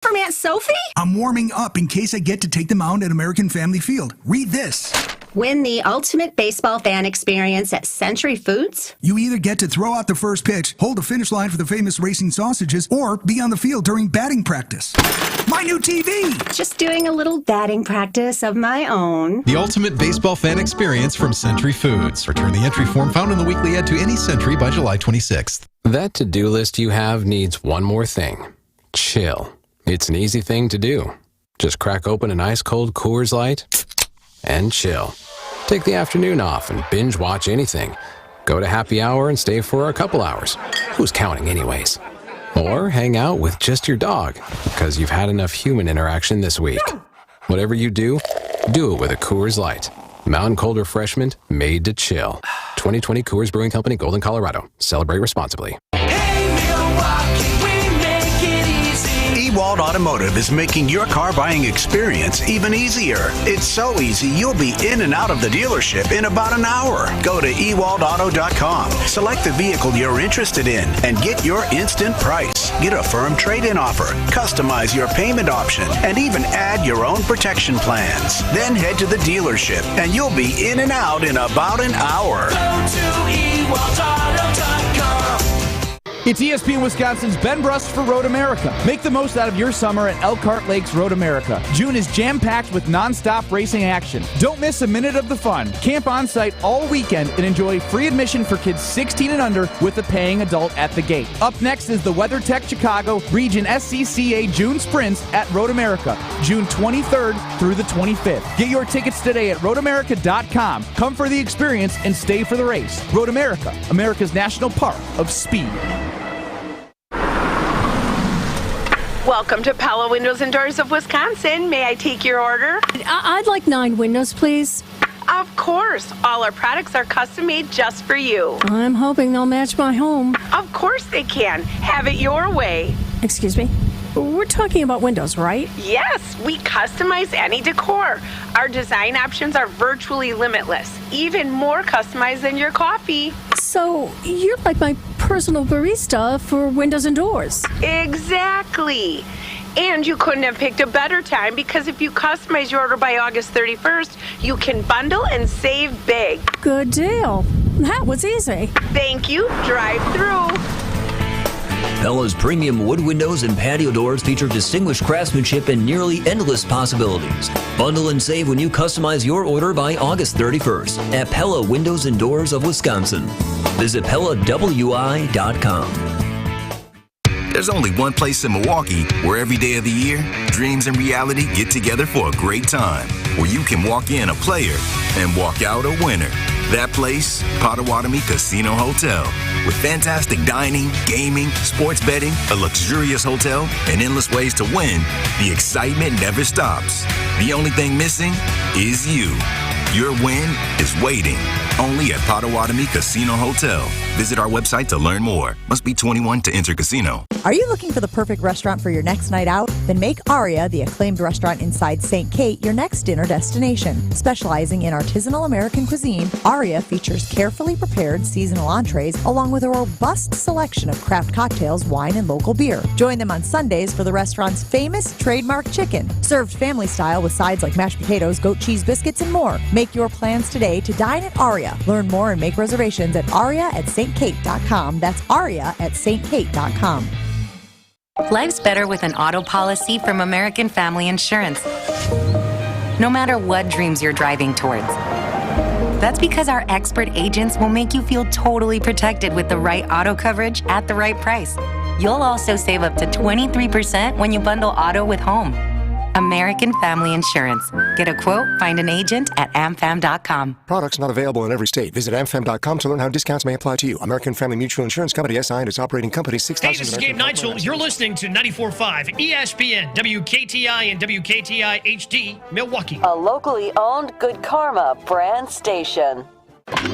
From Aunt Sophie? I'm warming up in case I get to take the mound at American Family Field. Read this. Win the ultimate baseball fan experience at Century Foods? You either get to throw out the first pitch, hold the finish line for the famous racing sausages, or be on the field during batting practice. My new TV! Just doing a little batting practice of my own. The ultimate baseball fan experience from Century Foods. Return the entry form found in the weekly ad to any Century by July 26th. That to-do list you have needs one more thing. Chill. It's an easy thing to do. Just crack open an ice-cold Coors Light and chill. Take the afternoon off and binge watch anything. Go to happy hour and stay for a couple hours. Who's counting anyways? Or hang out with just your dog, because you've had enough human interaction this week. Whatever you do it with a Coors Light. Mountain Cold Refreshment made to chill. 2020 Coors Brewing Company, Golden, Colorado. Celebrate responsibly. Ewald Automotive is making your car buying experience even easier. It's so easy, you'll be in and out of the dealership in about an hour. Go to ewaldauto.com, select the vehicle you're interested in, and get your instant price. Get a firm trade-in offer, customize your payment option, and even add your own protection plans. Then head to the dealership, and you'll be in and out in about an hour. Go to ewaldauto.com. It's ESPN Wisconsin's Ben Brust for Road America. Make the most out of your summer at Elkhart Lakes Road America. June is jam-packed with non-stop racing action. Don't miss a minute of the fun. Camp on site all weekend and enjoy free admission for kids 16 and under with a paying adult at the gate. Up next is the WeatherTech Chicago Region SCCA June Sprints at Road America, June 23rd through the 25th. Get your tickets today at roadamerica.com. Come for the experience and stay for the race. Road America, America's national park of speed. Welcome to Pella Windows and Doors of Wisconsin. May I take your order? I'd like 9 windows, please. Of course. All our products are custom made just for you. I'm hoping they'll match my home. Of course they can. Have it your way. Excuse me? We're talking about windows, right? Yes, we customize any decor. Our design options are virtually limitless, even more customized than your coffee. So you're like my personal barista for windows and doors. Exactly. And you couldn't have picked a better time because if you customize your order by August 31st, you can bundle and save big. Good deal. That was easy. Thank you. Drive through. Pella's premium wood windows and patio doors feature distinguished craftsmanship and nearly endless possibilities. Bundle and save when you customize your order by August 31st at Pella Windows and Doors of Wisconsin. Visit PellaWI.com. There's only one place in Milwaukee where every day of the year, dreams and reality get together for a great time. Where you can walk in a player and walk out a winner. That place, Potawatomi Casino Hotel. With fantastic dining, gaming, sports betting, a luxurious hotel, and endless ways to win, the excitement never stops. The only thing missing is you. Your win is waiting. Only at Potawatomi Casino Hotel. Visit our website to learn more. Must be 21 to enter casino. Are you looking for the perfect restaurant for your next night out? Then make Aria, the acclaimed restaurant inside St. Kate, your next dinner destination. Specializing in artisanal American cuisine, Aria features carefully prepared seasonal entrees along with a robust selection of craft cocktails, wine, and local beer. Join them on Sundays for the restaurant's famous trademark chicken, served family style with sides like mashed potatoes, goat cheese biscuits, and more. Make your plans today to dine at Aria. Learn more and make reservations at aria@stkate.com. That's aria@stkate.com. Life's better with an auto policy from American Family Insurance. No matter what dreams you're driving towards. That's because our expert agents will make you feel totally protected with the right auto coverage at the right price. You'll also save up to 23% when you bundle auto with home. American Family Insurance. Get a quote, find an agent at amfam.com. Products not available in every state. Visit amfam.com to learn how discounts may apply to you. American Family Mutual Insurance Company, SI, and its operating company, 6,000. Hey, this is Gabe Nigel. You're listening to 94.5 ESPN, WKTI, and WKTI HD, Milwaukee. A locally owned Good Karma brand station.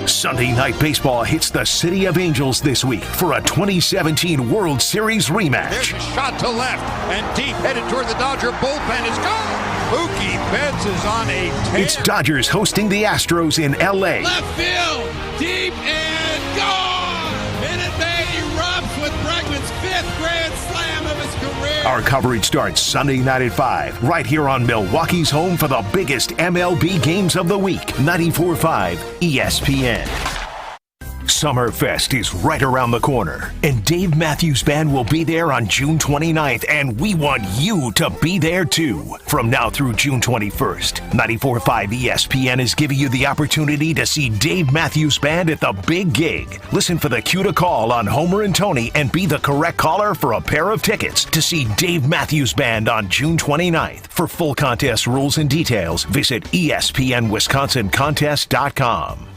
Sunday Night Baseball hits the City of Angels this week for a 2017 World Series rematch. There's a shot to left and deep headed toward the Dodger bullpen is gone. Mookie Betts is on a tear. It's Dodgers hosting the Astros in L.A. Left field, deep and gone. Minute Maid erupts with Bregman's 5th grand slam of his career. Our coverage starts Sunday night at 5, right here on Milwaukee's home for the biggest MLB games of the week, 94.5 ESPN. Summerfest is right around the corner, and Dave Matthews Band will be there on June 29th, and we want you to be there too. From now through June 21st, 94.5 ESPN is giving you the opportunity to see Dave Matthews Band at the big gig. Listen for the cue to call on Homer and Tony and be the correct caller for a pair of tickets to see Dave Matthews Band on June 29th. For full contest rules and details, visit ESPNWisconsinContest.com.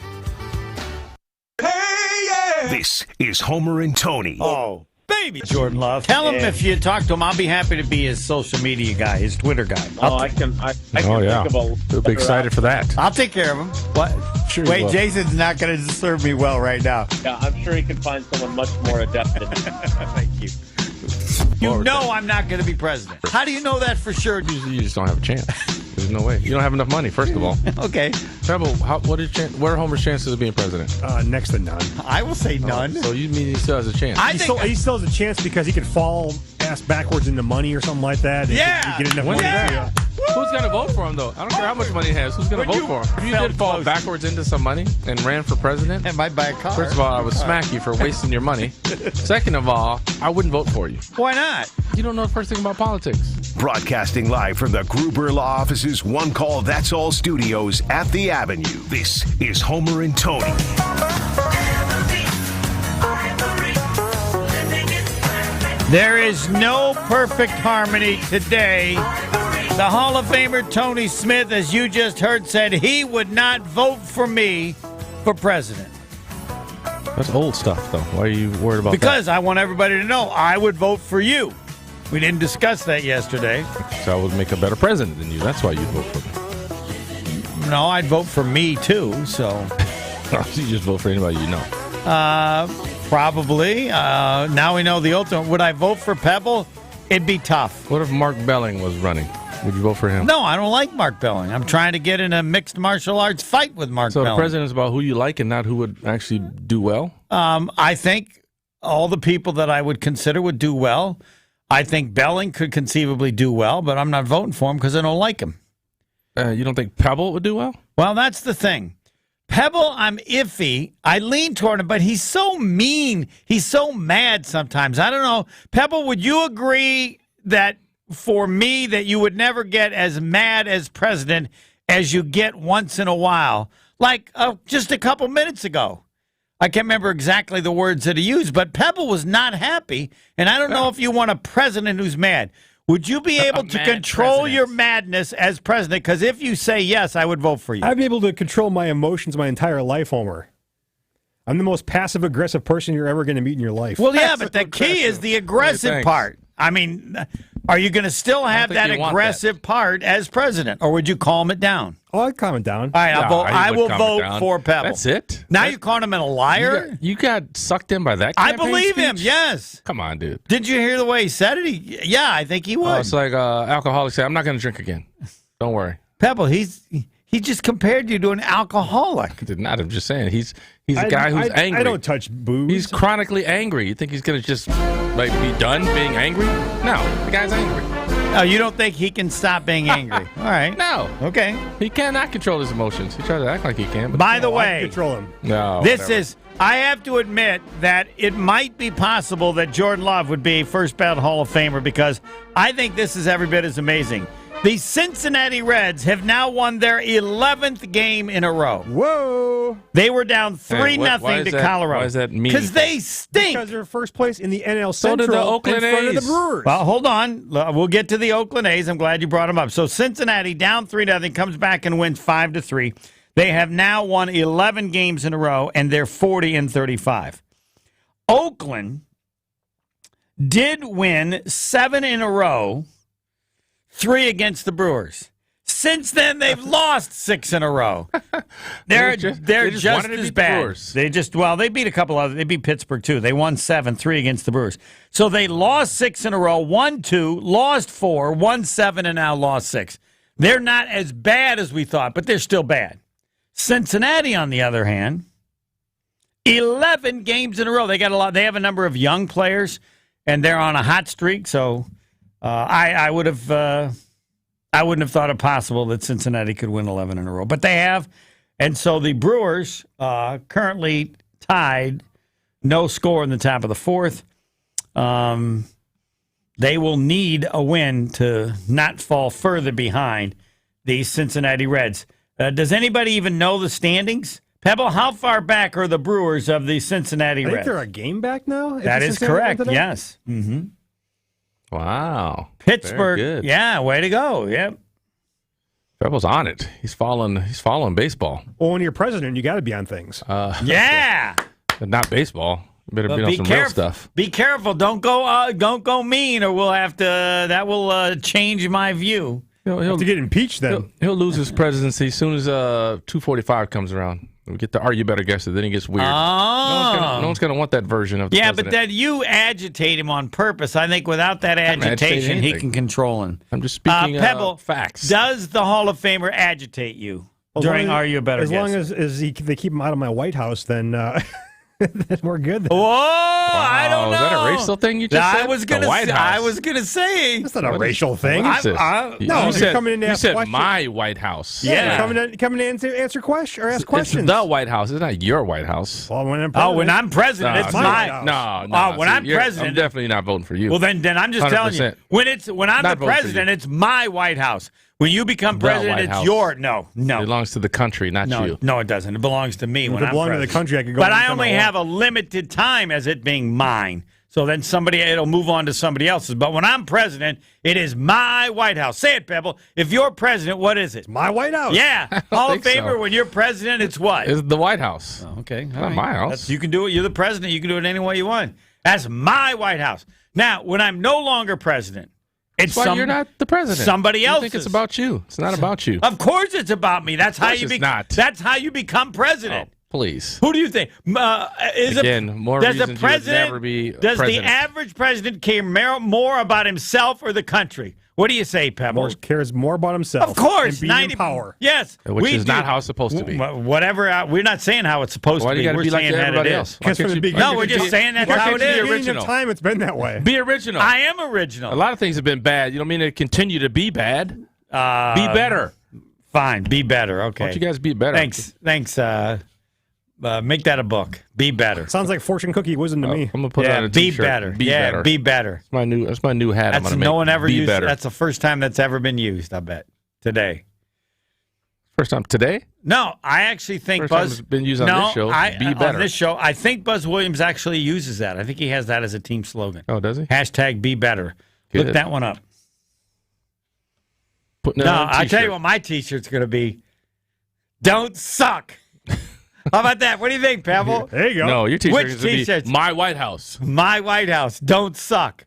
This is Homer and Tony. Oh, baby, Jordan Love. Tell him if you talk to him, I'll be happy to be his social media guy, his Twitter guy. I can think of a We'll be excited for that. I'll take care of him. What? Sure Wait, Jason's not going to serve me well right now. Yeah, I'm sure he can find someone much more adept than me. Thank you. You know I'm not going to be president. How do you know that for sure? You just don't have a chance. There's no way. You don't have enough money, first of all. Okay. Pebble, what are Homer's chances of being president? Next to none. I will say none. So you mean he still has a chance? He still has a chance because he could fall ass backwards into money or something like that. Yeah. He get enough money. Yeah. Who's going to vote for him, though? I don't care how much money he has. Who's going to vote for him? If you did fall backwards into some money and ran for president, I might buy a car. First of all, I would smack you for wasting your money. Second of all, I wouldn't vote for you. Why not? You don't know the first thing about politics. Broadcasting live from the Gruber Law Office's One Call That's All studios at the Avenue. This is Homer and Tony. There is no perfect harmony today. The Hall of Famer Tony Smith, as you just heard, said he would not vote for me for president. That's old stuff, though. Why are you worried about Because I want everybody to know I would vote for you. We didn't discuss that yesterday. that? So I would make a better president than you. That's why you'd vote for me. No, I'd vote for me, too, so. You just vote for anybody you know. Probably. Now we know the ultimate. Would I vote for Pebble? It'd be tough. What if Mark Belling was running? Would you vote for him? No, I don't like Mark Belling. I'm trying to get in a mixed martial arts fight with Mark Belling. So the president is about who you like and not who would actually do well? I think all the people that I would consider would do well. I think Belling could conceivably do well, but I'm not voting for him because I don't like him. You don't think Pebble would do well? Well, that's the thing. Pebble, I'm iffy. I lean toward him, but he's so mean. He's so mad sometimes. I don't know. Pebble, would you agree that for me that you would never get as mad as president as you get once in a while? Like just a couple minutes ago. I can't remember exactly the words that he used, but Pebble was not happy, and I don't know if you want a president who's mad. Would you be able to control your madness as president? Because if you say yes, I would vote for you. I'd be able to control my emotions my entire life, Homer. I'm the most passive-aggressive person you're ever going to meet in your life. Well, yeah, but the key is the aggressive part. I mean, are you going to still have that aggressive part as president, or would you calm it down? Oh, I'd calm it down. All right, I will vote for Pebble. That's it? Now you're calling him a liar? You got sucked in by that I campaign believe him, speech? yes. Come on, dude. Did you hear the way he said it? Yeah, I think he would. It's like alcoholics say, I'm not going to drink again. Don't worry. Pebble, he just compared you to an alcoholic. I did not. I'm just saying. He's a guy who's angry. I don't touch booze. He's chronically angry. You think he's going to just be done being angry? No, the guy's angry. Oh, you don't think he can stop being angry? All right. No. Okay. He cannot control his emotions. He tries to act like he can. But By the way, I can control him. No. I have to admit that it might be possible that Jordan Love would be first ballot Hall of Famer because I think this is every bit as amazing. The Cincinnati Reds have now won their 11th game in a row. Whoa. They were down 3-0 to Colorado. Why does that mean? Because they stink. Because they're first place in the NL So Central did the Oakland in front of the A's. Brewers. Well, hold on. We'll get to the Oakland A's. I'm glad you brought them up. So Cincinnati down 3-0, comes back and wins 5-3. They have now won 11 games in a row, and they're 40-35. Oakland did win 7 in a row, 3 against the Brewers. Since then, they've lost 6 in a row. They're just as bad. They beat a couple others. They beat Pittsburgh, too. They won 7, 3 against the Brewers. So they lost 6 in a row, won 2, lost 4, won 7, and now lost 6. They're not as bad as we thought, but they're still bad. Cincinnati, on the other hand, 11 games in a row. They got a lot. They have a number of young players, and they're on a hot streak, so I would have. I wouldn't have thought it possible that Cincinnati could win 11 in a row, but they have, and so the Brewers currently tied, no score in the top of the fourth. They will need a win to not fall further behind the Cincinnati Reds. Does anybody even know the standings? Pebble, how far back are the Brewers of the Cincinnati Reds? I think they're a game back now. That is correct. Yes. Mm-hmm. Wow. Pittsburgh. Yeah, way to go. Yep. Pebble's on it. He's following baseball. Well, when you're president, you got to be on things. Yeah. But not baseball. You better But be on be some careful. real stuff. Be careful. Don't go mean, or we'll have to. That will change my view. He'll have to get impeached then. He'll lose his presidency as soon as 245 comes around. We get the "Are you better guess it?" Then he gets weird. Oh. No one's gonna want that version of the Yeah, president. but then you agitate him on purpose. I think without that agitation, he can control him. I'm just speaking Pebble, facts. Does the Hall of Famer agitate you during Are You a Better As Guess? long as they keep him out of my White House, then then we're good. Then. Whoa! I don't know. Is that a racial thing you just said? I was gonna White say. House. I was gonna say. That's not a racial thing. What is this? No, you you're said, coming in to you ask said questions. my White House. Yeah, coming in to answer questions or ask questions. It's the White House. It's not your White House. Well, when I'm president, it's no, my. No. When I'm See, president, I'm definitely not voting for you. Well, then I'm just telling you. 100%. When I'm the Not voting for president, you. it's my White House. When you become The president, White it's House. your no. It belongs to the country, not you. No, it doesn't. It belongs to me. If When it I'm belonged to the president. country, I could go But I anytime only I want. have a limited time as it being mine. So then it'll move on to somebody else's. But when I'm president, it is my White House. Say it, Pebble. If you're president, what is it? My White House. Yeah. Hall of think Famer, so. when you're president, it's what? It's the White House. Oh, okay. Not my house. You can do it. You're the president. You can do it any way you want. That's my White House. Now, when I'm no longer president, it's That's why you're not the president. Somebody else. You think it's about you. It's not about you. Of course, it's about me. That's how course you it's become. not. That's how you become president. Please. Who do you think? More does reasons the you would president? never be Does president. the average president care more about himself or the country? What do you say, Pebble? Cares more about himself. Of course, and being in power. Yes, Which is not how it's supposed to be. Whatever. We're not saying how it's supposed Why to do be. you gotta We're be like saying that everybody it else? is. Why can't you be- No, we're just saying that's why how can't it you be is. original? Time it's been that way. Be original. I am original. A lot of things have been bad. You don't mean to continue to be bad. Be better. Fine. Be better. Okay. Why don't you guys be better? Thanks. Make that a book. Be better. Sounds like fortune cookie wisdom to me. I'm gonna put it on a be t-shirt. better. Be yeah, better. be better. That's my new hat. I'm That's gonna no make. one ever be used. better. That's the first time that's ever been used. I bet today. First time today. No, I actually think First time Buzz it's been used on this show. Be better. On this show, I think Buzz Williams actually uses that. I think he has that as a team slogan. Oh, does he? Hashtag be better. Good. Look that one up. Putting it No, on a I tell t-shirt. you what, my T-shirt's going to be. Don't suck. How about that? What do you think, Pebble? There you go. No, your t-shirt Which is gonna be T-shirts? my White House. My White House. Don't suck.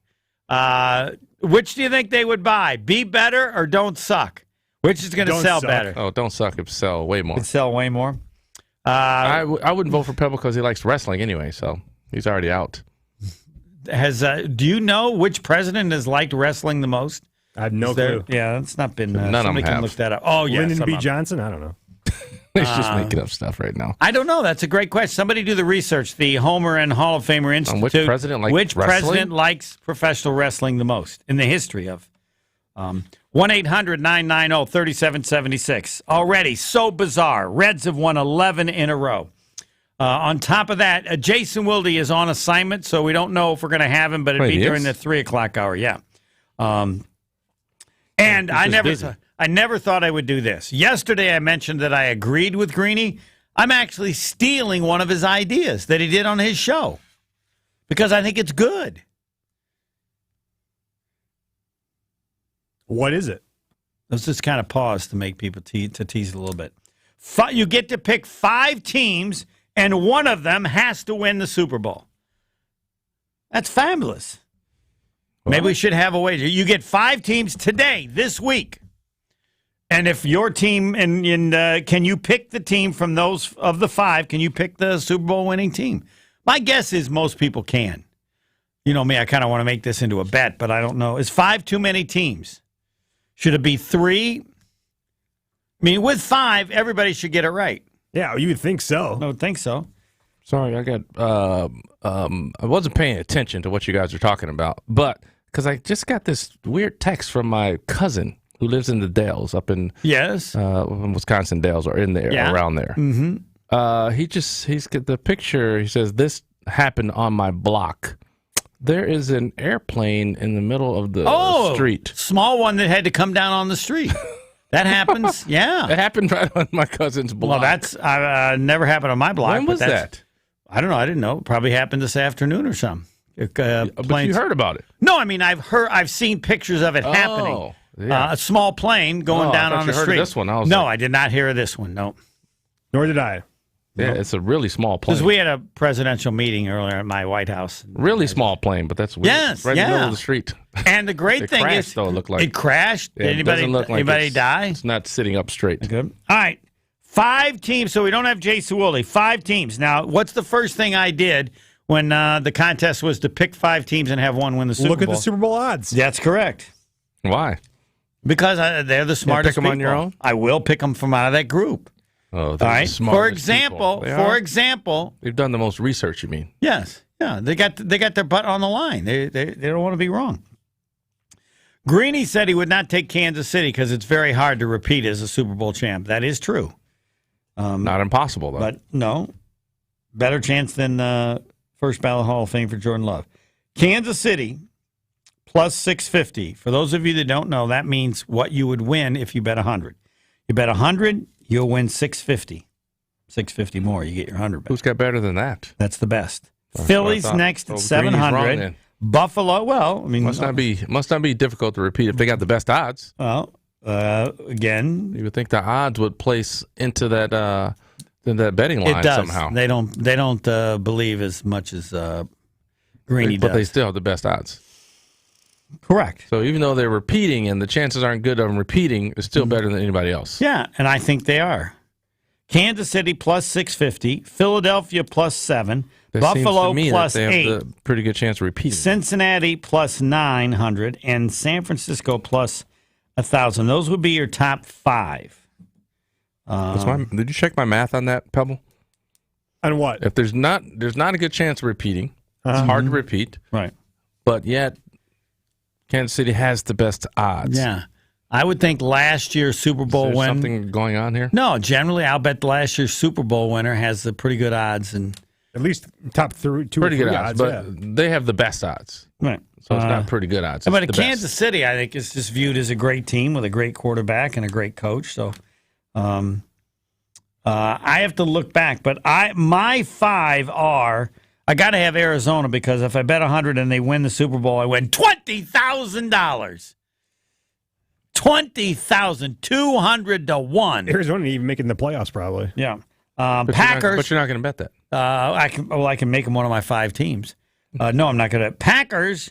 Which do you think they would buy? Be better or don't suck? Which is going to Don't sell suck. better? Oh, don't suck. It sell way more. It'd sell way more. I wouldn't vote for Pebble because he likes wrestling anyway, so he's already out. Do you know which president has liked wrestling the most? I have no clue. Yeah, that's not been. None of them somebody can have. look that up. Oh, yes. Lyndon B. I'm up. Johnson? I don't know. He's just making up stuff right now. I don't know. That's a great question. Somebody do the research. The Homer and Hall of Famer Institute. On which president likes Which wrestling? president likes professional wrestling the most in the history of? 1-800-990-3776. Already so bizarre. Reds have won 11 in a row. On top of that, Jason Wilde is on assignment, so we don't know if we're going to have him, but it'd Wait, be he during is? the 3 o'clock hour. Yeah. And He's I just never thought I would do this. Yesterday, I mentioned that I agreed with Greeny. I'm actually stealing one of his ideas that he did on his show because I think it's good. What is it? Let's just kind of pause to make people to tease a little bit. You get to pick 5 teams, and one of them has to win the Super Bowl. That's fabulous. Maybe we should have a wager. You get 5 teams today, this week. And if your team, can you pick the team from those of the 5? Can you pick the Super Bowl winning team? My guess is most people can. You know me, I kind of want to make this into a bet, but I don't know. Is 5 too many teams? Should it be 3? I mean, with 5, everybody should get it right. Yeah, you would think so. I would think so. Sorry, I got. I wasn't paying attention to what you guys are talking about, but because I just got this weird text from my cousin who lives in the Dells up in Wisconsin Dells or in there around there. Mm-hmm. He's got the picture. He says this happened on my block. There is an airplane in the middle of the street. Small one that had to come down on the street. That happens. Yeah, it happened right on my cousin's block. Well, that's never happened on my block. When was that? I don't know. I didn't know. It probably happened this afternoon or something. But you heard about it? No, I mean I've seen pictures of it happening. Yeah. A small plane going down on the street. Heard of this one. I did not hear of this one. No, nor did I. Yeah, it's a really small plane. Because we had a presidential meeting earlier at my White House. Really small plane, but that's weird. Yes, right in the middle of the street. And the great thing crashed, is, though, it looked like it crashed. Yeah, Did anybody die? It's not sitting up straight. Good. All right, 5 teams. So we don't have Jason Woolley. 5 teams. Now, what's the first thing I did when the contest was to pick 5 teams and have one win the Super Bowl? Look at the Super Bowl odds. That's correct. Why? Because they're the smartest pick them on your own? I will pick them from out of that group. Oh, all right. For example, they've done the most research. You mean? Yes. Yeah. They got their butt on the line. They don't want to be wrong. Greeny said he would not take Kansas City because it's very hard to repeat as a Super Bowl champ. That is true. Not impossible though. But no, better chance than first ballot Hall of Fame for Jordan Love. Kansas City plus 650. For those of you that don't know, that means what you would win if you bet 100. You bet 100. You'll win 650. 650 more. You get your 100 back. Who's got better than that? That's the best. Philly's next at 700. Buffalo, well, I mean, must not be difficult to repeat if they got the best odds. Well, again, you would think the odds would place into that betting line it does. somehow. They don't believe as much as Greeny does, but they still have the best odds. Correct. So even though they're repeating and the chances aren't good of them repeating, it's still better than anybody else. Yeah, and I think they are. Kansas City plus 650, Philadelphia plus 7, That Buffalo seems to me plus that they 8, have a pretty good chance of repeating. Cincinnati plus 900, and San Francisco plus 1,000. Those would be your top 5. Did you check my math on that, Pebble? On what? If there's not a good chance of repeating, it's hard to repeat. Right. But yet, Kansas City has the best odds. Yeah. I would think last year's Super Bowl winner. Something going on here? No, generally, I'll bet last year's Super Bowl winner has the pretty good odds. And at least top 2 pretty good odds, but they have the best odds. Right. So it's not pretty good odds. But Kansas City, I think, is just viewed as a great team with a great quarterback and a great coach. So I have to look back. But my 5 are, I got to have Arizona because if I bet 100 and they win the Super Bowl, I win $20,000. 20,200 to 1. Arizona even making the playoffs probably. Yeah. But Packers. You're not going to bet that. I can make them one of my 5 teams. No, I'm not going to. Packers.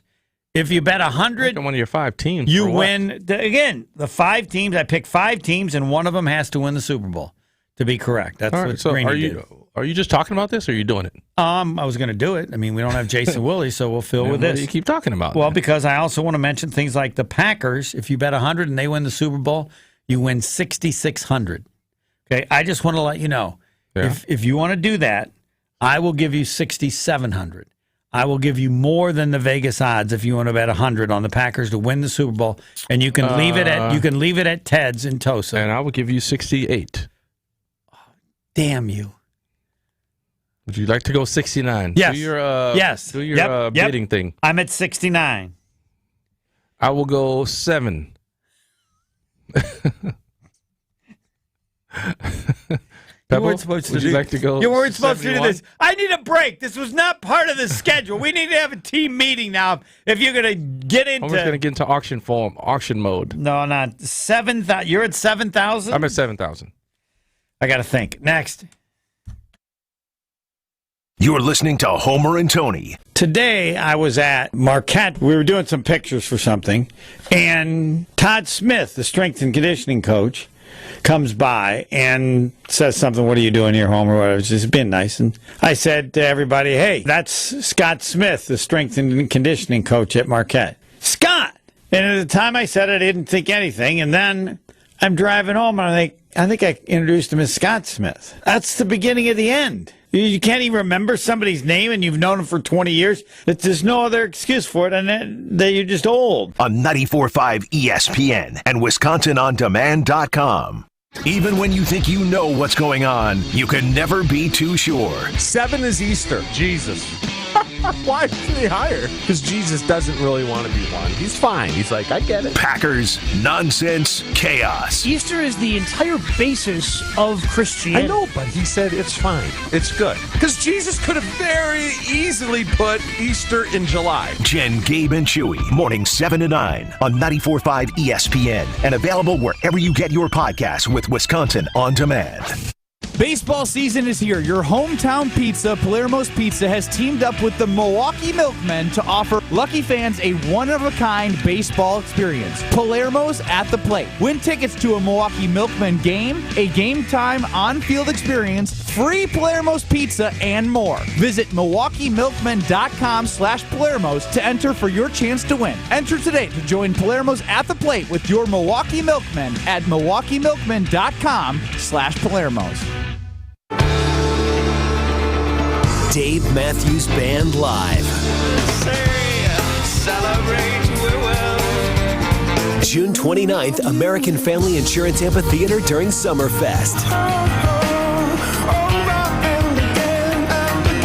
If you bet 100, one of your 5 teams, you win. Again, the 5 teams. I pick 5 teams, and one of them has to win the Super Bowl. To be correct, that's what Greeny did. Are you just talking about this, or are you doing it? I was going to do it. I mean, we don't have Jason Woolley, so we'll fill with What this. do you keep talking about? Well, because I also want to mention things like the Packers. If you bet 100 and they win the Super Bowl, you win 6,600. Okay, I just want to let you know. Yeah. If you want to do that, I will give you 6,700. I will give you more than the Vegas odds if you want to bet 100 on the Packers to win the Super Bowl, and you can leave it at Ted's in Tosa. And I will give you 68. Damn you. Would you like to go 69? Yes. Do your, yes. Do your bidding thing. I'm at 69. I will go 7. You weren't supposed to like to go? You weren't supposed 71? to do this. I need a break. This was not part of the schedule. We need to have a team meeting now. If you're going to get into, I'm just going to get into auction mode. No, not 7,000. You're at 7,000. I'm at 7,000. I got to think. Next. You're listening to Homer and Tony. Today, I was at Marquette. We were doing some pictures for something, and Todd Smith, the strength and conditioning coach, comes by and says something, "What are you doing here, Homer?" Whatever. Just being nice. And I said to everybody, "Hey, that's Scott Smith, the strength and conditioning coach at Marquette." Scott! And at the time I said, I didn't think anything. And then I'm driving home, and I think I introduced him as Scott Smith. That's the beginning of the end. You can't even remember somebody's name and you've known them for 20 years. There's no other excuse for it, and that you're just old. On 94.5 ESPN and WisconsinOnDemand.com. Even when you think you know what's going on, you can never be too sure. 7 is Easter. Jesus. Why isn't he higher? Because Jesus doesn't really want to be one. He's fine. He's like, I get it. Packers, nonsense, chaos. Easter is the entire basis of Christianity. I know, but he said it's fine. It's good. Because Jesus could have very easily put Easter in July. Jen, Gabe, and Chewy, mornings 7 to 9 on 94.5 ESPN and available wherever you get your podcasts with Wisconsin On Demand. Baseball season is here. Your hometown pizza, Palermo's Pizza, has teamed up with the Milwaukee Milkmen to offer lucky fans a one-of-a-kind baseball experience. Palermo's at the Plate. Win tickets to a Milwaukee Milkmen game, a game-time on-field experience, free Palermo's Pizza, and more. Visit MilwaukeeMilkmen.com/Palermo's to enter for your chance to win. Enter today to join Palermo's at the Plate with your Milwaukee Milkmen at MilwaukeeMilkmen.com/Palermo's. Dave Matthews Band Live. June 29th, American Family Insurance Amphitheater during Summerfest.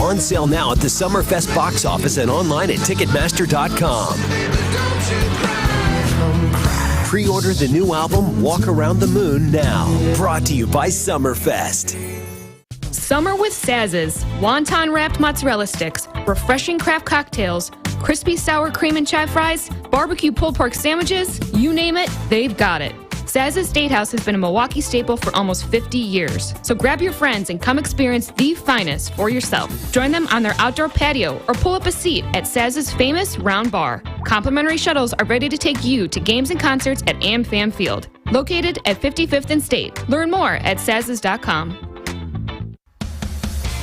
On sale now at the Summerfest box office and online at Ticketmaster.com. Pre-order the new album, Walk Around the Moon, now. Brought to you by Summerfest. Summer with Saz's. Wonton-wrapped mozzarella sticks, refreshing craft cocktails, crispy sour cream and chive fries, barbecue pulled pork sandwiches, you name it, they've got it. Saz's Statehouse has been a Milwaukee staple for almost 50 years. So grab your friends and come experience the finest for yourself. Join them on their outdoor patio or pull up a seat at Saz's famous Round Bar. Complimentary shuttles are ready to take you to games and concerts at AmFam Field. Located at 55th and State. Learn more at Saz's.com.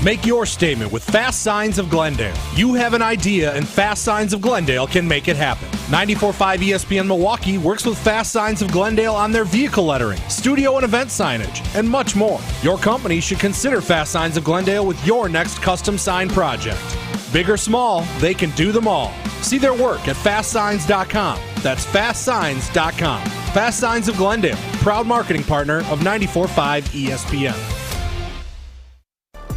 Make your statement with Fast Signs of Glendale. You have an idea, and Fast Signs of Glendale can make it happen. 94.5 ESPN Milwaukee works with Fast Signs of Glendale on their vehicle lettering, studio and event signage, and much more. Your company should consider Fast Signs of Glendale with your next custom sign project. Big or small, they can do them all. See their work at FastSigns.com. That's FastSigns.com. Fast Signs of Glendale, proud marketing partner of 94.5 ESPN.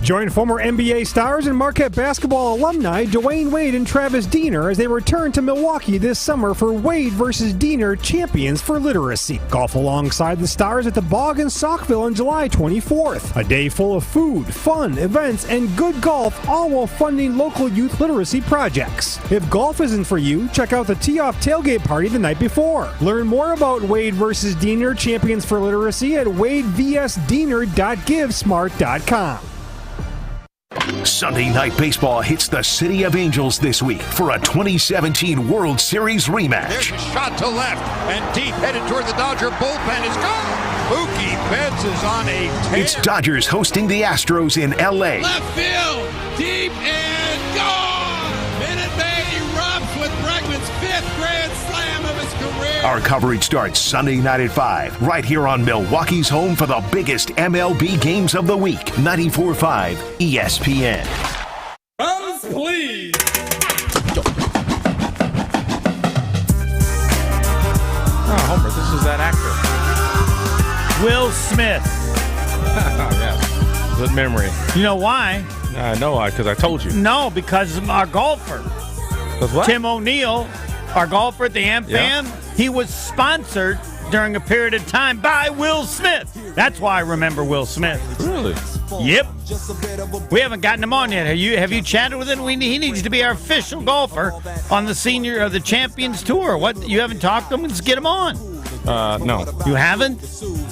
Join former NBA stars and Marquette basketball alumni Dwayne Wade and Travis Diener as they return to Milwaukee this summer for Wade vs. Diener Champions for Literacy. Golf alongside the stars at the Bog in Saukville on July 24th. A day full of food, fun, events, and good golf, all while funding local youth literacy projects. If golf isn't for you, check out the Tee-Off Tailgate Party the night before. Learn more about Wade vs. Diener Champions for Literacy at wadevsdiener.givesmart.com. Sunday Night Baseball hits the City of Angels this week for a 2017 World Series rematch. There's a shot to left and deep, headed toward the Dodger bullpen. Is gone. Mookie Betts is on a tear. It's Dodgers hosting the Astros in L.A. Left field, deep and gone. Minute Maid erupts with Bregman's 5th grand slam of his career. Our coverage starts Sunday night at 5, right here on Milwaukee's home for the biggest MLB games of the week. 94.5 ESPN. Runs, please. Oh, Homer, this is that actor. Will Smith. Yes. Good memory. You know why? I know why, because I told you. No, because of our golfer. What? Tim O'Neill, our golfer at the AmFam, he was sponsored during a period of time by Will Smith. That's why I remember Will Smith. Really? Yep. We haven't gotten him on yet. Have you chatted with him? He needs to be our official golfer on the Senior of the Champions Tour. What? You haven't talked to him? Let's get him on. No. You haven't?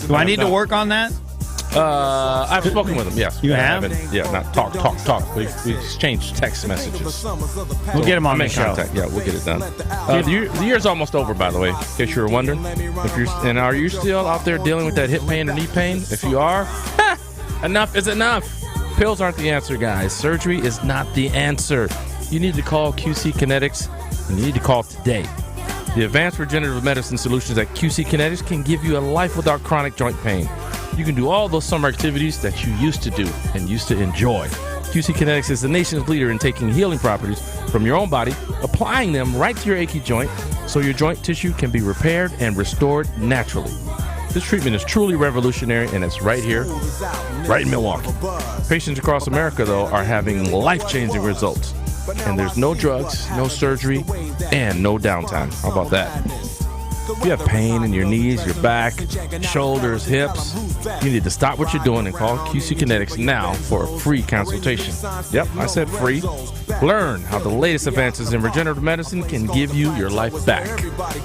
Do I need to work on that? I've spoken with him, yes. You have? Yeah, not talk. We exchanged text messages. We'll get him on the show. Contact. Yeah, we'll get it done. The year's almost over, by the way, in case you were wondering. Are you still out there dealing with that hip pain or knee pain? If you are, enough is enough. Pills aren't the answer, guys. Surgery is not the answer. You need to call QC Kinetics, and you need to call today. The advanced regenerative medicine solutions at QC Kinetics can give you a life without chronic joint pain. You can do all those summer activities that you used to do and used to enjoy. QC Kinetics is the nation's leader in taking healing properties from your own body, applying them right to your achy joint so your joint tissue can be repaired and restored naturally. This treatment is truly revolutionary, and it's right here, right in Milwaukee. Patients across America, though, are having life-changing results. And there's no drugs, no surgery, and no downtime. How about that? If you have pain in your knees, your back, shoulders, hips, you need to stop what you're doing and call QC Kinetics now for a free consultation. Yep, I said free. Learn how the latest advances in regenerative medicine can give you your life back.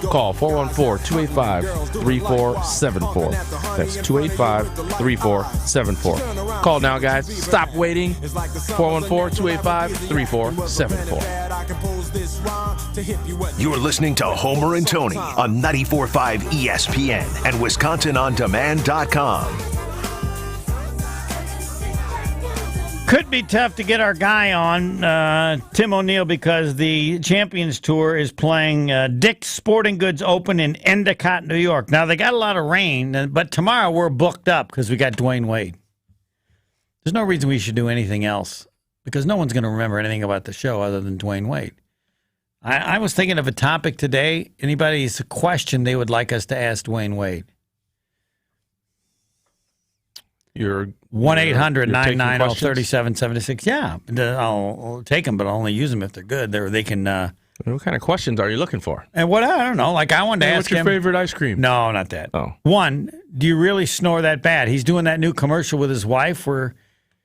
Call 414-285-3474. That's 285-3474. Call now, guys. Stop waiting. 414-285-3474. You're listening to Homer and Tony on 94.5 ESPN and WisconsinOnDemand.com. Could be tough to get our guy on, Tim O'Neill, because the Champions Tour is playing Dick's Sporting Goods Open in Endicott, New York. Now, they got a lot of rain, but tomorrow we're booked up because we got Dwayne Wade. There's no reason we should do anything else because no one's going to remember anything about the show other than Dwayne Wade. I was thinking of a topic today. Anybody's question they would like us to ask Dwayne Wade. You're 1-800-990-3776. Yeah, I'll take them, but I'll only use them if they're good. They can. What kind of questions are you looking for? And what I don't know. Like I wanted to ask him. What's your favorite ice cream? No, not that. Oh. One, do you really snore that bad? He's doing that new commercial with his wife where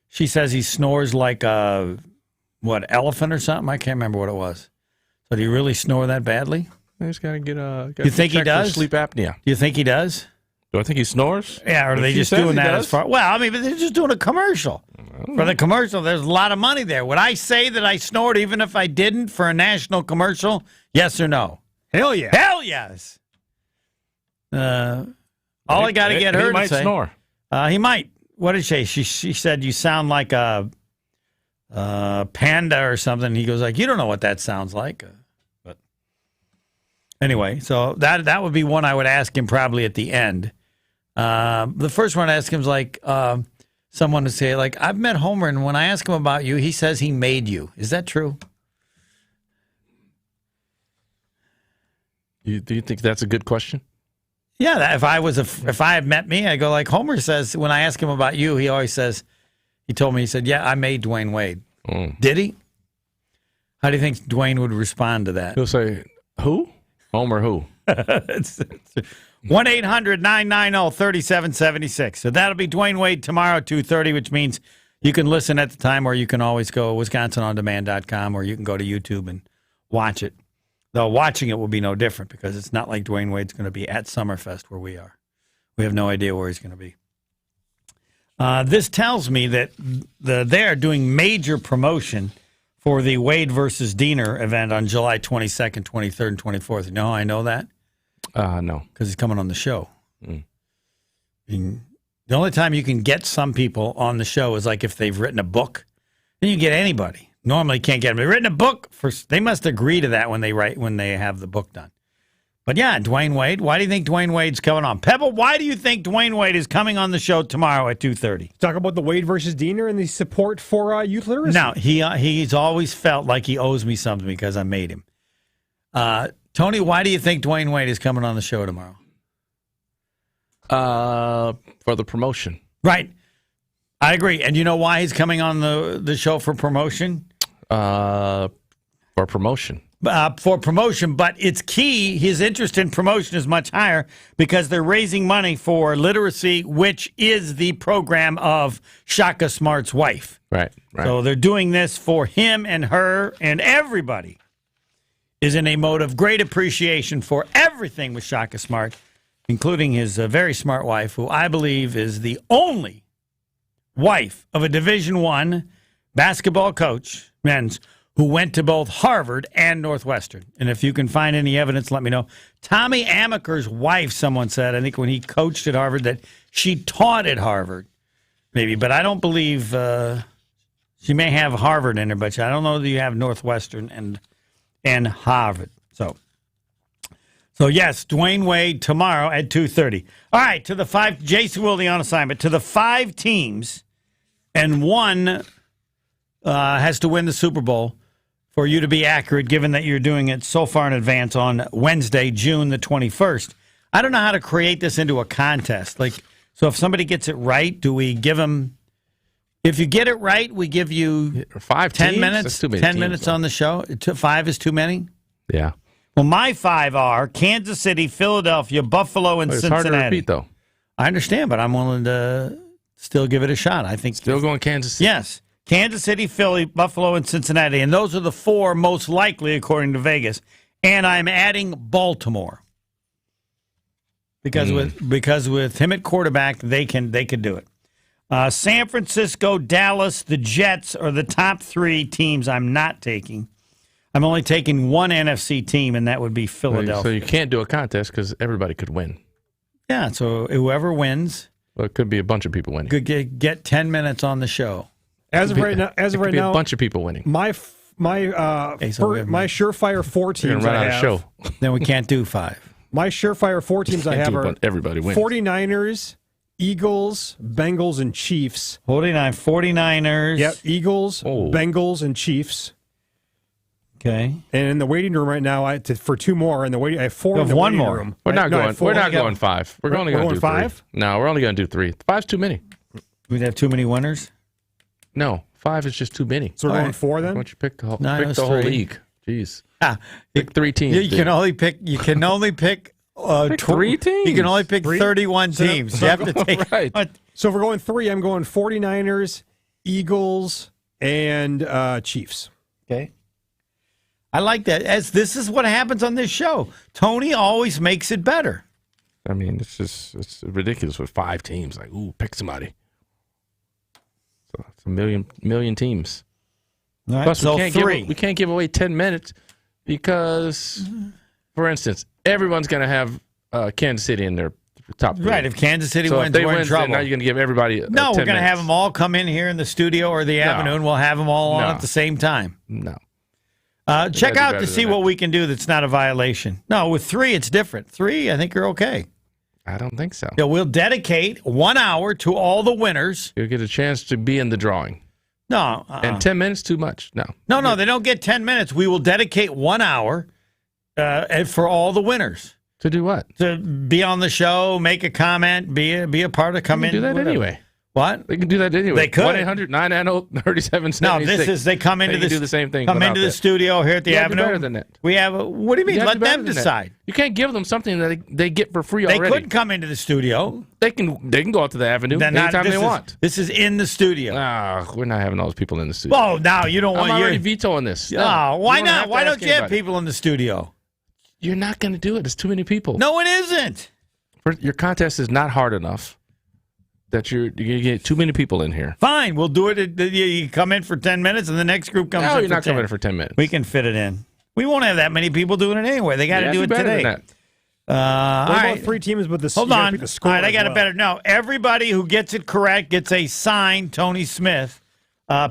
she says he snores like a elephant or something. I can't remember what it was. So do you really snore that badly? I just gotta get you think he does? Sleep apnea. Do you think he does? Do I think he snores? Yeah, or are they just doing that as far? Well, I mean, but they're just doing a commercial. For the commercial, there's a lot of money there. Would I say that I snored even if I didn't for a national commercial? Yes or no? Hell yeah. Hell yes. All I got to get her to say. He might snore. He might. What did she say? She said, you sound like a panda or something. He goes like, you don't know what that sounds like. But anyway, so that would be one I would ask him probably at the end. The first one I ask him is like someone would say, like, I've met Homer, and when I ask him about you, he says he made you. Is that true? Do you think that's a good question? Yeah, if I had met me, I go like Homer says. When I ask him about you, he always says, he told me, he said, yeah, I made Dwayne Wade. Did he? How do you think Dwayne would respond to that? He'll say, who? Homer who? 1-800-990-3776. So that'll be Dwayne Wade tomorrow at 2:30, which means you can listen at the time, or you can always go WisconsinOnDemand.com, or you can go to YouTube and watch it. Though watching it will be no different because it's not like Dwayne Wade's going to be at Summerfest where we are. We have no idea where he's going to be. This tells me that they are doing major promotion for the Wade versus Diener event on July 22nd, 23rd, and 24th. You know how I know that? No. Because he's coming on the show. The only time you can get some people on the show is like if they've written a book. Then you can get anybody. Normally you can't get them. They've written a book. They must agree to that when they have the book done. But yeah, Dwayne Wade. Why do you think Dwayne Wade's coming on? Pebble, why do you think Dwayne Wade is coming on the show tomorrow at 2:30? Talk about the Wade versus Diener and the support for youth literacy. No, he's always felt like he owes me something because I made him. Tony, why do you think Dwayne Wade is coming on the show tomorrow? For the promotion. Right. I agree. And you know why he's coming on the show for promotion? For promotion. For promotion, but it's key. His interest in promotion is much higher because they're raising money for literacy, which is the program of Shaka Smart's wife. Right. So they're doing this for him and her, and everybody is in a mode of great appreciation for everything with Shaka Smart, including his very smart wife, who I believe is the only wife of a Division I basketball coach, men's, who went to both Harvard and Northwestern. And if you can find any evidence, let me know. Tommy Amaker's wife, someone said, I think when he coached at Harvard, that she taught at Harvard, maybe. But I don't believe she may have Harvard in her, but I don't know that you have Northwestern and Harvard. So yes, Dwayne Wade tomorrow at 2:30. All right, to the 5, Jason Wilde on assignment, to the 5 teams and one has to win the Super Bowl for you to be accurate, given that you're doing it so far in advance on Wednesday, June the 21st. I don't know how to create this into a contest. So if somebody gets it right, do we give them... If you get it right, we give you 5 10 teams? minutes. That's too many 10 teams, minutes though. on the show. 5 is too many? Yeah. Well, my 5 are Kansas City, Philadelphia, Buffalo, and It's Cincinnati. hard to repeat, though. I understand, but I'm willing to still give it a shot. I think Still going Kansas City? Yes. Kansas City, Philly, Buffalo, and Cincinnati. And those are the 4 most likely, according to Vegas. And I'm adding Baltimore. Because with him at quarterback, they can do it. San Francisco, Dallas, the Jets are the top 3 teams I'm not taking. I'm only taking one NFC team, and that would be Philadelphia. So you can't do a contest because everybody could win. Yeah, so whoever wins... Well, it could be a bunch of people winning. Could get 10 minutes on the show. As of right now, a bunch of people winning. My surefire 4 teams. You're gonna run I out have, of show. Then we can't do 5. My surefire 4 teams I have are everybody wins. 49ers, Eagles, Bengals, and Chiefs. 49ers. Yep, Eagles, Bengals, and Chiefs. Okay. And in the waiting room right now, for 2 more. In the waiting, I have 4 You in have the one waiting more. room. We're not going 5. We're only going to do 5? 3. No, we're only going to do 3. 5's too many. We'd have too many winners? No, 5 is just too many. So we're going 4 then? Why don't you pick the whole, No, pick the whole league? Jeez. Pick 3 teams. You can only pick 3 teams? You can only pick 31 teams. So you have to take right. So if we're going 3, I'm going 49ers, Eagles, and Chiefs. Okay. I like that. This is what happens on this show. Tony always makes it better. I mean, it's ridiculous with 5 teams. Like, ooh, pick somebody. So it's a million teams. All right, Plus, so we can't give away 10 minutes because, for instance, everyone's going to have Kansas City in their top 3. Right. If Kansas City so wins, if they we're in win, trouble. Now you're going to give everybody. No, we're 10 going to have minutes. them all come in here in the studio or the Avenue, and we'll have them all on No. at the same time. No. Check do out better to see than what we can do that's not a violation. No, with 3, it's different. 3, I think you're okay. I don't think so. Yeah, we'll dedicate 1 hour to all the winners. You'll get a chance to be in the drawing. No. And 10 minutes, too much. No. No, they don't get 10 minutes. We will dedicate 1 hour for all the winners. To do what? To be on the show, make a comment, be a part of, come in. Do that whatever. anyway. What? They can do that anyway. They could. 1-800-990-3776. No, this is they come into They can do the same thing. Come without into the that. studio here at the You have to do Avenue. better than that. We have. What do you mean? You have to Let do better them than that. decide. You can't give them something that they get for free They already. could come into the studio. They can go out to the Avenue anytime they want. This is in the studio. We're not having all those people in the studio. Oh, now you don't want. I'm already you're- vetoing this. No, Oh, why you don't not? have to Why ask don't you have anybody. people in the studio? You're not going to do it. It's too many people. No, it isn't. Your contest is not hard enough that you're going to get too many people in here. Fine, we'll do it. You come in for 10 minutes, and the next group comes No, in you're for not 10. coming in for 10 minutes. We can fit it in. We won't have that many people doing it anyway. They got to do it better today. than that. All What right. about 3 teams with the Hold you gotta on. pick the score All right, I as got well. it better. No, everybody who gets it correct gets a signed Tony Smith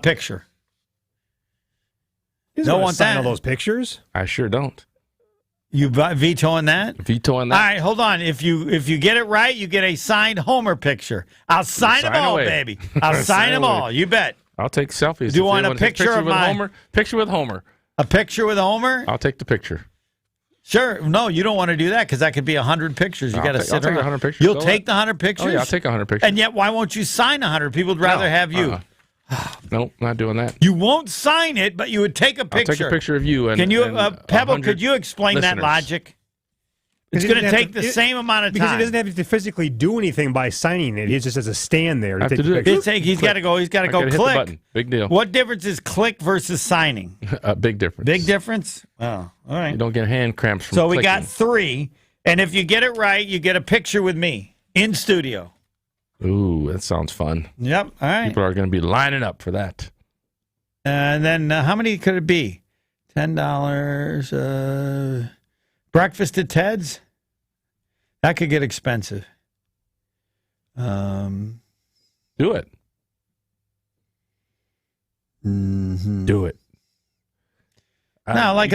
picture. He's Don't gonna want sign that. all those pictures. I sure don't. You vetoing that? Vetoing that. All right, hold on. If you get it right, you get a signed Homer picture. I'll sign them all, away. baby. I'll sign them away. all. You bet. I'll take selfies. Do you If want they a want to take picture of with my- Homer? Picture with Homer. A picture with Homer? I'll take the picture. Sure. No, you don't want to do that because that could be 100 pictures. You I'll got to take- sit I'll take around. 100 pictures. You'll Go take ahead. the 100 pictures? Oh, yeah, I'll take 100 pictures. And yet, why won't you sign 100? People would rather have you. Nope, not doing that. You won't sign it, but you would take a picture. I'll take a picture of you. And, Can you, and Pebble, 100 could you explain that listeners. logic? It's Because he going to doesn't take have the to- same amount of Because time. he doesn't have to physically do anything by signing it. He just has a stand there to I have take to the do it. picture. He's got to go. He's got to I go gotta hit the click. button. Big deal. What difference is click versus signing? A big difference. Big difference? Oh, all right. You don't get hand cramps from So we clicking. got 3, and if you get it right, you get a picture with me in studio. Ooh, that sounds fun. Yep. All right. People are going to be lining up for that. And then how many could it be? $10. Breakfast at Ted's? That could get expensive. Do it. Do it. No, like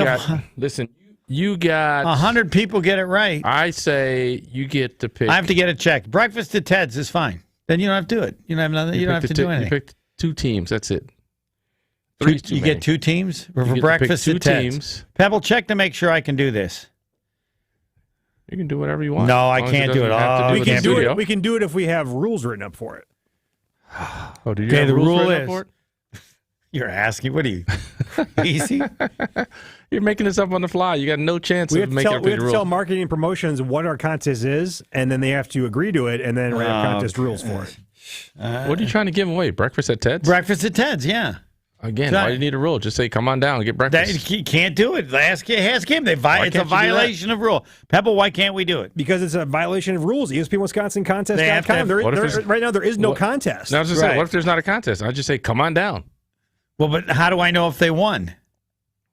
listen, you got 100 people get it right. I say you get to pick. I have to get it checked. Breakfast at Ted's is fine. Then you don't have to do it. You don't have nothing. You don't have to do You anything. picked 2 teams. That's it. Three's too You many. get 2 teams for You get to pick breakfast 2 at Ted's. teams. Pebble, check to make sure I can do this. You can do whatever you want. No, as I long as can't do doesn't it. have to Oh, do we with can't the do it. studio. We can do it if we have rules written up for it. Oh, do you Okay, have the rules rule written up is for it? you're asking. What are you? Easy? You're making this up on the fly. You got no chance We of have to making tell, up we these have to tell rules. marketing and promotions what our contest is, and then they have to agree to it, and then write up contest rules for it. What are you trying to give away? Breakfast at Ted's? Breakfast at Ted's, yeah. Again, why do you need a rule? Just say, come on down and get breakfast. You can't do it. Ask him. It's a can't you do that? violation of rule. Pebble, why can't we do it? Because it's a violation of rules. ESPNWisconsinContest.com. They have to have- Right now, there is no What- contest. No, I was just saying, what if there's not a contest? I just say, come on down. Well, but how do I know if they won?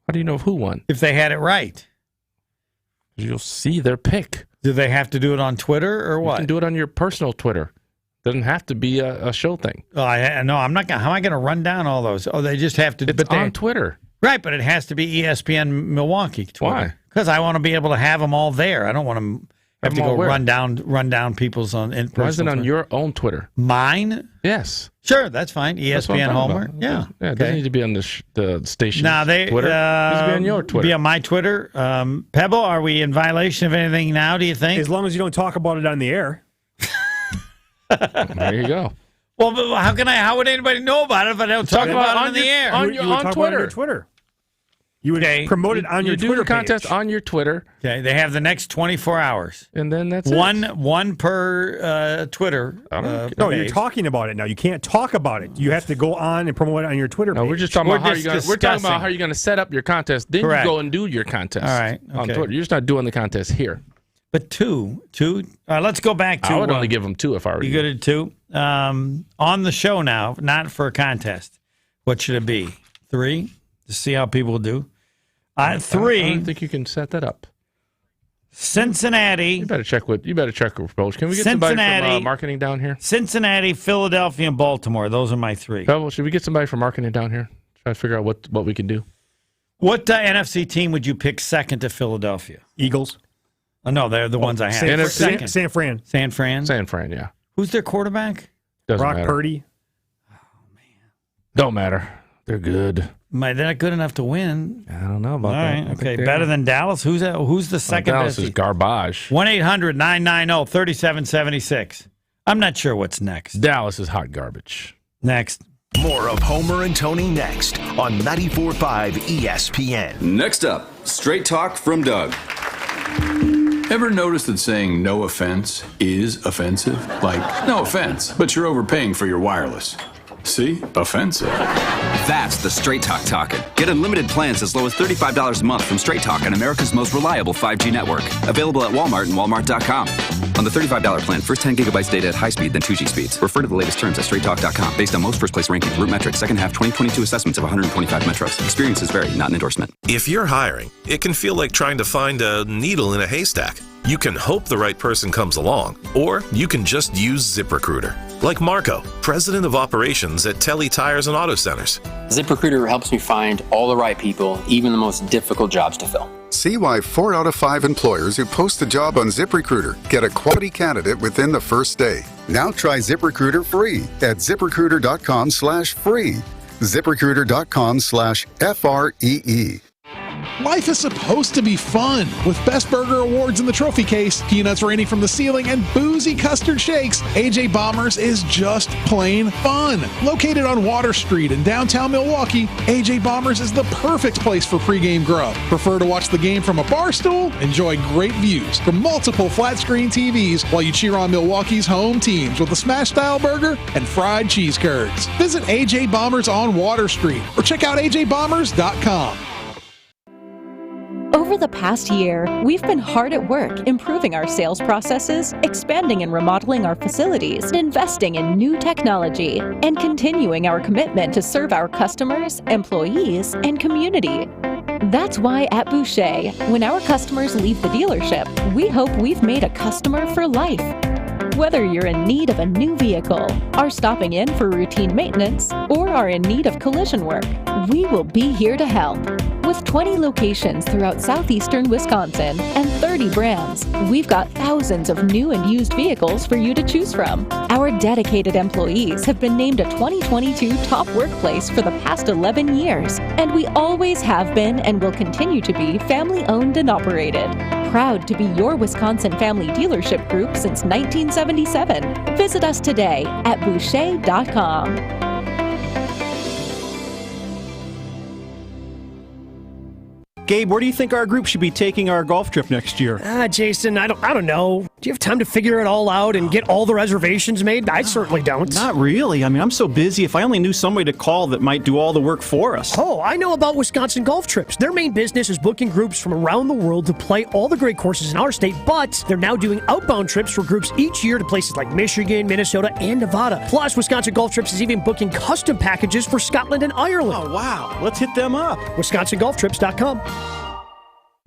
How do you know who won? If they had it right. You'll see their pick. Do they have to do it on Twitter or what? You can do it on your personal Twitter. Doesn't have to be a show thing. Oh, no, I'm not going to. How am I going to run down all those? Oh, they just have to. It's on Twitter. Right, but it has to be ESPN Milwaukee Twitter. Why? Because I want to be able to have them all there. I don't want to have to them all go where? run down people's on. Why is it on your own Twitter? Mine? Yes. Sure, that's fine. That's what I'm ESPN talking Homer. about. Yeah. Yeah, it doesn't need to be on the station. Now they Twitter. It needs to be on your Twitter. Be on my Twitter. Pebble, are we in violation of anything now? Do you think? As long as you don't talk about it on the air. There you go. Well, but how can I? How would anybody know about it if I don't talk about it on the air? You would talk about it on your Twitter. You would promote it on your do Twitter the contest page. on your Twitter. Okay, they have the next 24 hours. And then that's one per Twitter. No, you're talking about it now. You can't talk about it. You have to go on and promote it on your Twitter page. No, we're just talking about how you're going. We're talking about how you're going to set up your contest. Then Correct. you go and do your contest. All right, On okay. Twitter, you're just not doing the contest here. But two. Let's go back to. I would only give them 2 if I were You you. good at 2? On the show now, not for a contest. What should it be? 3 to see how people do. 3. I don't think you can set that up. Cincinnati. You better check with Coach. Can we get somebody from marketing down here? Cincinnati, Philadelphia, and Baltimore. Those are my 3. Pebble, should we get somebody from marketing down here? Try to figure out what we can do. What NFC team would you pick second to Philadelphia? Eagles. Oh, no, they're the ones I have. San Fran. San Fran? San Fran, yeah. Who's their quarterback? Doesn't Brock matter. Purdy. Don't matter. They're good. They're not good enough to win. I don't know about All that. right, I think okay. they Better are. than Dallas? Who's the second Dallas best? is garbage. 1-800-990-3776. I'm not sure what's next. Dallas is hot garbage. Next. More of Homer and Tony next on 94.5 ESPN. Next up, straight talk from Doug. Ever notice that saying no offense is offensive? Like, no offense, but you're overpaying for your wireless. See? Offensive. That's the Straight Talk talking. Get unlimited plans as low as $35 a month from Straight Talk on America's most reliable 5G network. Available at Walmart and Walmart.com. On the $35 plan, first 10 gigabytes data at high speed, then 2G speeds. Refer to the latest terms at StraightTalk.com. Based on most first place rankings, Root Metrics, second half 2022 assessments of 125 metros. Experiences vary, not an endorsement. If you're hiring, it can feel like trying to find a needle in a haystack. You can hope the right person comes along, or you can just use ZipRecruiter. Like Marco, president of operations at Telly Tires and Auto Centers. ZipRecruiter helps me find all the right people, even the most difficult jobs to fill. See why 4 out of 5 employers who post a job on ZipRecruiter get a quality candidate within the first day. Now try ZipRecruiter free at ZipRecruiter.com/free. ZipRecruiter.com/FREE. Life is supposed to be fun. With Best Burger Awards in the trophy case, peanuts raining from the ceiling, and boozy custard shakes, AJ Bombers is just plain fun. Located on Water Street in downtown Milwaukee, AJ Bombers is the perfect place for pregame grub. Prefer to watch the game from a bar stool? Enjoy great views from multiple flat-screen TVs while you cheer on Milwaukee's home teams with a smash-style burger and fried cheese curds. Visit AJ Bombers on Water Street or check out ajbombers.com. Over the past year, we've been hard at work improving our sales processes, expanding and remodeling our facilities, investing in new technology, and continuing our commitment to serve our customers, employees, and community. That's why at Boucher, when our customers leave the dealership, we hope we've made a customer for life. Whether you're in need of a new vehicle, are stopping in for routine maintenance, or are in need of collision work, we will be here to help. With 20 locations throughout southeastern Wisconsin and 30 brands, we've got thousands of new and used vehicles for you to choose from. Our dedicated employees have been named a 2022 top workplace for the past 11 years, and we always have been and will continue to be family-owned and operated. Proud to be your Wisconsin family dealership group since 1977. Visit us today at Boucher.com. Gabe, where do you think our group should be taking our golf trip next year? Jason, I don't know. Do you have time to figure it all out and get all the reservations made? I certainly don't. Not really. I mean, I'm so busy. If I only knew somebody to call that might do all the work for us. Oh, I know about Wisconsin Golf Trips. Their main business is booking groups from around the world to play all the great courses in our state, but they're now doing outbound trips for groups each year to places like Michigan, Minnesota, and Nevada. Plus, Wisconsin Golf Trips is even booking custom packages for Scotland and Ireland. Oh, wow. Let's hit them up. WisconsinGolfTrips.com.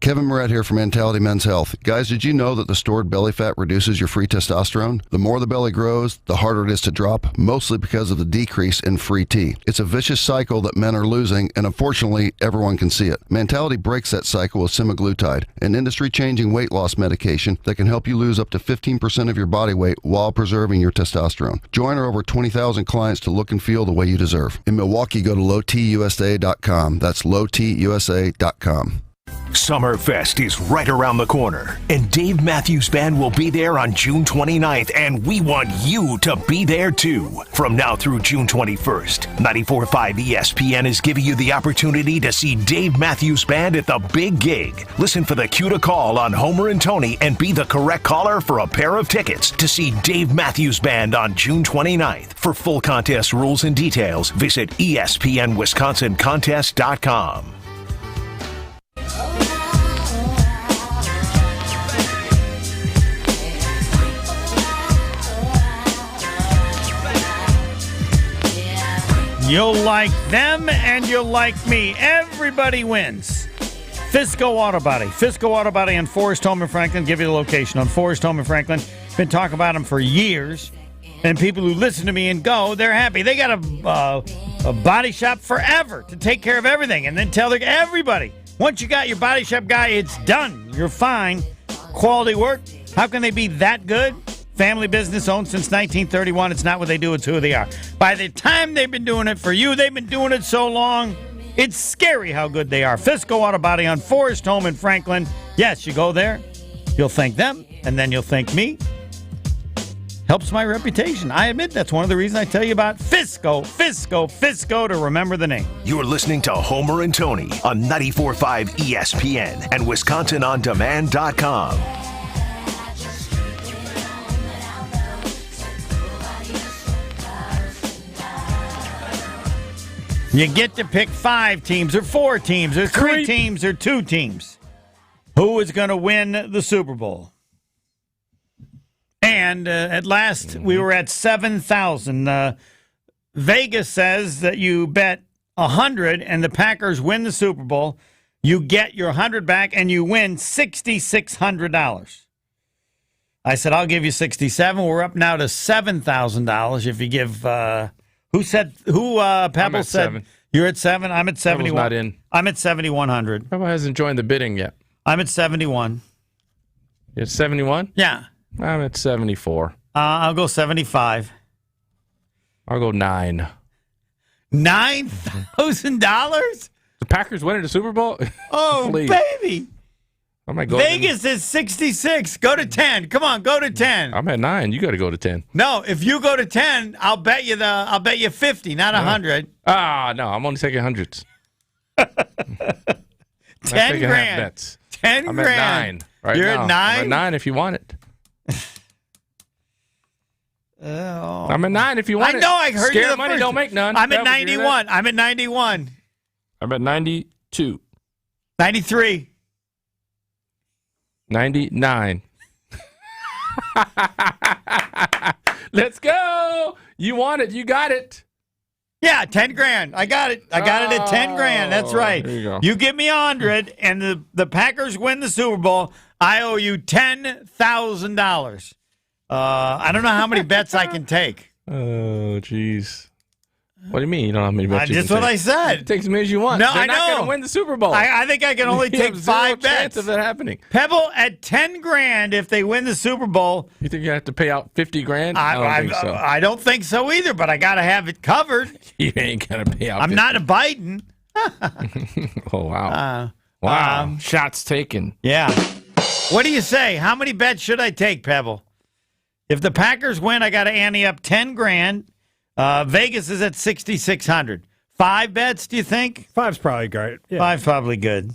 Kevin Moret here from Mentality Men's Health. Guys, did you know that the stored belly fat reduces your free testosterone? The more the belly grows, the harder it is to drop, mostly because of the decrease in free T. It's a vicious cycle that men are losing, and unfortunately, everyone can see it. Mentality breaks that cycle with semaglutide, an industry-changing weight loss medication that can help you lose up to 15% of your body weight while preserving your testosterone. Join our over 20,000 clients to look and feel the way you deserve. In Milwaukee, go to lowtusa.com. That's lowtusa.com. Summerfest is right around the corner, and Dave Matthews Band will be there on June 29th, and we want you to be there too. From now through June 21st, 94.5 ESPN is giving you the opportunity to see Dave Matthews Band at the big gig. Listen for the cue to call on Homer and Tony and be the correct caller for a pair of tickets to see Dave Matthews Band on June 29th. For full contest rules and details, visit ESPNWisconsinContest.com. You'll like them and you'll like me. Everybody wins. Fisco Auto Body. Fisco Auto Body on Forest Home in Franklin. Give you the location on Forest Home in Franklin. Been talking about them for years. And people who listen to me and go, they're happy. They got a body shop forever to take care of everything. And then tell everybody, once you got your body shop guy, it's done. You're fine. Quality work. How can they be that good? Family business owned since 1931. It's not what they do, it's who they are. By the time they've been doing it for you, they've been doing it so long, it's scary how good they are. Fisco Auto Body on Forest Home in Franklin. Yes, you go there, you'll thank them, and then you'll thank me. Helps my reputation. I admit that's one of the reasons I tell you about Fisco to remember the name. You're listening to Homer and Tony on 94.5 ESPN and WisconsinOnDemand.com. You get to pick 5 teams or 4 teams or 3 teams or 2 teams. Who is going to win the Super Bowl? And at last, we were at 7,000. Vegas says that you bet 100 and the Packers win the Super Bowl. You get your 100 back and you win $6,600. I said, I'll give you 67. We're up now to $7,000 if you give... Pebble said 7. You're at 7. I'm at 71. Pebble's not in. I'm at 7,100. Pebble hasn't joined the bidding yet. I'm at 71. You're at 71? Yeah. I'm at 74. I'll go 75. I'll go 9. $9,000? The Packers winning the Super Bowl? Oh, baby. I might go Vegas is 66. Go to 10. Come on, go to 10. I'm at 9. You got to go to 10. No, if you go to 10, I'll bet you 50, not 100. No, I'm only taking hundreds. 10 grand. Bets. 10 I'm grand. At 9 right You're now. at 9? I'm at 9 if you want it. Oh. I'm at 9 if you want it. I know. I heard Scared you. Money don't make none. I'm at 91. I'm at 91. I'm at 92. 93. 99. Let's go. You want it. You got it. Yeah, 10 grand. I got it. I got it at 10 grand. That's right. There you go. You give me 100 and the Packers win the Super Bowl, I owe you $10,000. I don't know how many bets I can take. Oh, jeez. What do you mean? You don't know how many bets you That's can what take? I said. Take as many as you want. No, They're I not going know. to win the Super Bowl. I think I can only You take have zero 5 chance bets of it happening. Pebble, at 10 grand, if they win the Super Bowl, You think you have to pay out 50 grand? I don't think so. I don't think so either. But I got to have it covered. You ain't going to pay out. I'm 50. not Biden. Oh wow! Wow! Shots taken. Yeah. What do you say? How many bets should I take, Pebble? If the Packers win, I got to ante up 10 grand. Vegas is at 6,600. 5 bets, do you think? 5's probably great. Yeah. 5's probably good.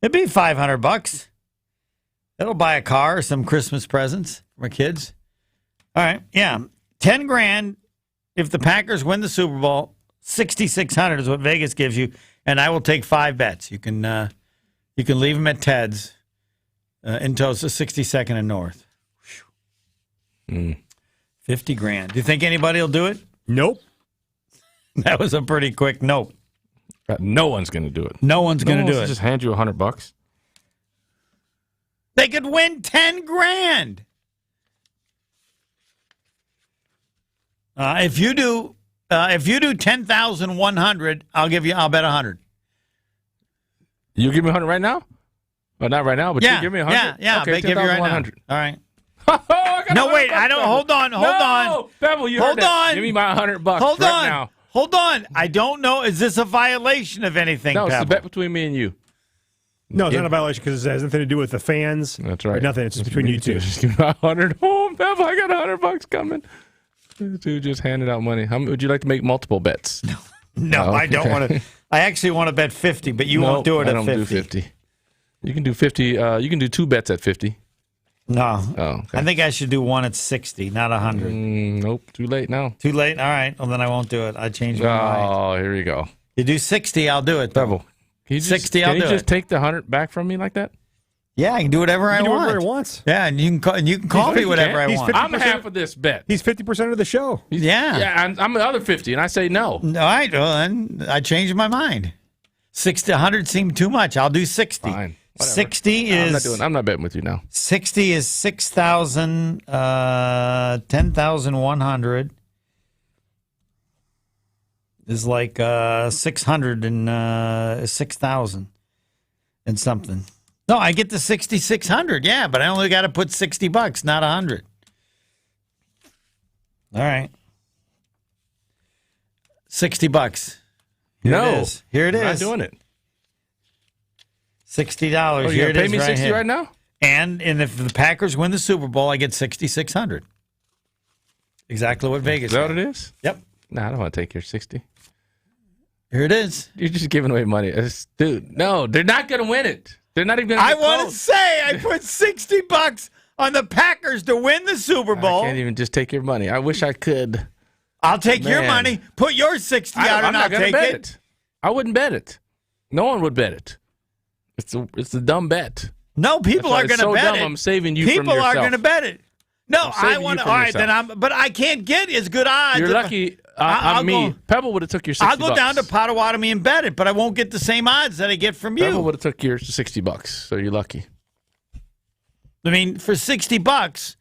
It'd be $500. That'll buy a car or some Christmas presents for my kids. All right, yeah. 10 grand if the Packers win the Super Bowl. 6,600 is what Vegas gives you, and I will take 5 bets. You can leave them at Ted's in Tosa, 62nd and North. 50 grand. Do you think anybody will do it? Nope. That was a pretty quick nope. No one's going to do it. No one's going to do it. Just hand you $100. They could win 10 grand. If you do 10,100, I'll bet 100. You give me 100 right now? Well, not right now, but you give me 100. Yeah. Okay, They give you right now. 100. All right. No, wait. I don't. Hold on. Pebble, you Hold heard that. on. Give me my $100 Hold right on. now. Hold on. I don't know. Is this a violation of anything, No, it's Pebble? the bet between me and you. No, it's not a violation because it has nothing to do with the fans. That's right. Or nothing. It's just between you two. Just give me my 100. Oh, Pebble, I got $100 coming. Dude, just handed out money. How would you like to make multiple bets? No, Oh, I don't okay. want to. I actually want to bet 50, but you won't do it I at don't 50. do 50. You can do 50. You can do 2 bets at 50. No. Oh, okay. I think I should do one at 60, not 100. Nope. Too late now. Too late? All right. Well, then I won't do it. I changed my mind. Oh, here we go. You do 60, I'll do it. Though. Pebble. Can you 60, can I'll you do just it. take the 100 back from me like that? Yeah, I can do whatever I He can do want. whatever he wants. Yeah, and you can call me whatever I He's want. 50%. I'm half of this bet. He's 50% of the show. Yeah. Yeah, I'm the other 50, and I say no. All right. Well, then I changed my mind. 60, 100 seemed too much. I'll do 60. Fine. Whatever. 60 is. I'm not betting with you now. 60 is 6,000, 10,100 is like 600 and 6,000 and something. No, I get the 6,600. Yeah, but I only got to put $60, not 100. All right. $60. Here No. it is. Here it is. I'm not doing it. $60. Oh, Here you it gonna pay is me 60 here. right now? And if the Packers win the Super Bowl, I get 6,600. Exactly what Vegas. Is that got. what it is? Yep. Nah, I don't want to take your 60. Here it is. You're just giving away money. Dude, no, they're not going to win it. They're not even going to I want to say I put $60 on the Packers to win the Super Bowl. I can't even just take your money. I wish I could. I'll take your Man. money. Put your 60 out, I'm and not I'll going to take bet it. it. I wouldn't bet it. No one would bet it. It's a dumb bet. No, people That's why are it's going to so bet dumb, it. I'm saving you people from yourself. are going to bet it. No, I'm saving I you want to. from All right, yourself. then but I can't get as good odds. You're if lucky. I'll On me, go- Pebble would have took your 60 I'll go down to Potawatomi and bet it, but I won't get the same odds that I get from Pebble you. would have took your $60, so you're lucky. I mean, for $60,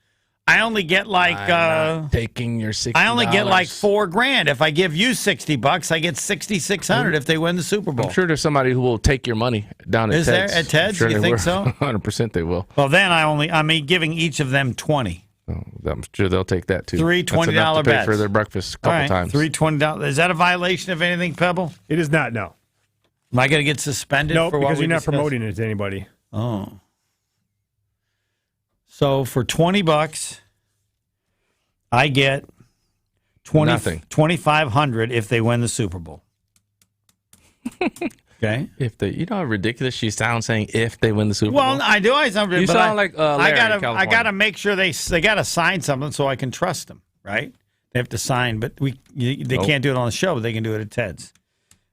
I only get like I'm not taking your $60. I only get like $4,000. If I give you $60, I get 6,600 if they win the Super Bowl. I'm sure there's somebody who will take your money down at Is there Ted's. at Ted's? I'm sure You they think will. so? 100% they will. Well, then I'm giving each of them 20. Oh, I'm sure they'll take that too. Three That's enough $20 to pay bets for their breakfast a All couple right, times. $20. Is that a violation of anything, Pebble? It is not, no. Am I going to get suspended No, for what because we you're not discussed? promoting it to anybody. Oh. So for $20, I get Nothing. 2,500 if they win the Super Bowl. Okay. If they, you know how ridiculous she sounds saying if they win the Super Bowl. Well, I do. I sound. You but sound like Larry I in gotta. I California. gotta make sure they gotta sign something so I can trust them. Right? They have to sign, but they Nope. can't do it on the show. But they can do it at Ted's.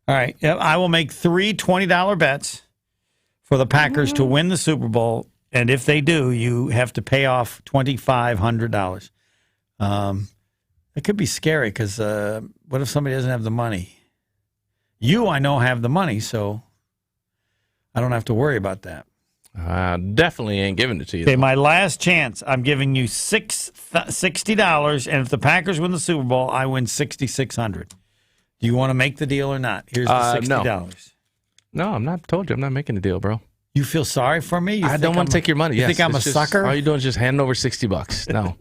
All right. Yep, I will make 3 $20 bets for the Packers to win the Super Bowl, and if they do, you have to pay off $2,500. It could be scary because what if somebody doesn't have the money? You, I know, have the money, so I don't have to worry about that. Definitely ain't giving it to you. Okay, my last chance. I'm giving you $60, and if the Packers win the Super Bowl, I win $6,600. Do you want to make the deal or not? Here's the $60. No, I'm not. Told you, I'm not making a deal, bro. You feel sorry for me? I don't want to take your money. You think I'm a sucker? All you're doing is just handing over $60. No.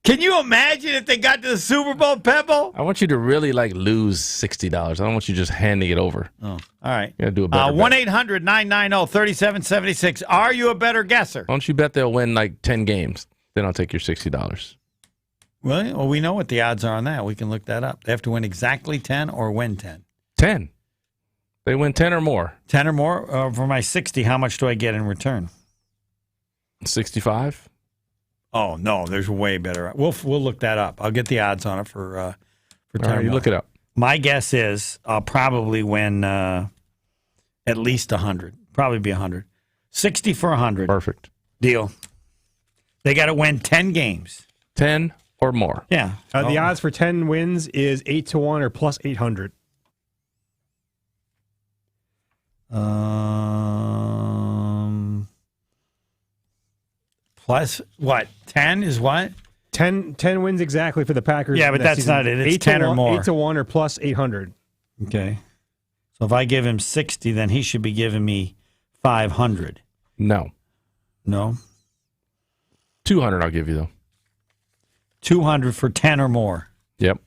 Can you imagine if they got to the Super Bowl, Pebble? I want you to really lose $60. I don't want you just handing it over. Oh, all right. You got to do a better 1-800-990-3776. Are you a better guesser? Why don't you bet they'll win 10 games? Then I'll take your $60. Well, we know what the odds are on that. We can look that up. They have to win exactly 10 or win 10. 10. They win 10 or more. 10 or more? For my 60, how much do I get in return? 65. Oh, no, there's way better. We'll look that up. I'll get the odds on it for 10 All right, you look it up. My guess is I'll probably win at least 100. Probably be 100. 60 for 100. Perfect. Deal. They got to win 10 games. 10 or more. Yeah. The odds for 10 wins is 8-1 or plus 800. Plus what? 10 is what? 10 wins exactly for the Packers. Yeah, but that's not it. It's 10 or more. 8-1 or plus 800. Okay. So if I give him 60, then he should be giving me 500. No. 200 I'll give you, though. 200 for 10 or more. Yep.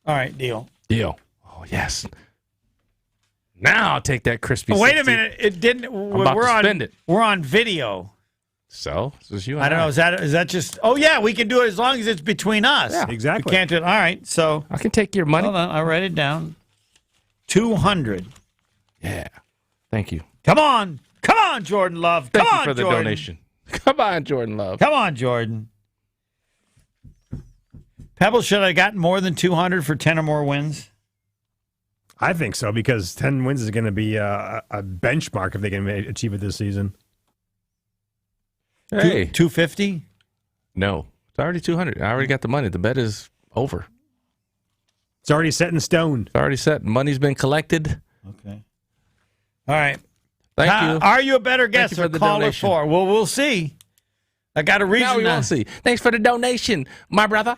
All right, deal. Oh, yes. Now I'll take that crispy. Wait a minute. It didn't. I'm about to spend it. We're on video. So it's you and I don't know. Is that just? Oh yeah, we can do it as long as it's between us. Yeah, exactly. We can't do it. All right. So I can take your money. Hold on. I'll write it down. 200. Yeah. Thank you. Come on, Jordan Love. Thank Come you on, for the Jordan. donation. Come on, Jordan Love. Come on, Jordan. Pebble, should I have gotten more than 200 for 10 or more wins? I think so, because 10 wins is going to be a benchmark if they can achieve it this season. Hey. 250? No. It's already 200. I already got the money. The bet is over. It's already set in stone. It's already set. Money's been collected. Okay. All right. Thank you. Are you a better Thank you guesser? for the Caller donation. 4. Well, we'll see. I got a reason. Now we won't see. Thanks for the donation, my brother.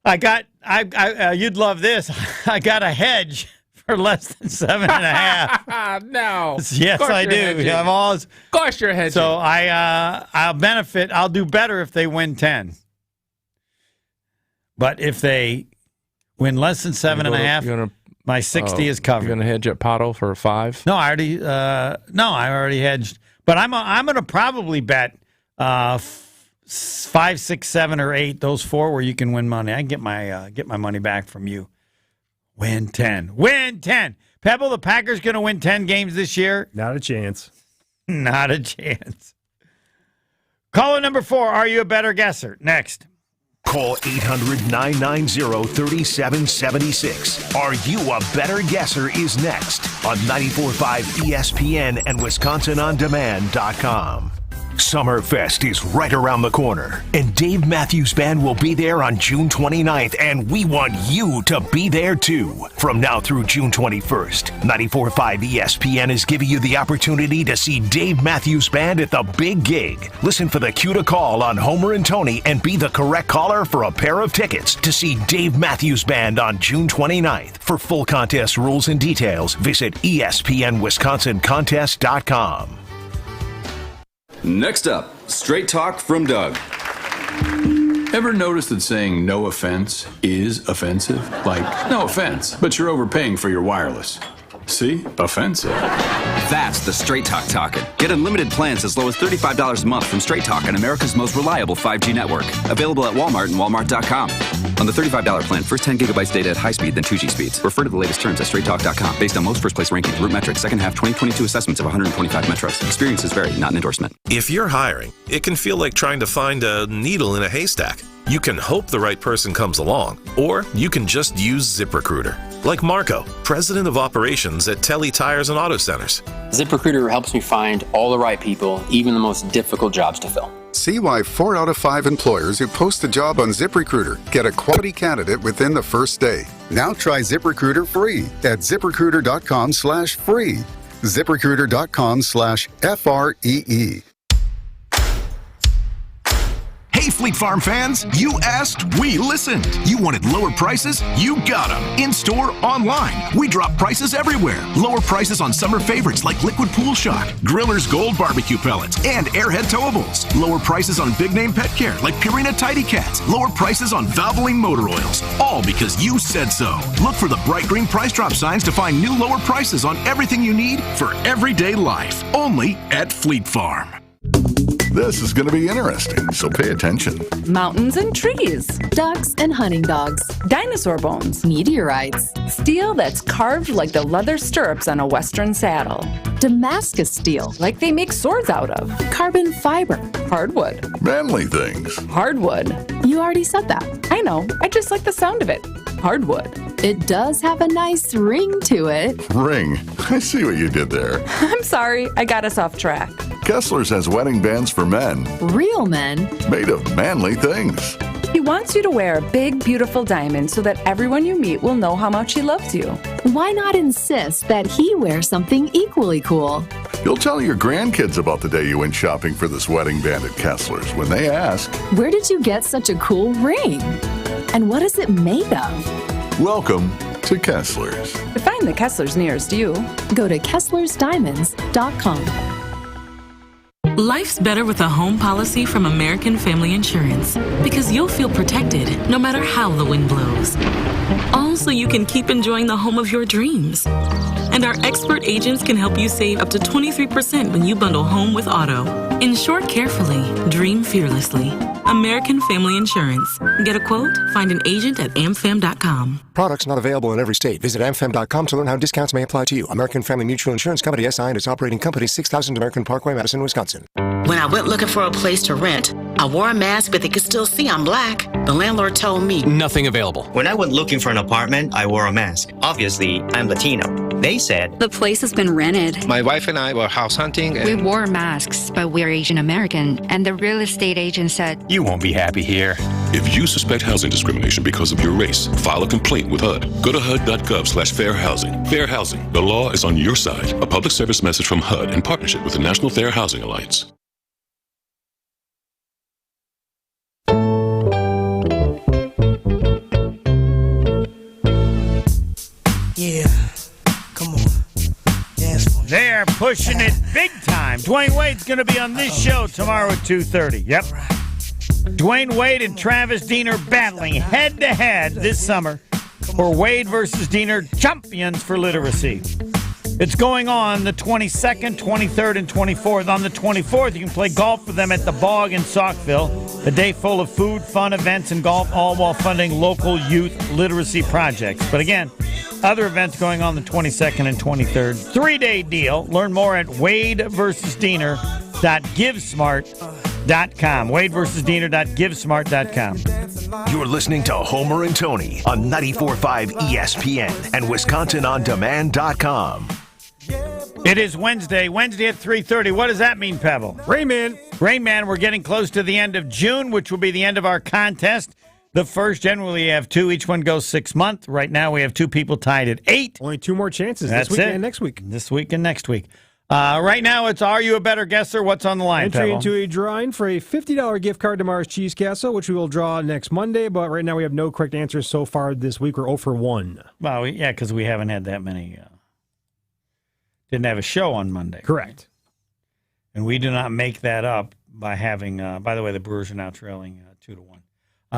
You'd love this. I got a hedge for less than 7.5. No. Yes, I do. Hedging. I'm always. Of course you're hedging. So I'll benefit. I'll do better if they win 10. But if they win less than 7.5, my 60 is covered. You're going to hedge at Pato for 5? No, I already hedged. But I'm going to probably bet 5, 6, 7, or 8. Those 4 where you can win money. I can get my money back from you. Win 10. Win 10. Pebble, the Packers going to win 10 games this year? Not a chance. Not a chance. Caller number 4. Are you a better guesser? Next. Call 800-990-3776. Are you a better guesser is next on 94.5 ESPN and WisconsinOnDemand.com. Summerfest is right around the corner, and Dave Matthews Band will be there on June 29th, and we want you to be there too. From now through June 21st, 94.5 ESPN is giving you the opportunity to see Dave Matthews Band at the big gig. Listen for the cue to call on Homer and Tony and be the correct caller for a pair of tickets to see Dave Matthews Band on June 29th. For full contest rules and details, visit ESPNWisconsinContest.com. Next up, straight talk from Doug. Ever noticed that saying no offense is offensive? Like, no offense, but you're overpaying for your wireless. See? Offensive. That's the Straight Talk talking. Get unlimited plans as low as $35 a month from Straight Talk on America's most reliable 5G network. Available at Walmart and Walmart.com. On the $35 plan, first 10 gigabytes data at high speed, then 2G speeds. Refer to the latest terms at straighttalk.com. Based on most first place rankings, Root Metrics, second half 2022 assessments of 125 metros. Experiences vary, not an endorsement. If you're hiring, it can feel like trying to find a needle in a haystack. You can hope the right person comes along, or you can just use ZipRecruiter. Like Marco, president of operations at Telly Tires and Auto Centers. ZipRecruiter helps me find all the right people, even the most difficult jobs to fill. See why 4 out of 5 employers who post a job on ZipRecruiter get a quality candidate within the first day. Now try ZipRecruiter free at ZipRecruiter.com/free. ZipRecruiter.com/FREE. Hey Hey, Fleet Farm fans, you asked, we listened. You wanted lower prices? You got them. In-store, online. We drop prices everywhere. Lower prices on summer favorites like Liquid Pool Shock, Griller's Gold Barbecue Pellets, and Airhead Towables. Lower prices on big name pet care like Purina Tidy Cats. Lower prices on Valvoline motor oils. All because you said so. Look for the bright green price drop signs to find new lower prices on everything you need for everyday life. Only at Fleet Farm. This is going to be interesting, so pay attention. Mountains and trees. Ducks and hunting dogs. Dinosaur bones. Meteorites. Steel that's carved like the leather stirrups on a Western saddle. Damascus steel, like they make swords out of. Carbon fiber. Hardwood. Manly things. Hardwood. You already said that. I know. I just like the sound of it. Hardwood. It does have a nice ring to it. Ring. I see what you did there. I'm sorry, I got us off track. Kessler's has wedding bands for men. Real men. Made of manly things. He wants you to wear a big, beautiful diamond so that everyone you meet will know how much he loves you. Why not insist that he wear something equally cool? You'll tell your grandkids about the day you went shopping for this wedding band at Kessler's when they ask, "Where did you get such a cool ring? And what is it made of?" Welcome to Kessler's. To find the Kessler's nearest you, go to KesslersDiamonds.com. Life's better with a home policy from American Family Insurance because you'll feel protected no matter how the wind blows. All so you can keep enjoying the home of your dreams. And our expert agents can help you save up to 23% when you bundle home with auto. Insure carefully, dream fearlessly. American Family Insurance. Get a quote? Find an agent at amfam.com. Products not available in every state. Visit amfam.com to learn how discounts may apply to you. American Family Mutual Insurance Company, SI, and its operating company, 6000 American Parkway, Madison, Wisconsin. When I went looking for a place to rent, I wore a mask, but they could still see I'm black. The landlord told me nothing available. When I went looking for an apartment, I wore a mask. Obviously, I'm Latino. They said the place has been rented. My wife and I were house hunting. We wore masks, but we're Asian American. And the real estate agent said, "You won't be happy here." If you suspect housing discrimination because of your race, file a complaint with HUD. Go to HUD.gov/fair housing. Fair housing. The law is on your side. A public service message from HUD in partnership with the National Fair Housing Alliance. Yeah. Come on. They're pushing it big time. Dwayne Wade's going to be on this show tomorrow at 2:30. Yep. Dwayne Wade and Travis Dean are battling head-to-head this summer for Wade versus Dean champions for literacy. It's going on the 22nd, 23rd, and 24th. On the 24th, you can play golf with them at the Bog in Saukville. A day full of food, fun, events, and golf, all while funding local youth literacy projects. But again, other events going on the 22nd and 23rd. 3-day deal. Learn more at wadeversusdiener.givesmart.com. wadeversusdiener.givesmart.com. You're listening to Homer and Tony on 94.5 ESPN and WisconsinOnDemand.com. It is Wednesday at 3:30. What does that mean, Pebble? Rayman, we're getting close to the end of June, which will be the end of our contest. The first, generally, have two. Each one goes 6 months. Right now, we have two people tied at 8. Only 2 more chances That's this week it. and next week. This week and next week. Right now, it's Are You a Better Guesser? What's on the line, Entry Pebble? into a drawing for a $50 gift card to Mars Cheese Castle, which we will draw next Monday. But right now, we have no correct answers so far this week. We're 0 for 1. Well, yeah, because we haven't had that many. Didn't have a show on Monday. Correct. And we do not make that up by having, by the way, the Brewers are now trailing 2-1.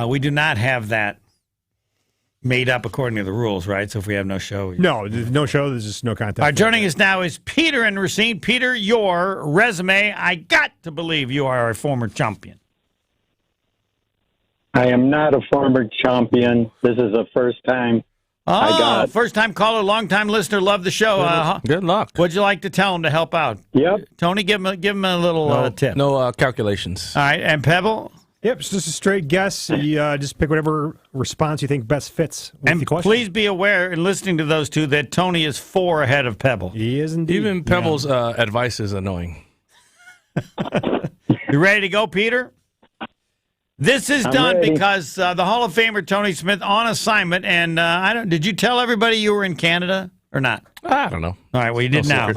We do not have that made up according to the rules, right? So if we have no show. No show. There's just no contest. All right, joining us now is Peter in Racine. Peter, your resume, I got to believe you are a former champion. I am not a former champion. This is the first time. First-time caller, long-time listener, love the show. Good luck. What'd you like to tell him to help out? Yep. Tony, give him a little tip. No calculations. All right, and Pebble? Yep, it's just a straight guess. You just pick whatever response you think best fits with the question. Please be aware, in listening to those two, that Tony is 4 ahead of Pebble. He is indeed. Even Pebble's advice is annoying. You ready to go, Peter? This is done ready. because the Hall of Famer Tony Smith on assignment, and did you tell everybody you were in Canada or not? I don't know. All right, well, you did now.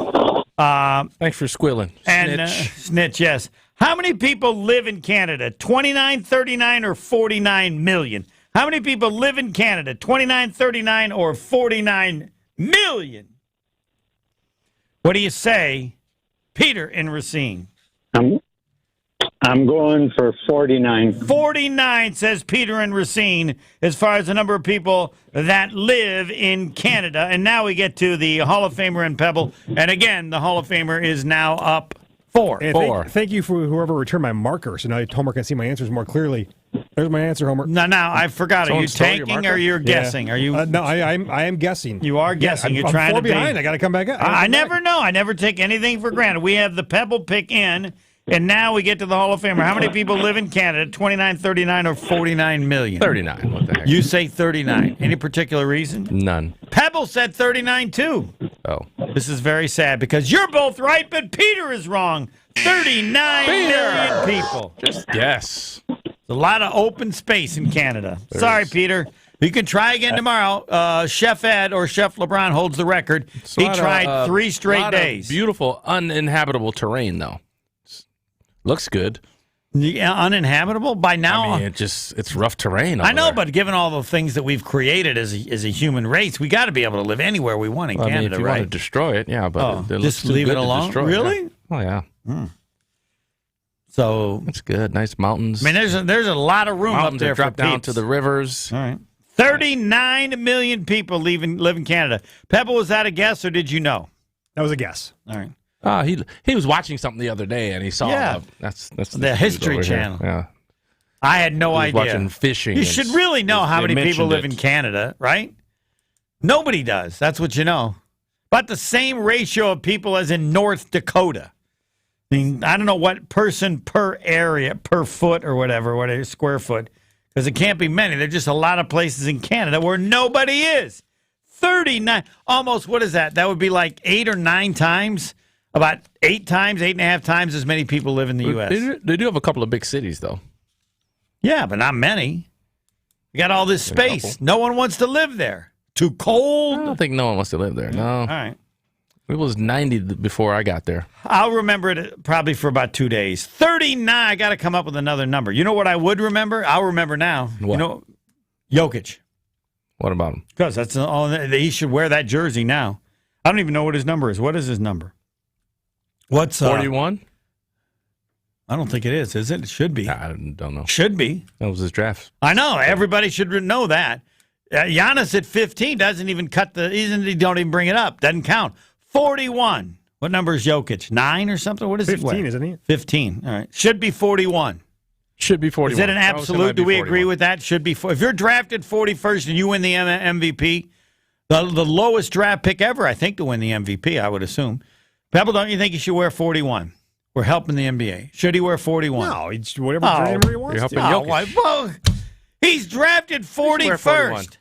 Thanks for squilling. And snitch, yes. How many people live in Canada? 29, 39, or 49 million? How many people live in Canada? 29, 39, or 49 million? What do you say, Peter in Racine? I'm going for 49. 49, says Peter in Racine, as far as the number of people that live in Canada. And now we get to the Hall of Famer in Pebble. And again, the Hall of Famer is now up 4. And thank you for whoever returned my marker, so now Homer can see my answers more clearly. There's my answer, Homer. No, I forgot. Are you tanking or you're guessing? Are you? No, I am guessing. You are guessing. Yeah, You're trying I'm to behind. be. I got to come back up. I never know. I never take anything for granted. We have the Pebble pick in, and now we get to the Hall of Famer. How many people live in Canada? 29, 39, or 49 million? 39. What the heck? You say 39. Any particular reason? None. Pebble said 39 too. Oh. This is very sad because you're both right, but Peter is wrong. 39 million people. Just guess. A lot of open space in Canada. Sorry, Peter. You can try again tomorrow. Chef Ed or Chef LeBron holds the record. He tried 3 straight days. Beautiful, uninhabitable terrain, though. Looks good. Yeah, uninhabitable by now. I mean, it's rough terrain. I know, but given all the things that we've created as a human race, we got to be able to live anywhere we want in Canada, I mean, if you right? want to destroy it, yeah, but it just looks too leave good it to alone. destroy, Really? Yeah. Oh yeah. So it's good. Nice mountains. I mean, there's a lot of room Mountains up there that drop for down peeps. to the rivers. All right. 39 million people live in Canada. Pebble, was that a guess or did you know? That was a guess. All right. He was watching something the other day and he saw that's the History over here. Channel. Yeah. I had no He was idea. watching fishing. You and should really know how they many people mentioned live it. in Canada, right? Nobody does. That's what you know. About the same ratio of people as in North Dakota. I mean, I don't know what person per area, per foot or whatever, square foot, because it can't be many. There's just a lot of places in Canada where nobody is. 39, almost, what is that? That would be like 8 or 9 times, about 8 times, 8.5 times as many people live in the U.S. They do have a couple of big cities, though. Yeah, but not many. You got all this space. No one wants to live there. Too cold. I don't think no one wants to live there. No. All right. It was 90 before I got there. I'll remember it probably for about 2 days. 39. I got to come up with another number. You know what I would remember? I'll remember now. What? You know, Jokic. What about him? Because that's all. He should wear that jersey now. I don't even know what his number is. What is his number? What's 41? I don't think it is it? It should be. I don't know. Should be. That was his draft. I know. Everybody should know that. Giannis at 15 doesn't even cut he don't even bring it up. Doesn't count. 41. What number is Jokic? 9 or something? What is 15, it? 15, isn't he? 15. All right. Should be 41. Should be 41. Is it an absolute? Do we agree with that? Should be. If you're drafted 41st and you win the MVP, the lowest draft pick ever, I think, to win the MVP, I would assume. Pebble, don't you think he should wear 41? We're helping the NBA. Should he wear 41? No, whatever he wants to. Well, he's drafted 41st.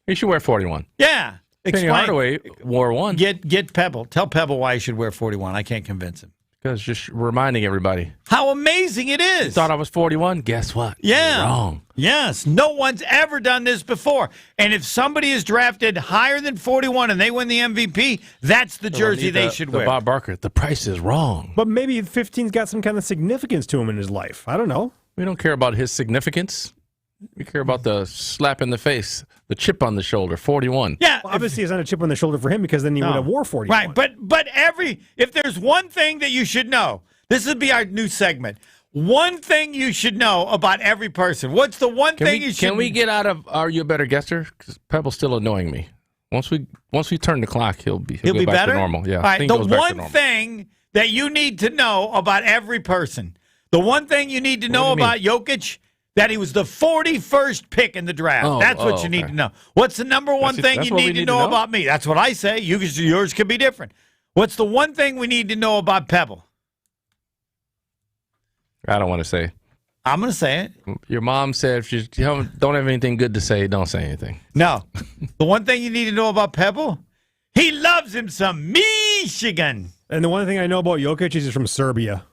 He should wear 41. Yeah. Penny Hardaway wore 1. Get Pebble. Tell Pebble why he should wear 41. I can't convince him. Because just reminding everybody. How amazing it is. You thought I was 41? Guess what? Yeah. You're wrong. Yes. No one's ever done this before. And if somebody is drafted higher than 41 and they win the MVP, that's the jersey they should wear. Bob Barker, the price is wrong. But maybe 15's got some kind of significance to him in his life. I don't know. We don't care about his significance. We care about the slap in the face, the chip on the shoulder, 41. Yeah. Well, obviously, it's not a chip on the shoulder for him because then he would have wore 41. Right. But if there's one thing that you should know, this would be our new segment. One thing you should know about every person. What's the one thing you should? Can we get out of Are You a Better Guesser? Because Pebble's still annoying me. Once we turn the clock, he'll be back better? To normal. Yeah. All right. The one thing that you need to know about every person. The one thing you need to know about Jokic. That he was the 41st pick in the draft. That's what you need to know. What's the number one thing you need to know about me? That's what I say. Yours could be different. What's the one thing we need to know about Pebble? I don't want to say. I'm going to say it. Your mom said if you don't have anything good to say, don't say anything. No. The one thing you need to know about Pebble, he loves him some Michigan. And the one thing I know about Jokic is he's from Serbia.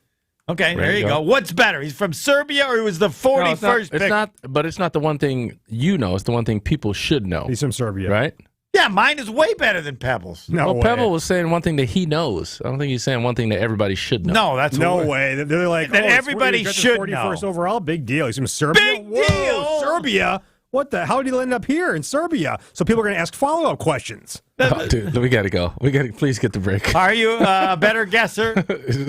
Okay, there you go. What's better? He's from Serbia or he was the 41st pick? But it's not the one thing you know. It's the one thing people should know. He's from Serbia. Right? Yeah, Yeah, mine is way better than Pebble's. Well, Pebble was saying one thing that he knows. I don't think he's saying one thing that everybody should know. No, that's no way. They're like, that everybody you got the should 41st know. overall, big deal. He's from Serbia. Big Whoa, deal. Serbia. What the? How did he end up here in Serbia? So people are going to ask follow-up questions. Oh, dude, we got to go. Please get the break. Are you a better guesser?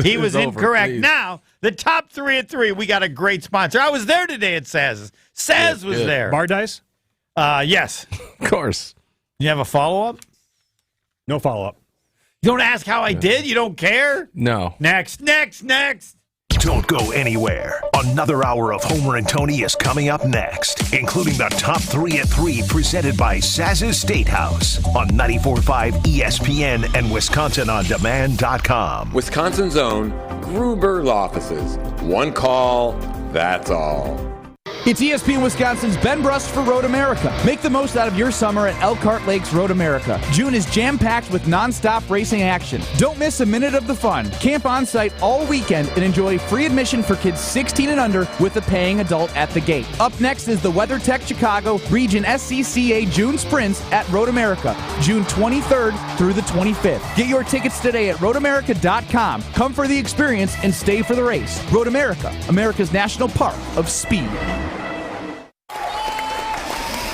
He was It's over, incorrect. please. Now, the top 3 at 3, we got a great sponsor. I was there today at Saz's. Saz was good. there. Bar dice? Yes. Of course. You have a follow-up? No follow-up. You don't ask how I did? You don't care? No. Next. Don't go anywhere. Another hour of Homer and Tony is coming up next, including the top 3 at 3 presented by Saz's Steakhouse on 94.5 ESPN and WisconsinOnDemand.com. Wisconsin's own Gruber Law Offices. One call, that's all. It's ESPN Wisconsin's Ben Brust for Road America. Make the most out of your summer at Elkhart Lakes Road America. June is jam-packed with non-stop racing action. Don't miss a minute of the fun. Camp on site all weekend and enjoy free admission for kids 16 and under with a paying adult at the gate. Up next is the WeatherTech Chicago Region SCCA June Sprints at Road America, June 23rd through the 25th. Get your tickets today at roadamerica.com. Come for the experience and stay for the race. Road America, America's national park of speed.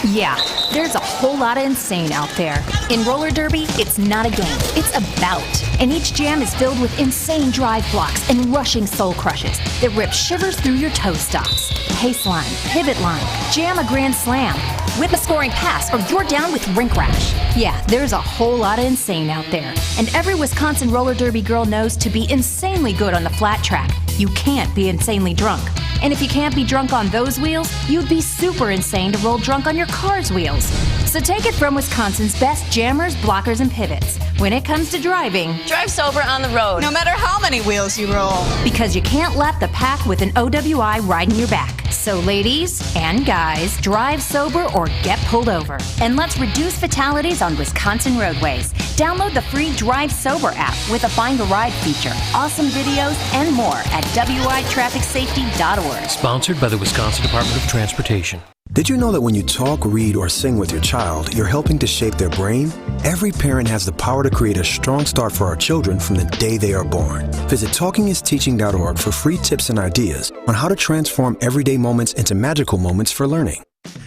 Yeah, there's a whole lot of insane out there. In roller derby, it's not a game, it's a bout. And each jam is filled with insane drive blocks and rushing soul crushes that rip shivers through your toe stops. Pace line, pivot line, jam a grand slam, whip a scoring pass, or you're down with rink rash. Yeah, there's a whole lot of insane out there. And every Wisconsin roller derby girl knows to be insanely good on the flat track, you can't be insanely drunk. And if you can't be drunk on those wheels, you'd be super insane to roll drunk on your car's wheels. So take it from Wisconsin's best jammers, blockers, and pivots. When it comes to driving, drive sober on the road, no matter how many wheels you roll. Because you can't lap the pack with an OWI riding your back. So ladies and guys, drive sober or get pulled over. And let's reduce fatalities on Wisconsin roadways. Download the free Drive Sober app with a Find a Ride feature, awesome videos, and more at witrafficsafety.org. Sponsored by the Wisconsin Department of Transportation. Did you know that when you talk, read, or sing with your child, you're helping to shape their brain? Every parent has the power to create a strong start for our children from the day they are born. Visit talkingisteaching.org for free tips and ideas on how to transform everyday moments into magical moments for learning.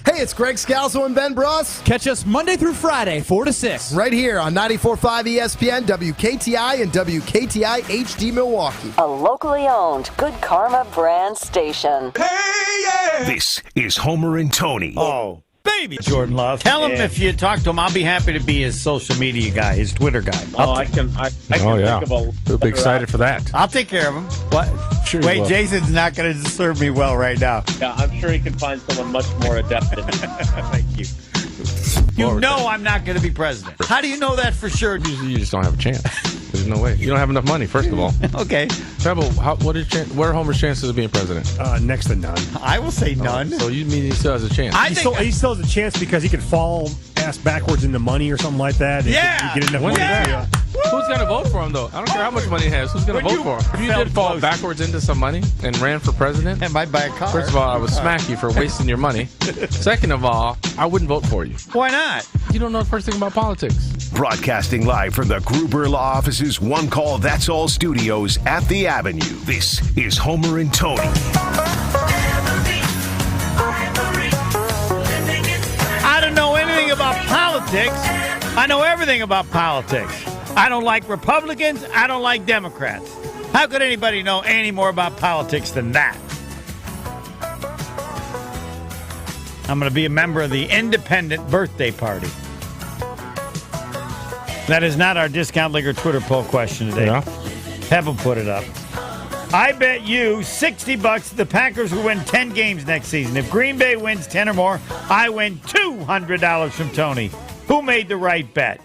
Hey, it's Greg Scalzo and Ben Brust. Catch us Monday through Friday, 4 to 6. Right here on 94.5 ESPN, WKTI, and WKTI HD Milwaukee. A locally owned Good Karma brand station. This is Homer and Tony. Oh, baby, Jordan Love. Tell him if you talk to him, I'll be happy to be his social media guy, his Twitter guy. I can think of a... We'll be excited for that. I'll take care of him. What? Sure. Wait, Jason's not going to serve me well right now. Yeah, I'm sure he can find someone much more adept than me. Thank you. You know I'm not going to be president. How do you know that for sure? You just don't have a chance. There's no way. You don't have enough money, first of all. Okay. Pebble, what are Homer's chances of being president? Next to none. I will say none. So you mean he still has a chance? He still has a chance because he could fall ass backwards into money or something like that. Yeah. He get enough money. Yeah. Who's going to vote for him, though? I don't care how much money he has. Who's going to vote for him? If you did fall backwards into some money and ran for president, and might buy a car. First of all, I would smack you for wasting your money. Second of all, I wouldn't vote for you. Why not? You don't know the first thing about politics. Broadcasting live from the Gruber Law Office's One Call That's All studios at the Avenue. This is Homer and Tony. I don't know anything about politics. I know everything about politics. I don't like Republicans. I don't like Democrats. How could anybody know any more about politics than that? I'm going to be a member of the Independent Birthday Party. That is not our Discount Liquor Twitter poll question today. Yeah. Pebble put it up. I bet you $60 the Packers will win 10 games next season. If Green Bay wins 10 or more, I win $200 from Tony. Who made the right bet?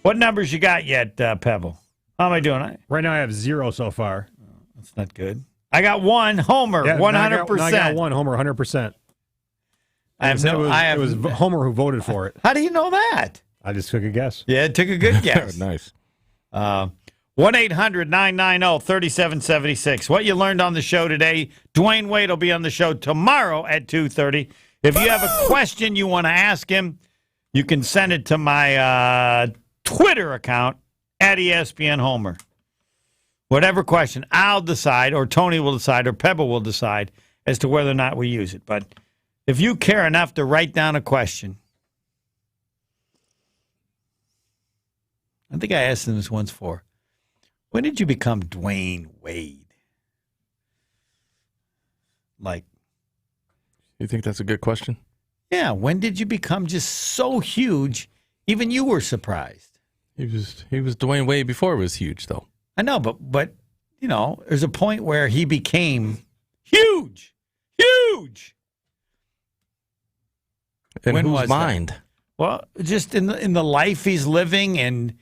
What numbers you got yet, Pebble? How am I doing? Right now I have 0 so far. That's not good. I got 1, Homer, 100%. I got 1, Homer, 100%. It was Homer who voted for it. How do you know that? I just took a guess. Yeah, took a good guess. Nice. 1-800-990-3776. What you learned on the show today. Dwayne Wade will be on the show tomorrow at 2:30. If you have a question you want to ask him, you can send it to my Twitter account at ESPN Homer. Whatever question, I'll decide, or Tony will decide, or Pebble will decide as to whether or not we use it. But if you care enough to write down a question, I think I asked him this once before. When did you become Dwayne Wade? Like, you think that's a good question? Yeah. When did you become just so huge? Even you were surprised. He was Dwayne Wade before he was huge, though. I know, but you know, there's a point where he became huge. In when whose was mind? That? Well, just in the life he's living, and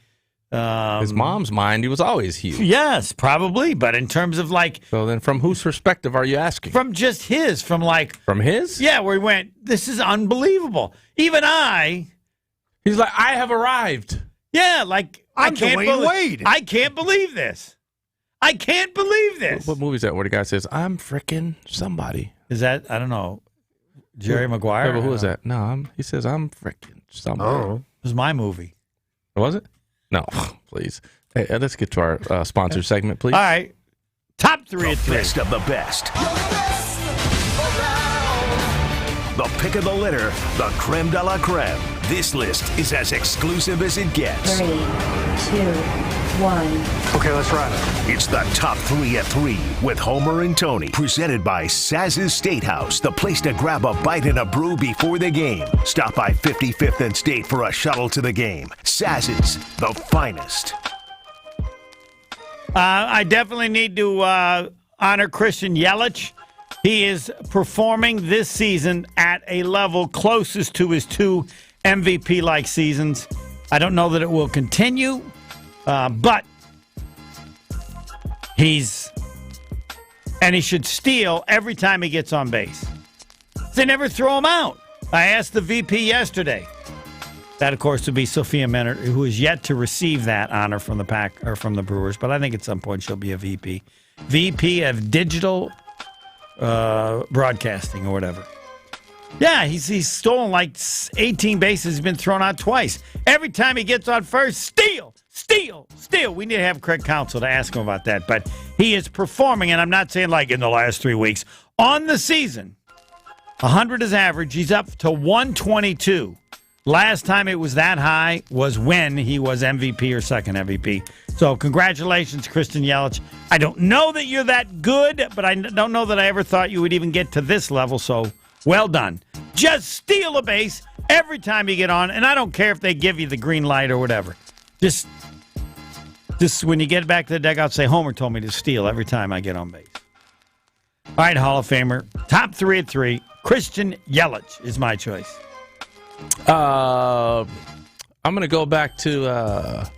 his mom's mind, he was always huge. Yes, probably. But in terms of like, so then, from whose perspective are you asking? From just his. From his? Yeah, where he went. This is unbelievable. Even he's like, I have arrived. Yeah, like I'm Dwayne Wade. I can't believe this. I can't believe this. What movie is that where the guy says, I'm frickin' somebody? Is that, I don't know, Jerry Maguire? Who is that? No, he says, I'm frickin' somebody. Oh. It was my movie. Was it? No, please. Hey, let's get to our sponsor segment, please. All right. Top 3 at 3. Best of the best. The pick of the litter, the creme de la creme. This list is as exclusive as it gets. 3, 2, 1. Okay, let's ride it. It's the Top 3 at 3 with Homer and Tony. Presented by Saz's Steakhouse, the place to grab a bite and a brew before the game. Stop by 55th and State for a shuttle to the game. Saz's, the finest. I definitely need to honor Christian Yelich. He is performing this season at a level closest to his 2 MVP-like seasons. I don't know that it will continue, but he should steal every time he gets on base. They never throw him out. I asked the VP yesterday. That, of course, would be Sophia Menard, who is yet to receive that honor from the Pack or from the Brewers, but I think at some point she'll be a VP. VP of Digital Broadcasting or whatever. Yeah, he's stolen like 18 bases. He's been thrown out twice. Every time he gets on first, steal. We need to have Craig Counsell to ask him about that. But he is performing, and I'm not saying like in the last 3 weeks. On the season, 100 is average. He's up to 122. Last time it was that high was when he was MVP or second MVP. So congratulations, Christian Yelich. I don't know that you're that good, but I don't know that I ever thought you would even get to this level, so well done. Just steal a base every time you get on, and I don't care if they give you the green light or whatever. Just when you get back to the dugout, say, Homer told me to steal every time I get on base. All right, Hall of Famer, top 3 at 3, Christian Yelich is my choice. I'm going to go back to, I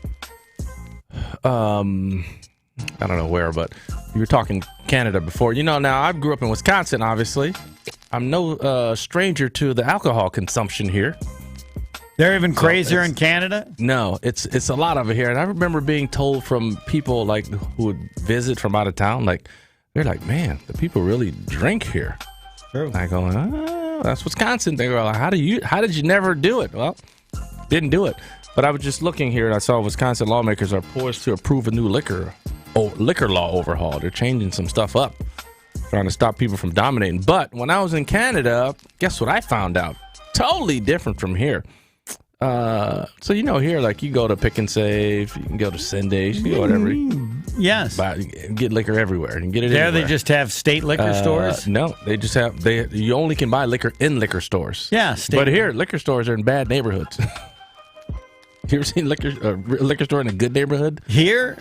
don't know where, but you were talking Canada before. You know, now I grew up in Wisconsin, obviously. I'm no stranger to the alcohol consumption here. They're even crazier in Canada? No, it's a lot over here. And I remember being told from people like who would visit from out of town, like, they're like, man, the people really drink here. True. I go, oh, that's Wisconsin. They go, like, how did you never do it? Well, didn't do it. But I was just looking here and I saw Wisconsin lawmakers are poised to approve a new liquor law overhaul. They're changing some stuff up, trying to stop people from dominating. But when I was in Canada, guess what I found out? Totally different from here. So you know, here, like, you go to Pick and Save, you can go to Sundays, you can go whatever. Yes. Get liquor everywhere. You can get it there. anywhere. They just have state liquor stores? No, they just have, you only can buy liquor in liquor stores. Yeah. But here, liquor stores are in bad neighborhoods. You ever seen liquor store in a good neighborhood? Here?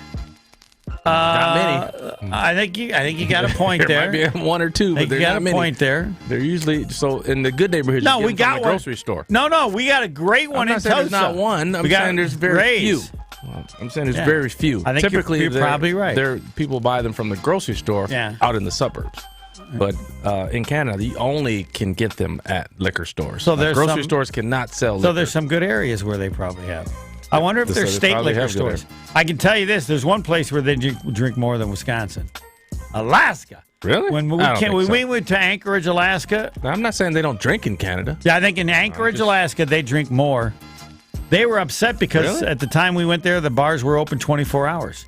Not many. I think you got a point there. Might be one or two, but you got a point there. They're usually so in the good neighborhoods. No, you we get them got from the grocery store. No, we got a great one in Tulsa. There's not one. I'm saying there's very few. I'm saying there's very few. I think typically you're probably right. People buy them from the grocery store out in the suburbs. But in Canada, you only can get them at liquor stores. So grocery stores cannot sell liquor. So there's some good areas where they probably have. I wonder if there's state liquor stores. I can tell you this. There's one place where they drink more than Wisconsin. Alaska. Really? When we went to Anchorage, Alaska. Now, I'm not saying they don't drink in Canada. Yeah, I think in Anchorage, Alaska, they drink more. They were upset because at the time we went there, the bars were open 24 hours.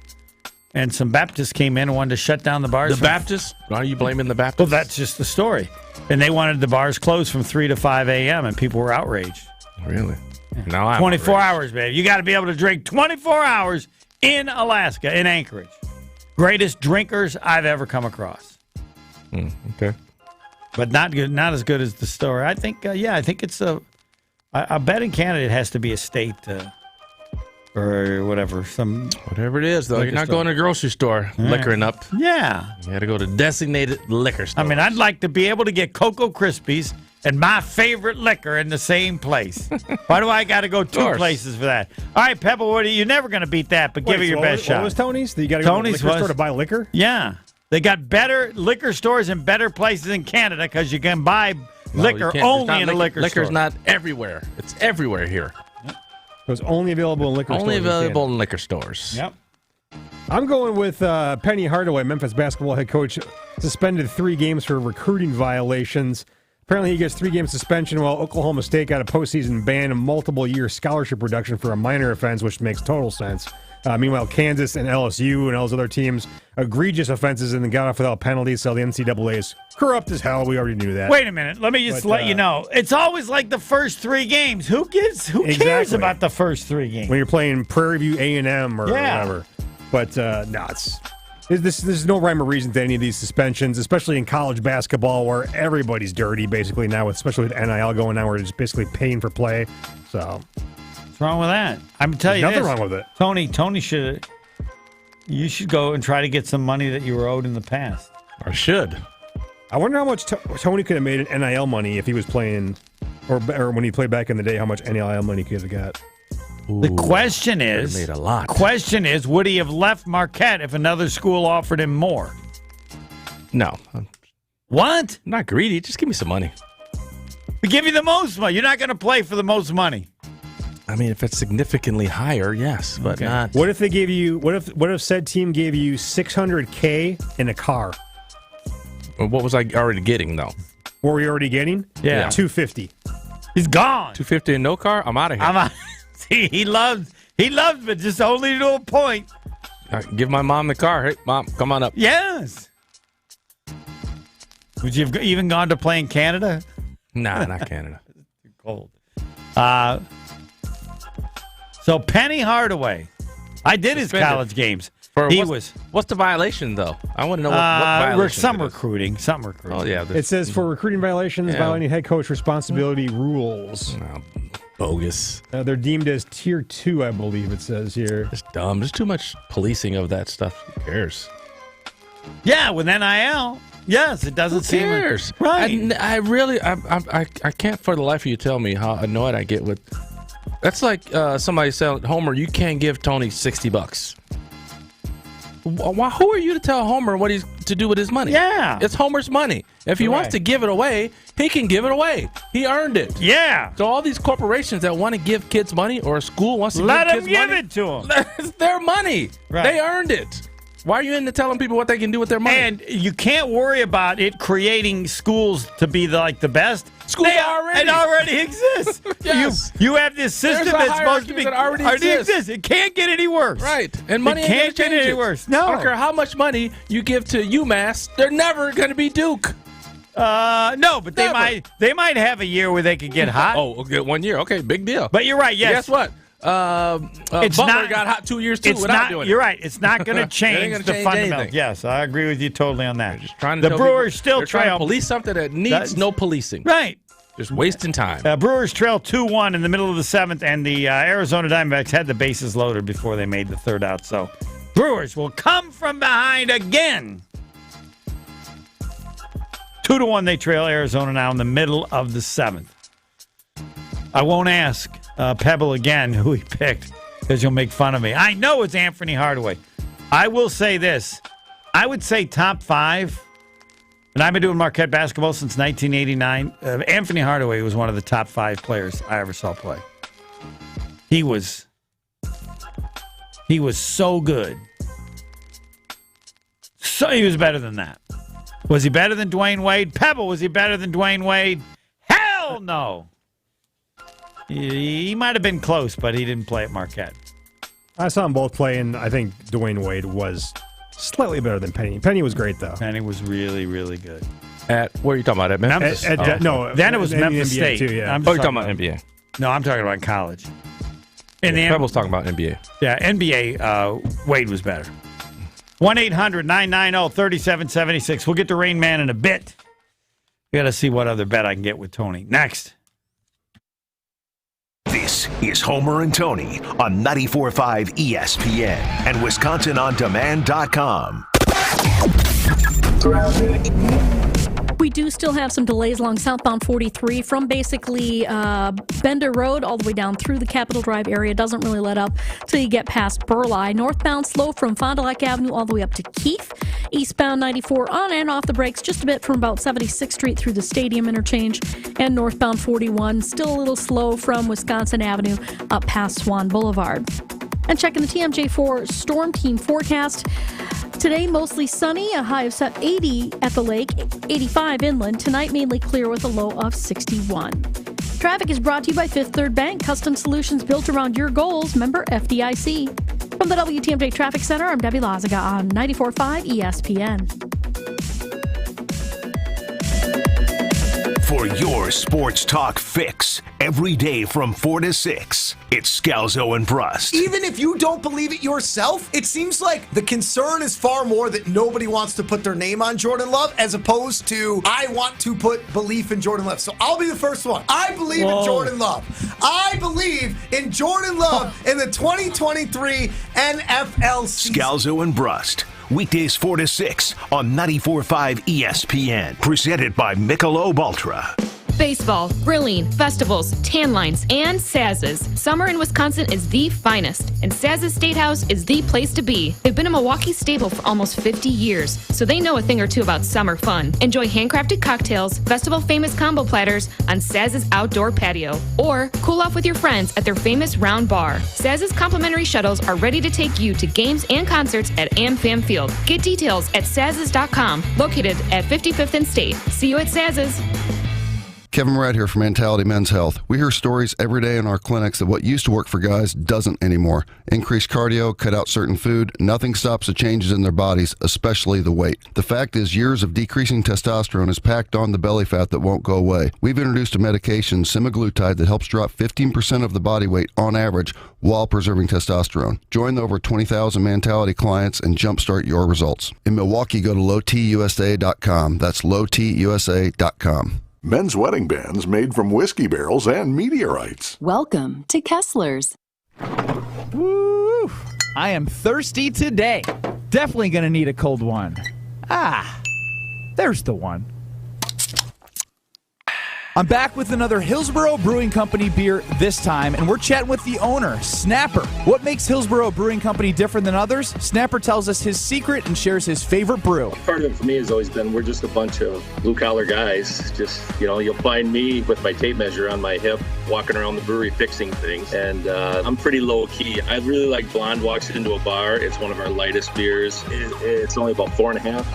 And some Baptists came in and wanted to shut down the bars. The Baptists? Why are you blaming the Baptists? Well, that's just the story. And they wanted the bars closed from 3 to 5 a.m., and people were outraged. Really? Yeah. Now I'm 24 outraged. hours, babe. You got to be able to drink 24 hours in Alaska, in Anchorage. Greatest drinkers I've ever come across. Okay. But not good, not as good as the story. I think, I think it's a. I bet in Canada it has to be a state or whatever. Whatever it is, though. You're not going to a grocery store liquoring up. Yeah. You got to go to designated liquor stores. I mean, I'd like to be able to get Cocoa Krispies and my favorite liquor in the same place. Why do I got to go two places for that? All right, Pebble, you're never going to beat that, but give it your best shot. What was Tony's? You got to go to the liquor store to buy liquor? Yeah. They got better liquor stores in better places in Canada because you can buy liquor only in a liquor store. Liquor's not everywhere. It's everywhere here. It was only available in liquor stores. Only available in liquor stores. Yep. I'm going with Penny Hardaway, Memphis basketball head coach, suspended 3 games for recruiting violations. Apparently, he gets 3 game suspension, while Oklahoma State got a postseason ban and multiple-year scholarship reduction for a minor offense, which makes total sense. Meanwhile, Kansas and LSU and all those other teams, egregious offenses and then got off without penalties, so the NCAA is corrupt as hell. We already knew that. Wait a minute. Let me just let you know. It's always like the first 3 games. Who cares about the first 3 games? When you're playing Prairie View A&M or whatever. But, there's no rhyme or reason to any of these suspensions, especially in college basketball where everybody's dirty, basically, now, especially with NIL going now, where it's basically paying for play. So... What's wrong with that? I'm telling you nothing this. wrong with it. Tony should go and try to get some money that you were owed in the past. Or should. I wonder how much Tony could have made in NIL money if he was playing, or when he played back in the day, how much NIL money he could have got. The question is, made a lot. Question is, would he have left Marquette if another school offered him more? No. What? I'm not greedy. Just give me some money. We give you the most money. You're not going to play for the most money. I mean, if it's significantly higher, yes, but not. What if they gave you? What if said team gave you $600K in a car? What was I already getting though? What were you already getting? Yeah, $250. He's gone. $250 and no car. I'm out of here. I'm out. See, he loves, but just only to a point. Give my mom the car. Hey, Mom, come on up. Yes. Would you have even gone to play in Canada? Nah, not Canada. Too cold. So Penny Hardaway, I did his college games. What's the violation though? I want to know what violation. Some recruiting. Oh yeah. It says for recruiting violations, violating head coach responsibility rules. Bogus. They're deemed as tier 2, I believe it says here. It's dumb. There's too much policing of that stuff. Who cares? Yeah, with NIL. Yes, it doesn't seem. Who cares? Right. I can't for the life of you tell me how annoyed I get with. That's like somebody saying, Homer, you can't give Tony $60. Who are you to tell Homer what he's to do with his money? Yeah. It's Homer's money. If he wants to give it away, he can give it away. He earned it. Yeah. So all these corporations that want to give kids money or a school wants to give kids money. Let them give it to them. It's their money. Right. They earned it. Why are you into telling people what they can do with their money? And you can't worry about it creating schools to be the best. Schools it already exists. Yes. You have this system that's supposed to be that already exists. It can't get any worse. Right. And money can't get any worse. No. I don't care how much money you give to UMass, they're never going to be Duke. No, but they might have a year where they could get hot. Oh, okay, 1 year. Okay, big deal. But you're right. Yes. Guess what? Butler got hot 2 years too without doing it. You're right. It's not going to change the fundamentals. Yes, I agree with you totally on that. Just trying to the Brewers still trying trail. to police something that needs no policing. Right. Just wasting time. Brewers trail 2-1 in the middle of the 7th, and the Arizona Diamondbacks had the bases loaded before they made the 3rd out. So Brewers will come from behind again. 2-1 they trail Arizona now in the middle of the 7th. I won't ask Pebble again who he picked because you'll make fun of me. I know it's Anthony Hardaway. I will say this. I would say top 5, and I've been doing Marquette basketball since 1989. Anthony Hardaway was one of the top 5 players I ever saw play. He was so good. So he was better than that. Was he better than Dwayne Wade? Pebble, was he better than Dwayne Wade? Hell no. He might have been close, but he didn't play at Marquette. I saw them both play, and I think Dwayne Wade was slightly better than Penny. Penny was great, though. Penny was really, really good. What are you talking about? At Memphis? No, then it was Memphis NBA State. too, yeah. You're talking about NBA. No, I'm talking about college. Pebble's talking about NBA. Yeah, NBA, Wade was better. 1-800-990-3776. We'll get to Rain Man in a bit. We got to see what other bet I can get with Tony. Next. This is Homer and Tony on 94.5 ESPN and WisconsinOnDemand.com. We do still have some delays along southbound 43 from basically Bender Road all the way down through the Capitol Drive area. Doesn't really let up till you get past Burleigh. Northbound slow from Fond du Lac Avenue all the way up to Keith. Eastbound 94 on and off the brakes just a bit from about 76th Street through the Stadium interchange. And northbound 41 still a little slow from Wisconsin Avenue up past Swan Boulevard. And checking the TMJ4 Storm Team forecast. Today, mostly sunny, a high of 80 at the lake, 85 inland. Tonight, mainly clear with a low of 61. Traffic is brought to you by Fifth Third Bank, custom solutions built around your goals. Member FDIC. From the WTMJ Traffic Center, I'm Debbie Lazaga on 94.5 ESPN. For your sports talk fix, every day from 4 to 6, it's Scalzo and Brust. Even if you don't believe it yourself, it seems like the concern is far more that nobody wants to put their name on Jordan Love as opposed to I want to put belief in Jordan Love. So I'll be the first one. I believe in Jordan Love. I believe in Jordan Love in the 2023 NFL season. Scalzo and Brust. Weekdays 4 to 6 on 94.5 ESPN. Presented by Michelob Ultra. Baseball, grilling, festivals, tan lines, and Saz's. Summer in Wisconsin is the finest, and Saz's Statehouse is the place to be. They've been a Milwaukee staple for almost 50 years, so they know a thing or two about summer fun. Enjoy handcrafted cocktails, festival-famous combo platters on Saz's outdoor patio, or cool off with your friends at their famous round bar. Saz's complimentary shuttles are ready to take you to games and concerts at AmFam Field. Get details at Saz's.com, located at 55th and State. See you at Saz's. Kevin Moret here from Mentality Men's Health. We hear stories every day in our clinics that what used to work for guys doesn't anymore. Increased cardio, cut out certain food, nothing stops the changes in their bodies, especially the weight. The fact is years of decreasing testosterone has packed on the belly fat that won't go away. We've introduced a medication, semaglutide, that helps drop 15% of the body weight on average while preserving testosterone. Join the over 20,000 Mentality clients and jumpstart your results. In Milwaukee, go to lowtusa.com. That's lowtusa.com. Men's wedding bands made from whiskey barrels and meteorites. Welcome to Kessler's. Woo! I am thirsty today. Definitely going to need a cold one. There's the one. I'm back with another Hillsborough Brewing Company beer this time, and we're chatting with the owner, Snapper. What makes Hillsborough Brewing Company different than others? Snapper tells us his secret and shares his favorite brew. Part of it for me has always been we're just a bunch of blue-collar guys. Just, you'll find me with my tape measure on my hip, walking around the brewery fixing things, and I'm pretty low-key. I really like Blonde Walks Into a Bar. It's one of our lightest beers. It's only about 4.5%.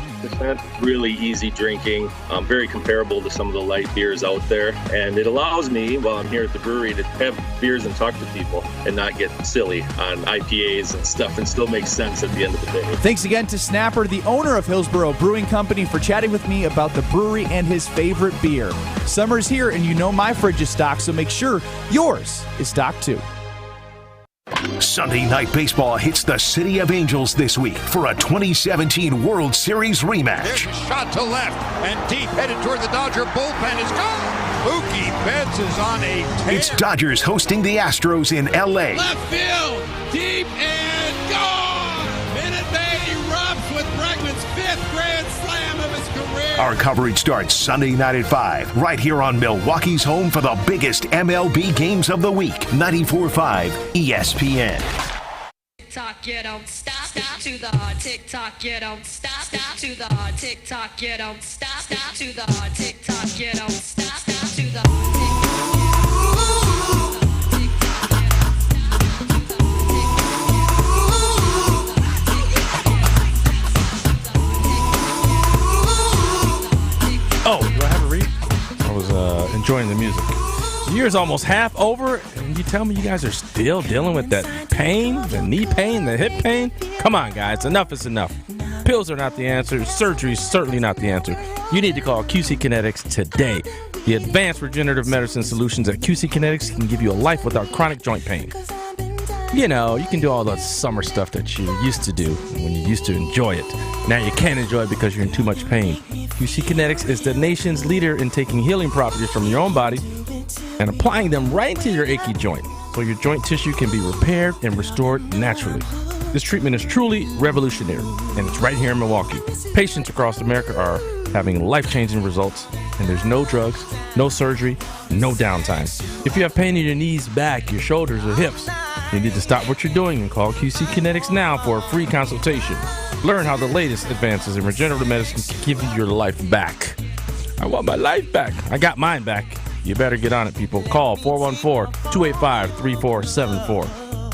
Really easy drinking, very comparable to some of the light beers out there, and it allows me while I'm here at the brewery to have beers and talk to people and not get silly on IPAs and stuff and still make sense at the end of the day. Thanks again to Snapper, the owner of Hillsborough Brewing Company, for chatting with me about the brewery and his favorite beer. Summer's here, and you know my fridge is stocked, so make sure yours is stocked too. Sunday Night Baseball hits the City of Angels this week for a 2017 World Series rematch. There's a shot to left and deep, headed toward the Dodger bullpen is gone. Mookie Betts is on a tear. It's Dodgers hosting the Astros in L.A. Left field, deep and gone. Minute Maid erupts with Bregman's 5th grand slam of his career. Our coverage starts Sunday night at 5, right here on Milwaukee's home for the biggest MLB games of the week. 94.5 ESPN. Tick-tock, you don't stop. Stop to the hard tick-tock, you don't stop. Stop to the hard tick-tock, you don't stop. Stop to the hard tick-tock, you don't stop. Stop to the hard tick-tock. the music. The year's almost half over, and you tell me you guys are still dealing with that pain, the knee pain, the hip pain? Come on, guys. Enough is enough. Pills are not the answer. Surgery is certainly not the answer. You need to call QC Kinetics today. The advanced regenerative medicine solutions at QC Kinetics can give you a life without chronic joint pain. You know, you can do all the summer stuff that you used to do when you used to enjoy it. Now you can't enjoy it because you're in too much pain. QC Kinetics is the nation's leader in taking healing properties from your own body and applying them right into your achy joint so your joint tissue can be repaired and restored naturally. This treatment is truly revolutionary, and it's right here in Milwaukee. Patients across America are having life-changing results, and there's no drugs, no surgery, no downtime. If you have pain in your knees, back, your shoulders, or hips, you need to stop what you're doing and call QC Kinetics now for a free consultation. Learn how the latest advances in regenerative medicine can give you your life back. I want my life back. I got mine back. You better get on it, people. Call 414-285-3474.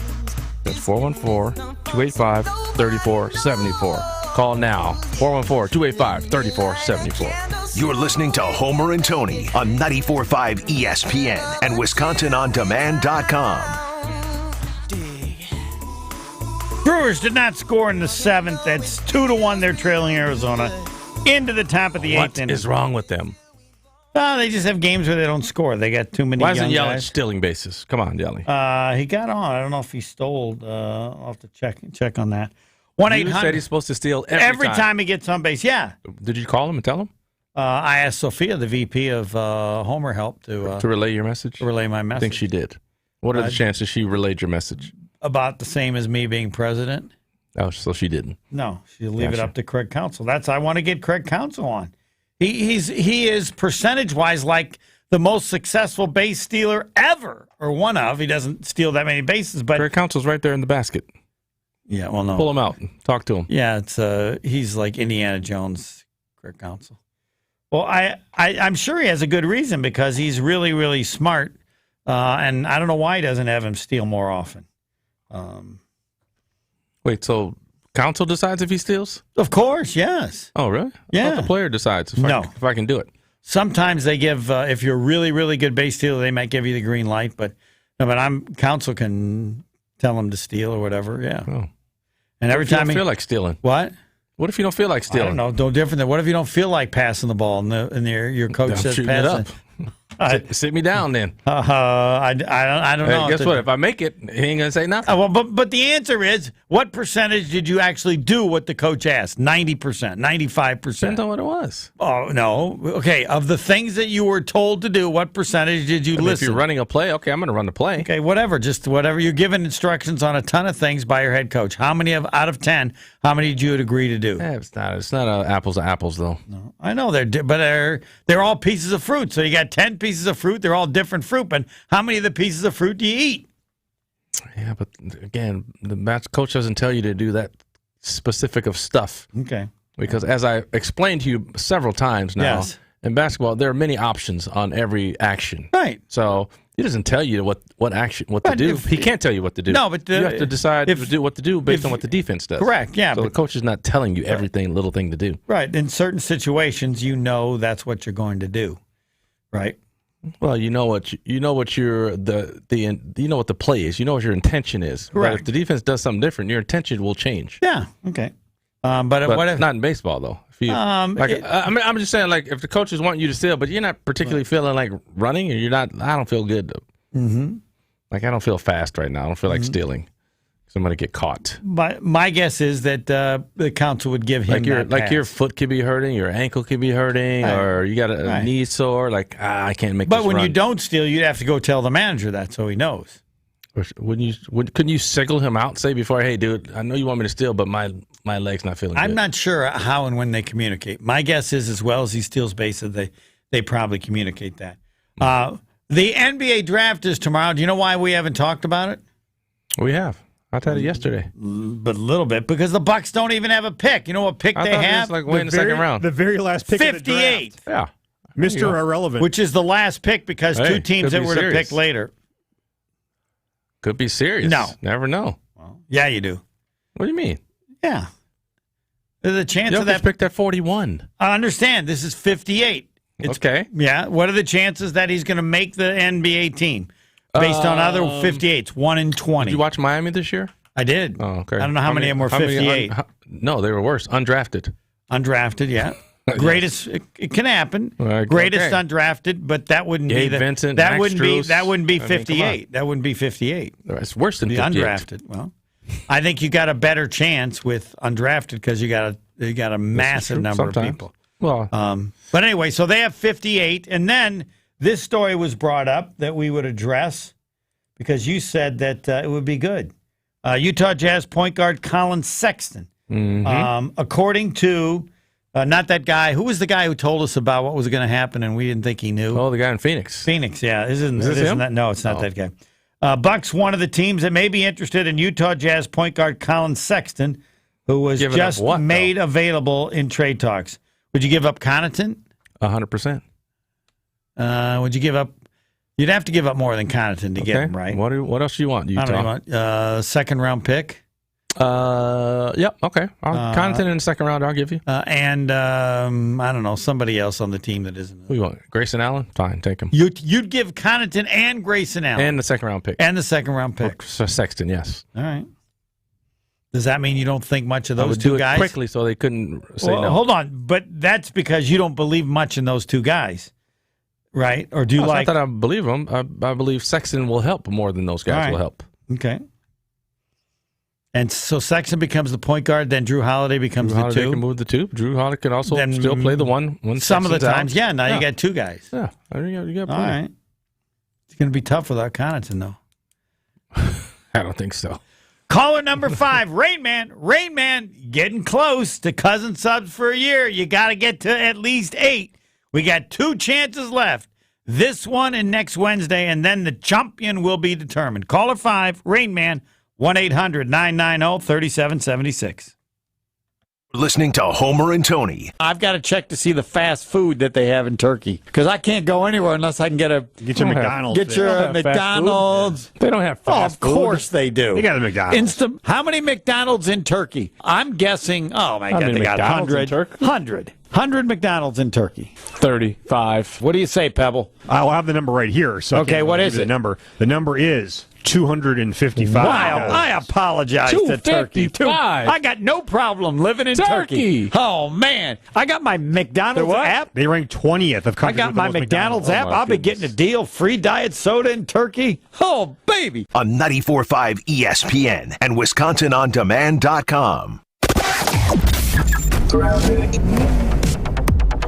That's 414-285-3474. Call now. 414-285-3474. You're listening to Homer and Tony on 94.5 ESPN and WisconsinOnDemand.com. Brewers did not score in the seventh. That's 2-1. They're trailing Arizona into the top of the eighth inning. What is wrong with them? They just have games where they don't score. They got too many. Why isn't young Yelich guys. stealing bases? Come on, Yelich. He got on. I don't know if he stole. I'll have to check on that. You 1-800. said he's supposed to steal every time he gets on base. Yeah. Did you call him and tell him? I asked Sophia, the VP of Homer Help, to relay your message. To relay my message. I think she did. What are the chances she relayed your message? About the same as me being president. Oh, so she didn't. No, she'll leave it up to Craig Counsell. I want to get Craig Counsell on. He is percentage-wise like the most successful base stealer ever, or one of. He doesn't steal that many bases, but Craig Counsell's right there in the basket. Yeah, well, no. Pull him out. Talk to him. Yeah, it's he's like Indiana Jones, Craig Counsell. Well, I'm sure he has a good reason because he's really, really smart, and I don't know why he doesn't have him steal more often. Wait, so Counsell decides if he steals? Of course, yes. Oh, really? Yeah. I thought the player decides if I can do it. Sometimes they give, if you're a really, really good base stealer, they might give you the green light, but Counsell can tell him to steal or whatever, yeah. Oh. And every time you don't feel like stealing. What? What if you don't feel like stealing? I don't know. No different than what if you don't feel like passing the ball and your coach says pass it up. Sit me down then. I don't know. Guess what? If I make it, he ain't gonna say nothing. But the answer is, what percentage did you actually do what the coach asked? 90%, 95%. Depends on what it was. Oh no. Okay, of the things that you were told to do, what percentage did you listen? If you're running a play, okay, I'm gonna run the play. Okay, whatever. Just whatever. You're given instructions on a ton of things by your head coach. How many out of 10? How many did you agree to do? It's not apples to apples though. No, I know they're all pieces of fruit. So you got 10 pieces of fruit. They're all different fruit. But how many of the pieces of fruit do you eat? Yeah, but again, the coach doesn't tell you to do that specific of stuff. Okay. Because as I explained to you several times now, in basketball, there are many options on every action. Right. So he doesn't tell you what to do. He can't tell you what to do. No, but you have to decide what to do based on what the defense does. Correct. Yeah. So the coach is not telling you everything, little thing to do. Right. In certain situations, that's what you're going to do. Right. Well, you know what the play is. You know what your intention is. Correct. But if the defense does something different, your intention will change. Yeah. Okay. But what if not in baseball though? I'm just saying, like, if the coaches want you to steal, but you're not particularly feeling like running, or you're not. I don't feel good. Mm-hmm. Like, I don't feel fast right now. I don't feel like stealing. So I'm going to get caught. But my guess is that the counsel would give him your foot could be hurting, your ankle could be hurting, or you got a knee sore. Like, I can't make. But when you don't steal, you'd have to go tell the manager that so he knows. Couldn't you signal him out? Say before, hey, dude, I know you want me to steal, but my leg's not feeling good. I'm not sure how and when they communicate. My guess is, as well as he steals bases, they probably communicate that. The NBA draft is tomorrow. Do you know why we haven't talked about it? We have. I told you yesterday. But a little bit, because the Bucks don't even have a pick. You know what pick they have? It's like way in the second round. The very last pick 58. Of the draft. Yeah. Mr. Irrelevant. Which is the last pick because two teams that were to pick later. Could be serious. No. Never know. Well, yeah, you do. What do you mean? Yeah. There's a chance of that. Picked at 41. I understand. This is 58. Okay. Yeah. What are the chances that he's going to make the NBA team based on other 58s? 1 in 20. Did you watch Miami this year? I did. Oh, okay. I don't know how many of them were 58. No, they were worse. Undrafted. Undrafted, yeah. Greatest, it can happen. Greatest undrafted, but that wouldn't Gabe be Vincent, that Max wouldn't Strus. be 58. I mean, That wouldn't be 58. It's worse than the 58. undrafted. Well, I think you got a better chance with undrafted because you got a massive number of people. Well, but anyway, so they have 58, and then this story was brought up that we would address because you said that it would be good. Utah Jazz point guard Colin Sexton, according to not that guy. Who was the guy who told us about what was going to happen and we didn't think he knew? Oh, the guy in Phoenix. Phoenix, yeah. Isn't him? that? No, it's not that guy. Bucks, one of the teams that may be interested in Utah Jazz point guard Colin Sexton, who was just made available in trade talks. Would you give up Connaughton? 100%. Would you give up? You'd have to give up more than Connaughton to get him, right? What else do you want, Utah? I don't know, you want second round pick? Yep, okay. Connaughton in the second round, I'll give you. And I don't know, somebody else on the team that isn't. Who you want? Grayson Allen? Fine, take him. You'd give Connaughton and Grayson Allen. And the second round pick. And the second round pick. So Sexton, yes. All right. Does that mean you don't think much of those I would two do it guys? quickly so they couldn't say no. Hold on, but that's because you don't believe much in those two guys, right? Or do you It's like? not that I believe them. I believe Sexton will help more than those guys will help. Okay. And so Sexton becomes the point guard, then Drew Holiday becomes Drew the Holiday two. can move the two. Drew Holiday can also still play the one. When Some of the Sexton's times, out. yeah. Now you got two guys. Yeah, you got All plenty. right. It's going to be tough without Connaughton, though. I don't think so. Caller number 5, Rain Man. Rain Man, getting close to cousin subs for a year. You got to get to at least 8. We got 2 chances left. This one and next Wednesday, and then the champion will be determined. Caller 5, Rain Man, 1-800-990-3776. Listening to Homer and Tony. I've got to check to see the fast food that they have in Turkey because I can't go anywhere unless I can get your McDonald's. Get your McDonald's. They don't have fast food. Of course they do. They got a McDonald's. How many McDonald's in Turkey? I'm guessing. Oh my God, many they got McDonald's 100. 100 McDonald's in Turkey. 35. What do you say, Pebble? I'll have the number right here. So Okay, what is the it? number? The number is 255. Wow, I apologize to Turkey. 255. I got no problem living in Turkey. Oh, man. I got my McDonald's app. They rank 20th of I countries got with the my most McDonald's app. I'll be getting a deal. Free diet soda in Turkey. Oh, baby. On 94.5 ESPN and WisconsinOnDemand.com.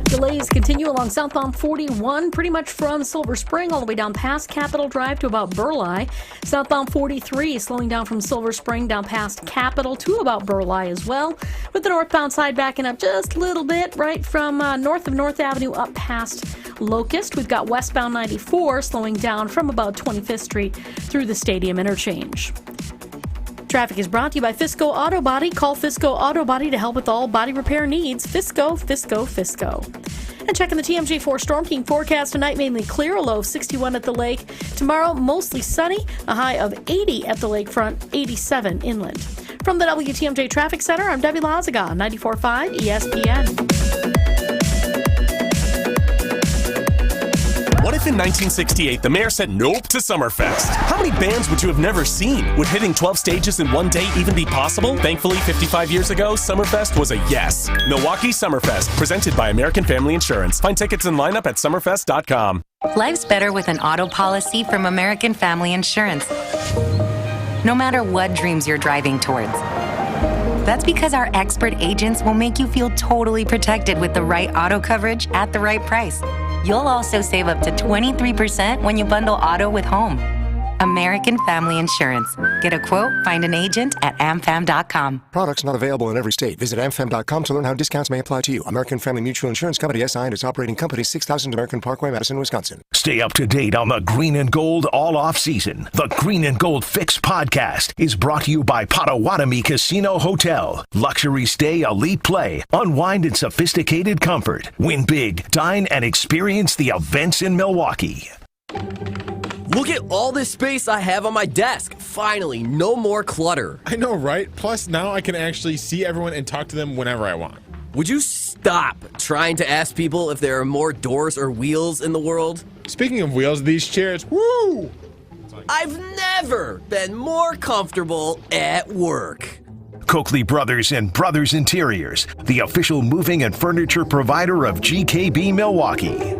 Delays continue along southbound 41, pretty much from Silver Spring all the way down past Capitol Drive to about Burleigh. Southbound 43 slowing down from Silver Spring down past Capitol to about Burleigh as well, with the northbound side backing up just a little bit right from north of North Avenue up past Locust. We've got westbound 94 slowing down from about 25th Street through the Stadium Interchange. Traffic is brought to you by Fisco Auto Body. Call Fisco Auto Body to help with all body repair needs. Fisco. And checking the TMJ4 Storm King forecast tonight, mainly clear, a low of 61 at the lake. Tomorrow, mostly sunny, a high of 80 at the lakefront, 87 inland. From the WTMJ Traffic Center, I'm Debbie Lazaga, 94.5 ESPN. What if in 1968 the mayor said nope to Summerfest? How many bands would you have never seen? Would hitting 12 stages in one day even be possible? Thankfully, 55 years ago, Summerfest was a yes. Milwaukee Summerfest, presented by American Family Insurance. Find tickets and lineup at summerfest.com. Life's better with an auto policy from American Family Insurance. No matter what dreams you're driving towards. That's because our expert agents will make you feel totally protected with the right auto coverage at the right price. You'll also save up to 23% when you bundle auto with home. American Family Insurance. Get a quote, find an agent at amfam.com. Products not available in every state. Visit amfam.com to learn how discounts may apply to you. American Family Mutual Insurance Company, SI, and its operating company, 6000 American Parkway, Madison, Wisconsin. Stay up to date on the Green and Gold all off season. The Green and Gold Fix podcast is brought to you by Potawatomi Casino Hotel. Luxury stay, elite play, unwind in sophisticated comfort. Win big, dine, and experience the events in Milwaukee. Look at all this space I have on my desk. Finally, no more clutter. I know, right? Plus, now I can actually see everyone and talk to them whenever I want. would you stop trying to ask people if there are more doors or wheels in the world? Speaking of wheels, these chairs, woo! I've never been more comfortable at work. Coakley Brothers and Brothers Interiors, the official moving and furniture provider of GKB Milwaukee.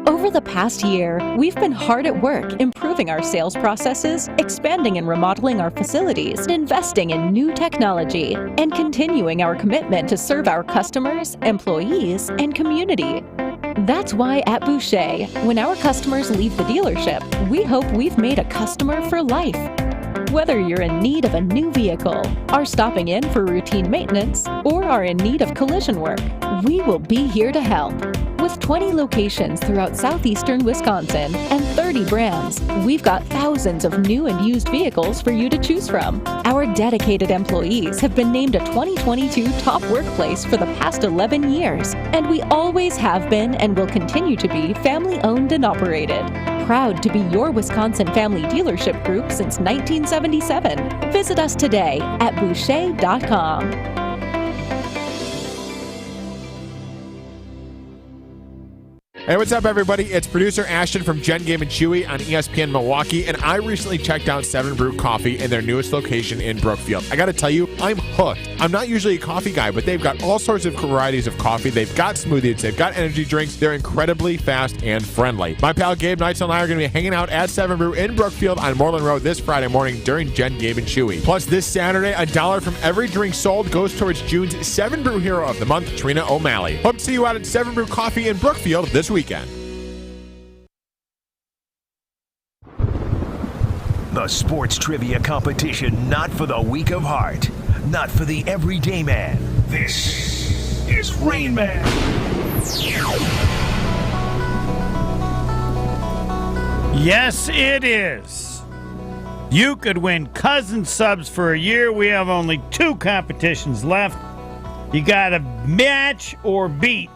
Over the past year, we've been hard at work improving our sales processes, expanding and remodeling our facilities, investing in new technology, and continuing our commitment to serve our customers, employees, and community. That's why at Boucher, when our customers leave the dealership, we hope we've made a customer for life. Whether you're in need of a new vehicle, are stopping in for routine maintenance, or are in need of collision work, we will be here to help. With 20 locations throughout southeastern Wisconsin and 30 brands, we've got thousands of new and used vehicles for you to choose from. Our dedicated employees have been named a 2022 top workplace for the past 11 years, and we always have been and will continue to be family-owned and operated. Proud to be your Wisconsin family dealership group since 1977. Visit us today at Boucher.com. Hey, what's up, everybody? It's producer Ashton from Jen, Game, and Chewy on ESPN Milwaukee, and I recently checked out 7 Brew Coffee in their newest location in Brookfield. I gotta tell you, I'm hooked. I'm not usually a coffee guy, but they've got all sorts of varieties of coffee. They've got smoothies, they've got energy drinks. They're incredibly fast and friendly. My pal Gabe Neitzel and I are gonna be hanging out at 7 Brew in Brookfield on Moreland Road this Friday morning during Jen, Gabe, and Chewy. Plus, this Saturday, $1 from every drink sold goes towards June's 7 Brew Hero of the Month, Trina O'Malley. Hope to see you out at 7 Brew Coffee in Brookfield this weekend. The sports trivia competition not for the weak of heart, not for the everyday man. This is Rain Man. Yes, it is. You could win Cousin Subs for a year. We have only 2 competitions left. You got to match or beat.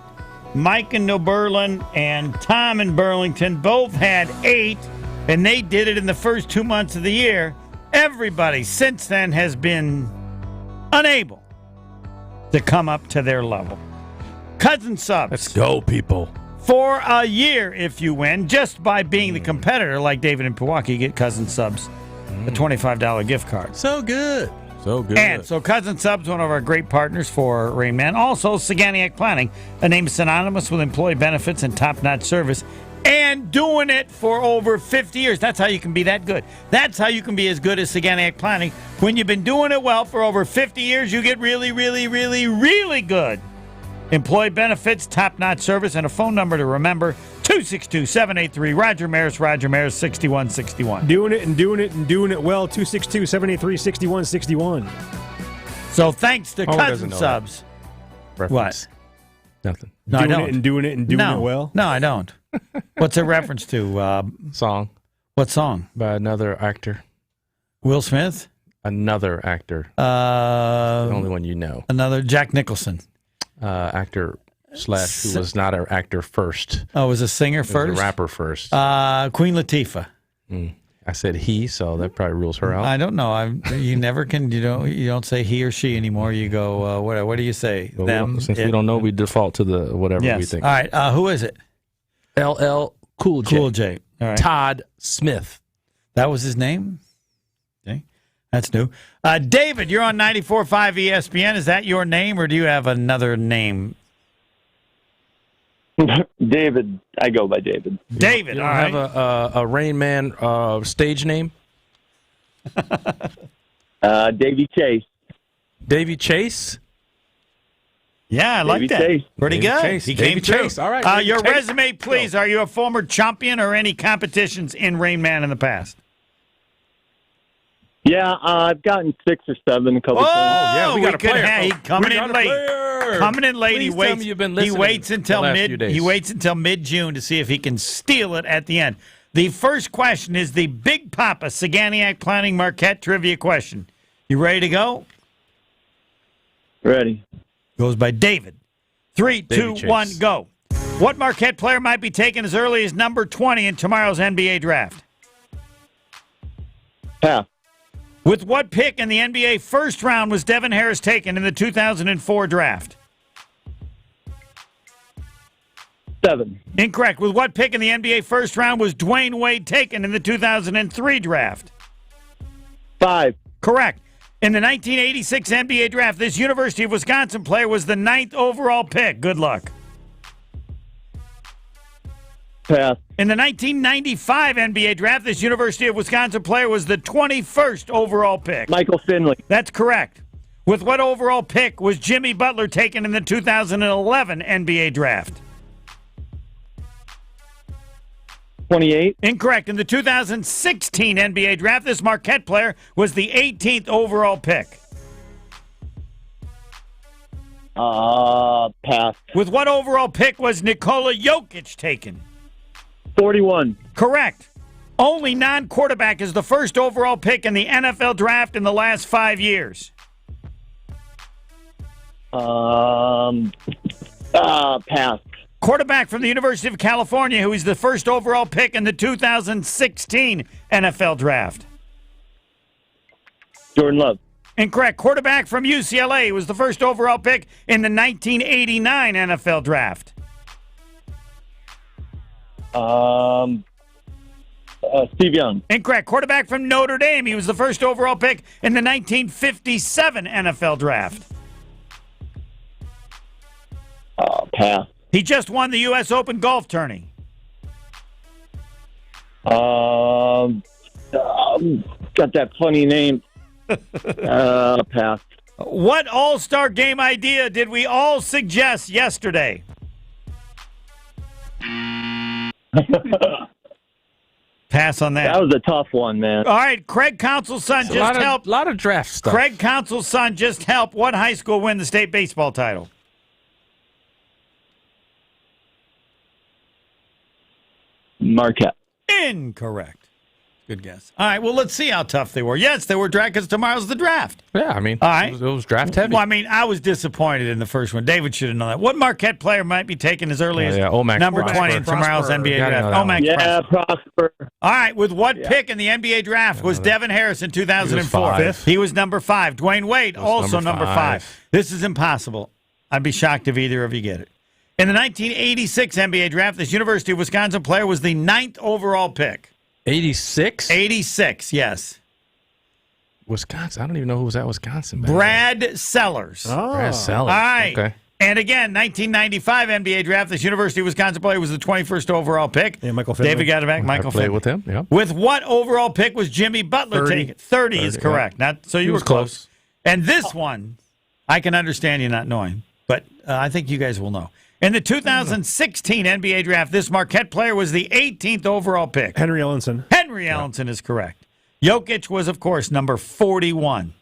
Mike in New Berlin and Tom in Burlington both had 8. And they did it in the first 2 months of the year. Everybody since then has been unable to come up to their level. Cousin Subs. Let's go, people. For a year, if you win, just by being the competitor like David in Pewaukee, you get Cousin Subs, a $25 gift card. So good. So good. And so Cousin Subs, one of our great partners for Rain Man. Also, Saganiac Planning, a name synonymous with employee benefits and top-notch service. And doing it for over 50 years. That's how you can be that good. That's how you can be as good as Saganiac Planning. When you've been doing it well for over 50 years, you get really, really, really, really good. Employee benefits, top-notch service, and a phone number to remember, 262-783. Roger Maris, 6161. Doing it and doing it and doing it well, 262-783-6161. So thanks to Cousin Subs. What? Nothing. No, I don't. Doing it and doing it and doing it well? No, I don't. What's a reference to? Song. What song? By another actor. Will Smith? Another actor. The only one you know. Another Jack Nicholson. Actor / who was not an actor first. Oh, was a singer first? Was a rapper first. Queen Latifah. I said he, so that probably rules her out. I don't know. You never can. You don't say he or she anymore. You go. What do you say? Well, them. Since we don't know, we default to the whatever we think. All right. Who is it? LL Cool J. Cool J. All right. Todd Smith. That was his name? Okay. That's new. David, you're on 94.5 ESPN. Is that your name, or do you have another name? David. I go by David. David, you all don't right. have a Rain Man stage name? Davy Chase. Davy Chase? Yeah, I like that. Chase. Pretty Davy good. Chase. He Davy came through. Chase. All right. Your Chase. resume, please. Are you a former champion or any competitions in Rain Man in the past? Yeah, I've gotten 6 or 7 a couple times. yeah, we got a player. Coming in late. Coming in late. Please tell me you've been He listening waits until the last few days. He waits until mid-June to see if he can steal it at the end. The first question is the Big Papa Saganiac Planning Marquette trivia question. You ready to go? Ready. Goes by David. 3, 2, Chase. 1, go. What Marquette player might be taken as early as number 20 in tomorrow's NBA draft? Pass. With what pick in the NBA first round was Devin Harris taken in the 2004 draft? 7. Incorrect. With what pick in the NBA first round was Dwayne Wade taken in the 2003 draft? 5. Correct. In the 1986 NBA draft, this University of Wisconsin player was the 9th overall pick. Good luck. Pass. In the 1995 NBA draft, this University of Wisconsin player was the 21st overall pick. Michael Finley. That's correct. With what overall pick was Jimmy Butler taken in the 2011 NBA draft? 28. Incorrect. In the 2016 NBA draft, this Marquette player was the 18th overall pick. Pass. With what overall pick was Nikola Jokic taken? 41. Correct. Only non-quarterback is the first overall pick in the NFL draft in the last 5 years. Pass. Quarterback from the University of California, who is the first overall pick in the 2016 NFL draft. Jordan Love. Incorrect. Quarterback from UCLA, who was the first overall pick in the 1989 NFL draft. Steve Young. Incorrect. Quarterback from Notre Dame. He was the first overall pick in the 1957 NFL draft. Pass. He just won the U.S. Open golf tourney. Got that funny name. Pass. What all-star game idea did we all suggest yesterday? Pass on that. That was a tough one, man. All right, Craig Council's son just helped. A lot of draft stuff. Craig Council's son just helped what high school win the state baseball title? Marquette. Incorrect. Good guess. All right, well, let's see how tough they were. Yes, they were draft because tomorrow's the draft. Yeah, I mean, all right. it was draft heavy. Well, I mean, I was disappointed in the first one. David should have known that. What Marquette player might be taken as early as number 20 in tomorrow's NBA draft? Omac Prosper. All right, with what pick in the NBA draft was Devin Harris in 2004? He was number 5. Dwayne Wade, also number 5. This is impossible. I'd be shocked if either of you get it. In the 1986 NBA draft, this University of Wisconsin player was the 9th overall pick. 86? 86, yes. Wisconsin. I don't even know who was at Wisconsin. Brad Sellers. Brad Sellers. All right. Okay. And again, 1995 NBA draft, this University of Wisconsin player was the 21st overall pick. Yeah, Michael Finley. David got it back. Michael Finley. With him, yeah. With what overall pick was Jimmy Butler taken? 30 is correct. Yeah. So you were close. And this one, I can understand you not knowing, but I think you guys will know. In the 2016 NBA draft, this Marquette player was the 18th overall pick. Henry Ellenson. Henry Ellenson is correct. Jokic was, of course, number 41.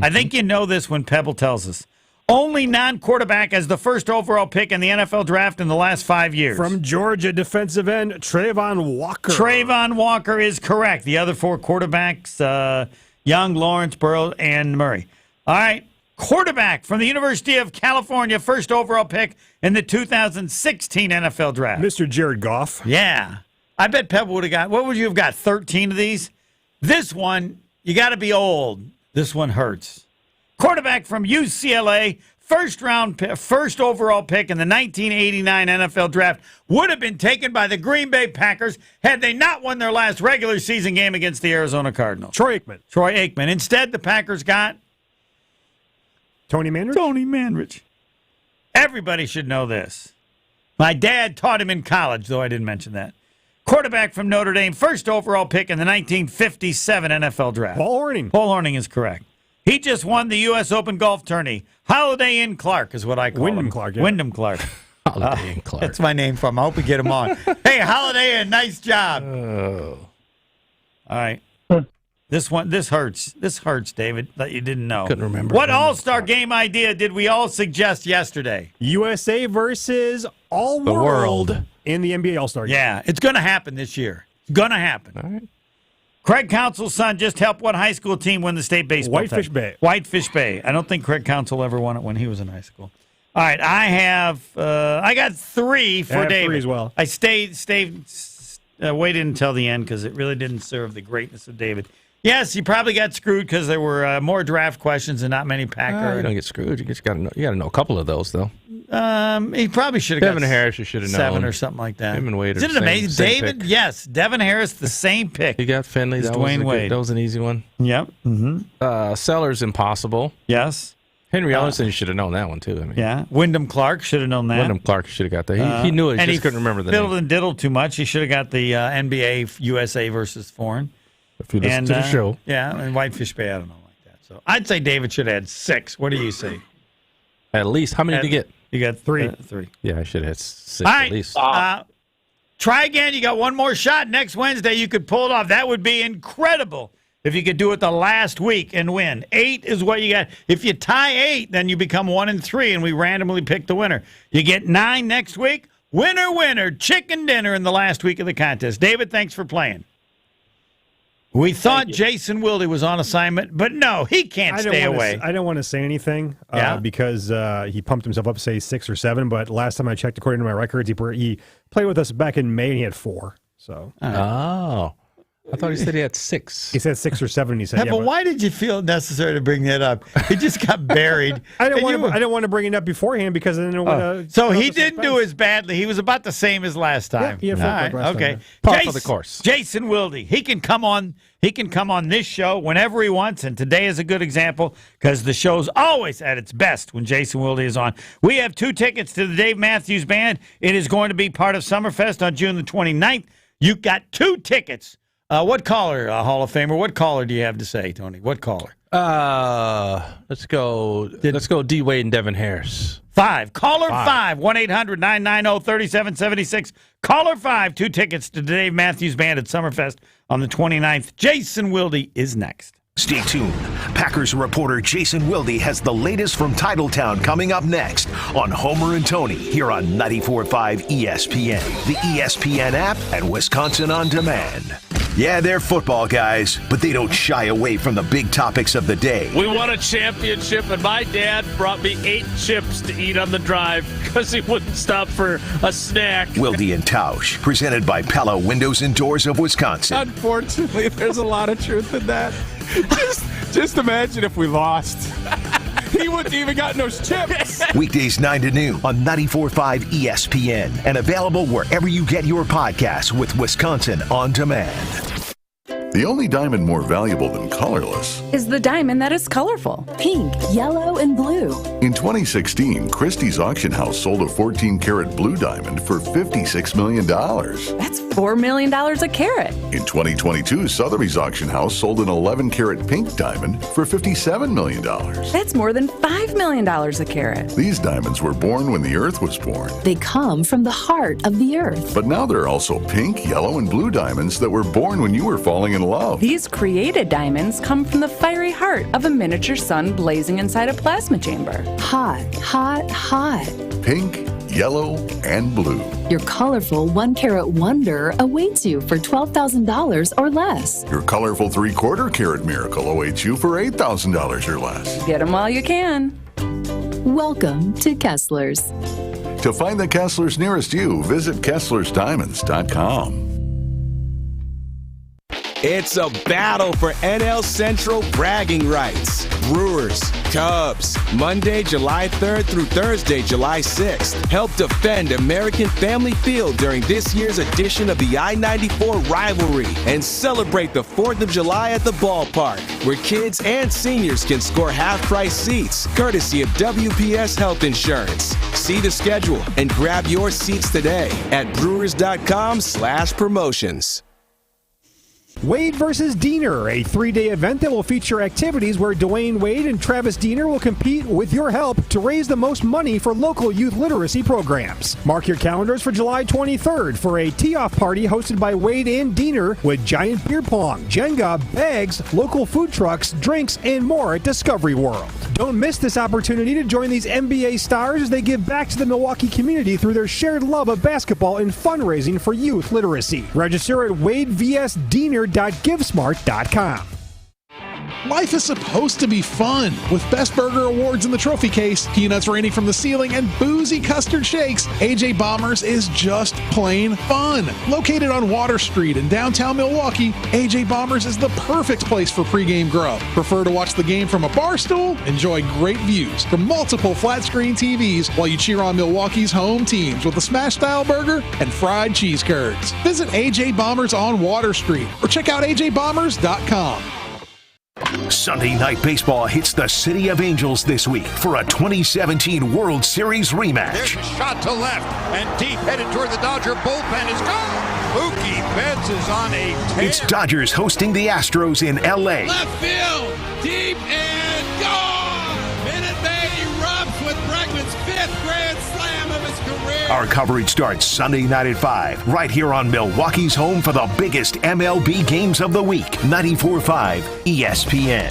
I think you know this when Pebble tells us. Only non-quarterback as the first overall pick in the NFL draft in the last 5 years. From Georgia, defensive end, Trayvon Walker. Trayvon Walker is correct. The other 4 quarterbacks, Young, Lawrence, Burrow, and Murray. All right. Quarterback from the University of California, first overall pick in the 2016 NFL draft. Mr. Jared Goff. Yeah. I bet Pebble would have got, what would you have got, 13 of these? This one, you got to be old. This one hurts. Quarterback from UCLA, first overall pick in the 1989 NFL draft, would have been taken by the Green Bay Packers had they not won their last regular season game against the Arizona Cardinals. Troy Aikman. Instead, the Packers got Tony Manrich? Tony Manrich. Everybody should know this. My dad taught him in college, though I didn't mention that. Quarterback from Notre Dame, first overall pick in the 1957 NFL draft. Paul Hornung. Paul Hornung is correct. He just won the U.S. Open golf tourney. Holiday Inn Clark is what I call Wyndham him. Clark. Yeah. Wyndham Clark. Holiday Inn Clark. That's my name for him. I hope we get him on. Hey, Holiday Inn, nice job. Oh. All right. This hurts. This hurts, David, that you didn't know. Couldn't remember. What all-star game idea did we all suggest yesterday? USA versus all world in the NBA All-Star game. Yeah, it's going to happen this year. It's going to happen. All right. Craig Council's son just helped what high school team win the state baseball Whitefish title? Bay. Whitefish Bay. I don't think Craig Council ever won it when he was in high school. All right, I got 3 for David. 3 as well. I waited until the end because it really didn't serve the greatness of David. Yes, you probably got screwed because there were more draft questions and not many Packer. You don't get screwed. You just got to know a couple of those, though. He probably should have got Devin Harris. You should have known 7 or something like that. Him and Wade. Isn't it amazing? David, pick. Yes, Devin Harris, the same pick. You got Finley. That Dwayne Wade. That was an easy one. Yep. Mm-hmm. Sellers impossible. Yes. Henry Ellenson, you should have known that one too. I mean, yeah. Wyndham Clark should have known that. Wyndham Clark should have got that. He knew it. He just couldn't remember the name. Fiddled and diddled too much. He should have got the NBA USA versus foreign. If you listen to the show. Yeah, and Whitefish Bay, I don't know like that. So I'd say David should have had 6. What do you say? At least. How many did you get? You got 3. 3. Yeah, I should have had 6 All right. at least. Try again. You got one more shot. Next Wednesday, you could pull it off. That would be incredible if you could do it the last week and win. 8 is what you got. If you tie 8, then you become 1-3, and we randomly pick the winner. You get 9 next week. Winner, chicken dinner in the last week of the contest. David, thanks for playing. We thought Jason Wilde was on assignment, but no, he can't stay away. I don't want to say anything because he pumped himself up to say 6 or 7, but last time I checked, according to my records, he played with us back in May and he had 4. So. Oh. I thought he said he had 6. He said 6 or 7. He said, yeah, but why did you feel necessary to bring that up? He just got buried. I didn't want to bring it up beforehand because I didn't want to. So he didn't do as badly. He was about the same as last time. Yeah, last okay. Time. Par for the course. Jason Wilde. He can come on. He can come on this show whenever he wants, and today is a good example because the show's always at its best when Jason Wilde is on. We have 2 tickets to the Dave Matthews Band. It is going to be part of Summerfest on June the 29th. You got 2 tickets. What caller, Hall of Famer? What caller do you have to say, Tony? What caller? Let's go D. Wade and Devin Harris. 5. Caller 5. 1-800-990-3776. Caller 5. 2 tickets to the Dave Matthews Band at Summerfest on the 29th. Jason Wilde is next. Stay tuned. Packers reporter Jason Wilde has the latest from Titletown coming up next on Homer and Tony here on 94.5 ESPN, the ESPN app, and Wisconsin On Demand. Yeah, they're football guys, but they don't shy away from the big topics of the day. We won a championship, and my dad brought me 8 chips to eat on the drive because he wouldn't stop for a snack. Wilde and Tausch, presented by Pella Windows and Doors of Wisconsin. Unfortunately, there's a lot of truth in that. Just imagine if we lost. He wouldn't even gotten those chips. Weekdays 9 to noon on 94.5 ESPN and available wherever you get your podcasts with Wisconsin On Demand. The only diamond more valuable than colorless is the diamond that is colorful. Pink, yellow, and blue. In 2016, Christie's Auction House sold a 14-karat blue diamond for $56 million. That's $4 million a carat. In 2022, Sotheby's Auction House sold an 11-karat pink diamond for $57 million. That's more than $5 million a carat. These diamonds were born when the Earth was born. They come from the heart of the Earth. But now there are also pink, yellow, and blue diamonds that were born when you were falling in love. These created diamonds come from the fiery heart of a miniature sun blazing inside a plasma chamber. Hot, hot, hot. Pink, yellow, and blue. Your colorful 1-carat wonder awaits you for $12,000 or less. Your colorful 3/4 carat miracle awaits you for $8,000 or less. Get them while you can. Welcome to Kessler's. To find the Kessler's nearest you, visit KesslersDiamonds.com. It's a battle for NL Central bragging rights. Brewers, Cubs, Monday, July 3rd through Thursday, July 6th. Help defend American Family Field during this year's edition of the I-94 rivalry and celebrate the 4th of July at the ballpark, where kids and seniors can score half-price seats, courtesy of WPS Health Insurance. See the schedule and grab your seats today at brewers.com/promotions. Wade versus Diener, a 3-day event that will feature activities where Dwayne Wade and Travis Diener will compete with your help to raise the most money for local youth literacy programs. Mark your calendars for July 23rd for a tee-off party hosted by Wade and Diener with giant beer pong, Jenga, bags, local food trucks, drinks, and more at Discovery World. Don't miss this opportunity to join these NBA stars as they give back to the Milwaukee community through their shared love of basketball and fundraising for youth literacy. Register at wadevsdiener.givesmart.com. Life is supposed to be fun. With Best Burger Awards in the trophy case, peanuts raining from the ceiling, and boozy custard shakes, AJ Bombers is just plain fun. Located on Water Street in downtown Milwaukee, AJ Bombers is the perfect place for pregame grub. Prefer to watch the game from a bar stool? Enjoy great views from multiple flat-screen TVs while you cheer on Milwaukee's home teams with a smash-style burger and fried cheese curds. Visit AJ Bombers on Water Street or check out ajbombers.com. Sunday Night Baseball hits the City of Angels this week for a 2017 World Series rematch. There's a shot to left and deep headed toward the Dodger bullpen is gone. Mookie Betts is on a tear. It's Dodgers hosting the Astros in L.A. Left field, deep and gone. Minute Maid erupts with Bregman's 5th grand slam of his career. Our coverage starts Sunday night at 5, right here on Milwaukee's home for the biggest MLB games of the week, 94.5 ESPN.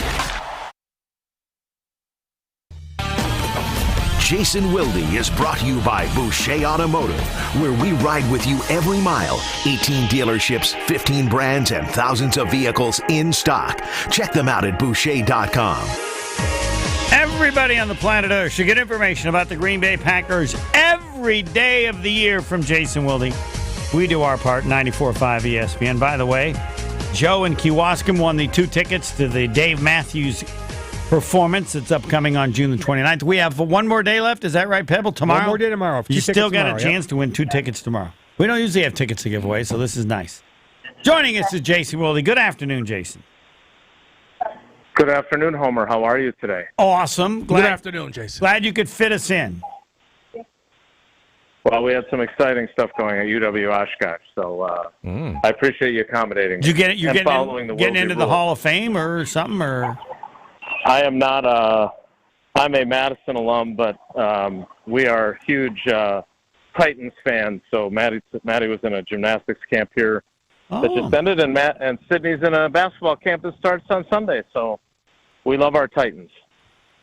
Jason Wilde is brought to you by Boucher Automotive, where we ride with you every mile. 18 dealerships, 15 brands, and thousands of vehicles in stock. Check them out at Boucher.com. Everybody on the planet Earth should get information about the Green Bay Packers every day of the year from Jason Wilde. We do our part, 94.5 ESPN. By the way, Joe and Kewaskum won the 2 tickets to the Dave Matthews performance. It's upcoming on June the 29th. We have one more day left. Is that right, Pebble? Tomorrow? One more day tomorrow. You still got a chance to win 2 tickets tomorrow. We don't usually have tickets to give away, so this is nice. Joining us is Jason Wilde. Good afternoon, Jason. Good afternoon, Homer. How are you today? Awesome. Good afternoon, Jason. Glad you could fit us in. Well, we had some exciting stuff going at UW Oshkosh, so I appreciate you accommodating. Did you get it? You're getting into the rules. Hall of Fame or something, or? I am not. I'm a Madison alum, but we are huge Titans fans. So Maddie was in a gymnastics camp here that just ended, and Sydney's in a basketball camp that starts on Sunday. So we love our Titans.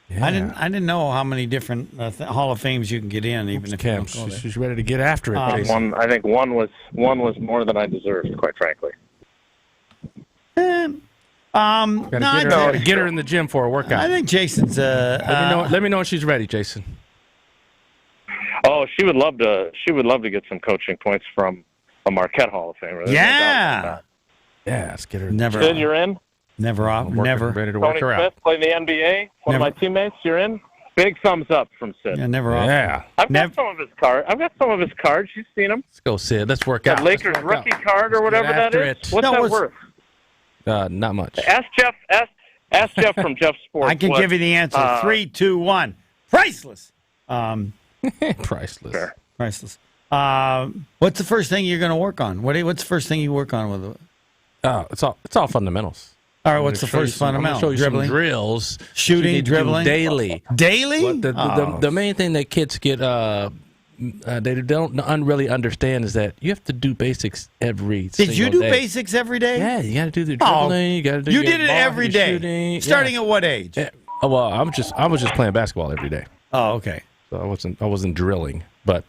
Yeah. I didn't know how many different Hall of Fames you can get in, even if camps. You don't go there. She's ready to get after it. I think one was more than I deserved, quite frankly. Gotta get her in the gym for a workout. I think Jason's. Let me know when she's ready, Jason. Oh, she would love to. She would love to get some coaching points from a Marquette Hall of Famer. Yeah. Let's get her. Never. Sid, you're in. Never off. Never. Ready to work Tony her Smith out. playing the NBA. One of my teammates. You're in. Big thumbs up from Sid. Yeah, never off. Yeah. I've got some of his cards. You've seen them. Let's go, Sid. Let's work That out. Lakers rookie card or whatever that is. What's that worth? Not much. Ask Jeff. Ask Jeff from Jeff Sports. I can give you the answer. 3, 2, 1. Priceless. Priceless. Sure. Priceless. What's the first thing you're going to work on? What's the first thing you work on with it? It's all fundamentals. All right, what's the first fundamental? I'm show you Dribbling? some drills. Shooting, dribbling? Daily. Daily? The main thing that kids get they don't really understand is that you have to do basics every single day. Did you do basics every day? Yeah, you got to do the dribbling. You got to do You did it every day. Shooting. Starting at what age? Yeah. Well, I was just playing basketball every day. Oh, okay. So I wasn't drilling, but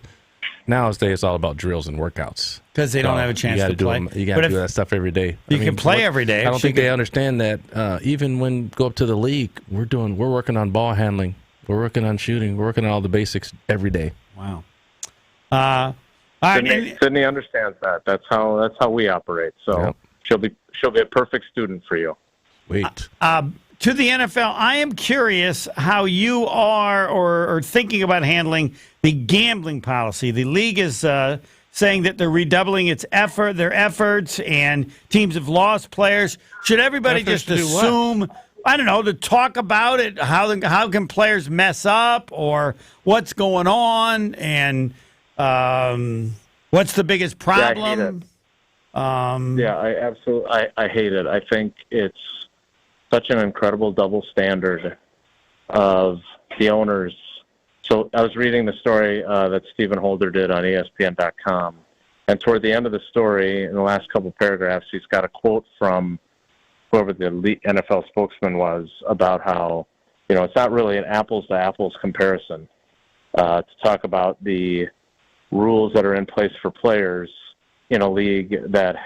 nowadays it's all about drills and workouts. Because they don't have a chance to play. You got to do that stuff every day. You can play every day. I don't think they understand that. Even when go up to the league, we're working on ball handling, we're working on shooting, we're working on all the basics every day. Wow. Sydney understands that. That's how we operate. So she'll be a perfect student for you. Wait. To the NFL, I am curious how you are or thinking about handling the gambling policy. The league is saying that they're redoubling their efforts, and teams have lost players. Should everybody just assume, I don't know, to talk about it? How can players mess up, or what's going on, and what's the biggest problem? I absolutely I hate it. I think it's such an incredible double standard of the owners. So I was reading the story that Stephen Holder did on ESPN.com, and toward the end of the story, in the last couple paragraphs, he's got a quote from whoever the NFL spokesman was about how, it's not really an apples-to-apples comparison to talk about the rules that are in place for players in a league that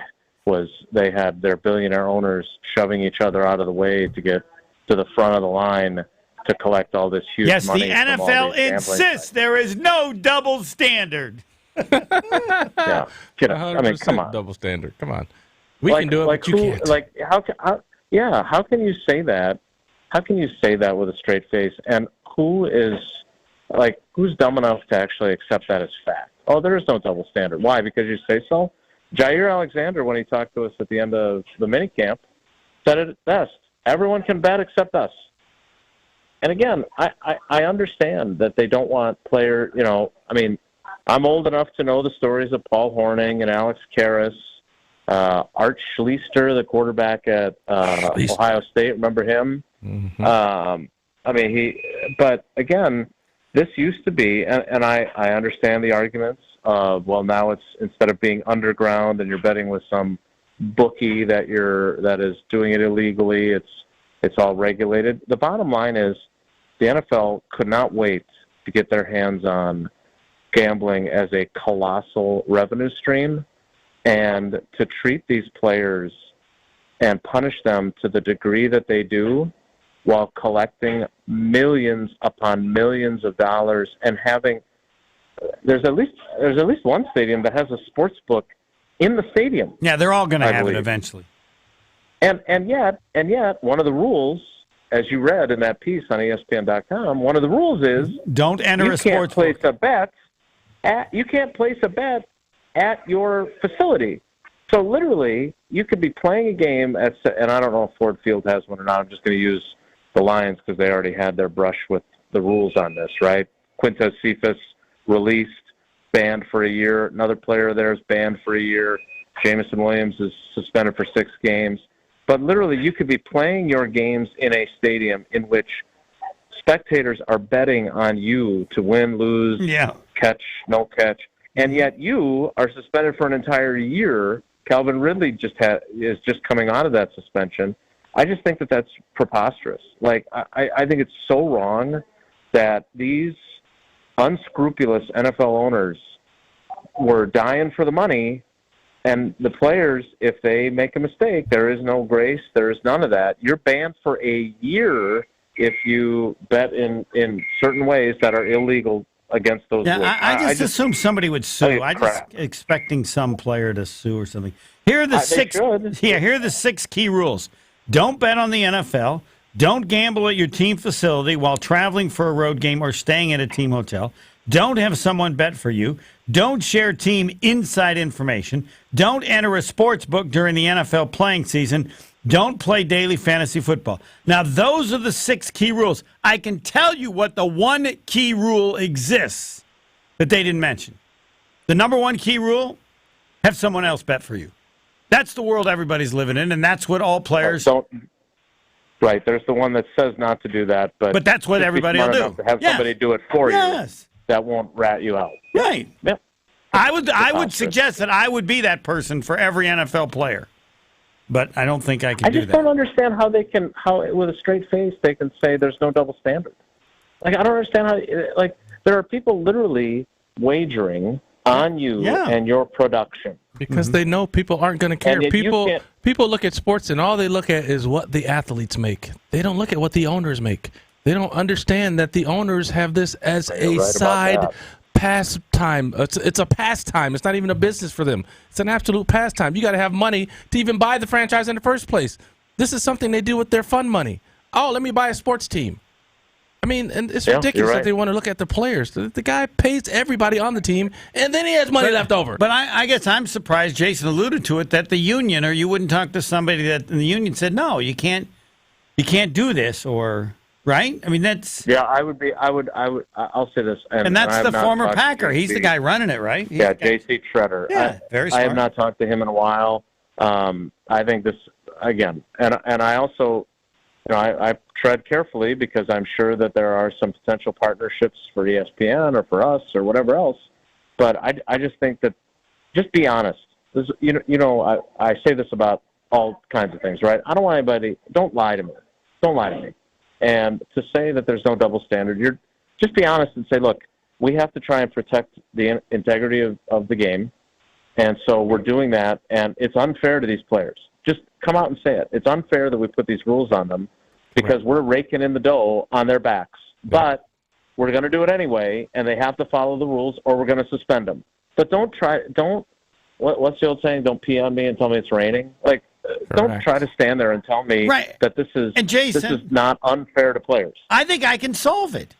they had their billionaire owners shoving each other out of the way to get to the front of the line to collect all this huge money. Yes, the NFL insists there is no double standard. Yeah, I mean, come on, double standard. Come on, we can do it, but you can't. Like, how can you say that? How can you say that with a straight face? And who's dumb enough to actually accept that as fact? Oh, there is no double standard. Why? Because you say so? Jair Alexander, when he talked to us at the end of the minicamp, said it best. Everyone can bet except us. And again, I understand that they don't want I'm old enough to know the stories of Paul Hornung and Alex Karras, Art Schlichter, the quarterback at Ohio State. Remember him? Mm-hmm. But again, this used to be, and I understand the arguments of, well, now it's, instead of being underground and you're betting with some bookie that is doing it illegally, it's all regulated. The bottom line is the NFL could not wait to get their hands on gambling as a colossal revenue stream, and to treat these players and punish them to the degree that they do while collecting millions upon millions of dollars and having there's at least one stadium that has a sports book in the stadium. Yeah, they're all going to have it eventually. And yet one of the rules, as you read in that piece on ESPN.com, one of the rules is don't enter a sports book. You can't place a bet at your facility. So literally, you could be playing a game and I don't know if Ford Field has one or not. I'm just going to use the Lions because they already had their brush with the rules on this, right? Quintez Cephas released, banned for a year. Another player of theirs banned for a year. Jameson Williams is suspended for 6 games. But literally, you could be playing your games in a stadium in which spectators are betting on you to win, lose, catch, no catch, and yet you are suspended for an entire year. Calvin Ridley is just coming out of that suspension. I just think that that's preposterous. Like, I think it's so wrong that these unscrupulous NFL owners were dying for the money, and the players, if they make a mistake, there is no grace. There is none of that. You're banned for a year if you bet in certain ways that are illegal against those rules. I just assumed somebody would sue. I just expecting some player to sue or something. Here are the here are the 6 key rules. Don't bet on the NFL. Don't gamble at your team facility while traveling for a road game or staying at a team hotel. Don't have someone bet for you. Don't share team inside information. Don't enter a sports book during the NFL playing season. Don't play daily fantasy football. Now, those are the 6 key rules. I can tell you what the one key rule exists that they didn't mention. The number 1 key rule, have someone else bet for you. That's the world everybody's living in, and that's what all players... Right, there's the one that says not to do that, but that's what everybody will do. To have somebody do it for you that won't rat you out. Right. Yeah. I would suggest that I would be that person for every NFL player, but I don't think I can do that. I just don't understand how with a straight face they can say there's no double standard. Like, I don't understand how. There are people literally wagering on you and your production. Because they know people aren't going to care. People look at sports and all they look at is what the athletes make. They don't look at what the owners make. They don't understand that the owners have this as a side pastime. It's a pastime. It's not even a business for them. It's an absolute pastime. You got to have money to even buy the franchise in the first place. This is something they do with their fun money. Oh, let me buy a sports team. I mean, and it's ridiculous that they want to look at the players. The guy pays everybody on the team, and then he has money left over. But I guess I'm surprised, Jason alluded to it, that the union, or you wouldn't talk to somebody that the union said, no, you can't do this, or, right? I mean, that's... Yeah, I'll say this. And that's the former Packer. He's the guy running it, right? J.C. Shredder. Yeah, very smart. I have not talked to him in a while. I think this, again, and I also... I tread carefully because I'm sure that there are some potential partnerships for ESPN or for us or whatever else. But I just think that, just be honest. This, I say this about all kinds of things, right? I don't want anybody, don't lie to me. Don't lie to me. And to say that there's no double standard, just be honest and say, look, we have to try and protect the integrity of the game. And so we're doing that, and it's unfair to these players. Just come out and say it. It's unfair that we put these rules on them, because we're raking in the dough on their backs. But we're going to do it anyway, and they have to follow the rules, or we're going to suspend them. But what's the old saying? Don't pee on me and tell me it's raining. Like, don't try to stand there and tell me that this is not unfair to players. I think I can solve it.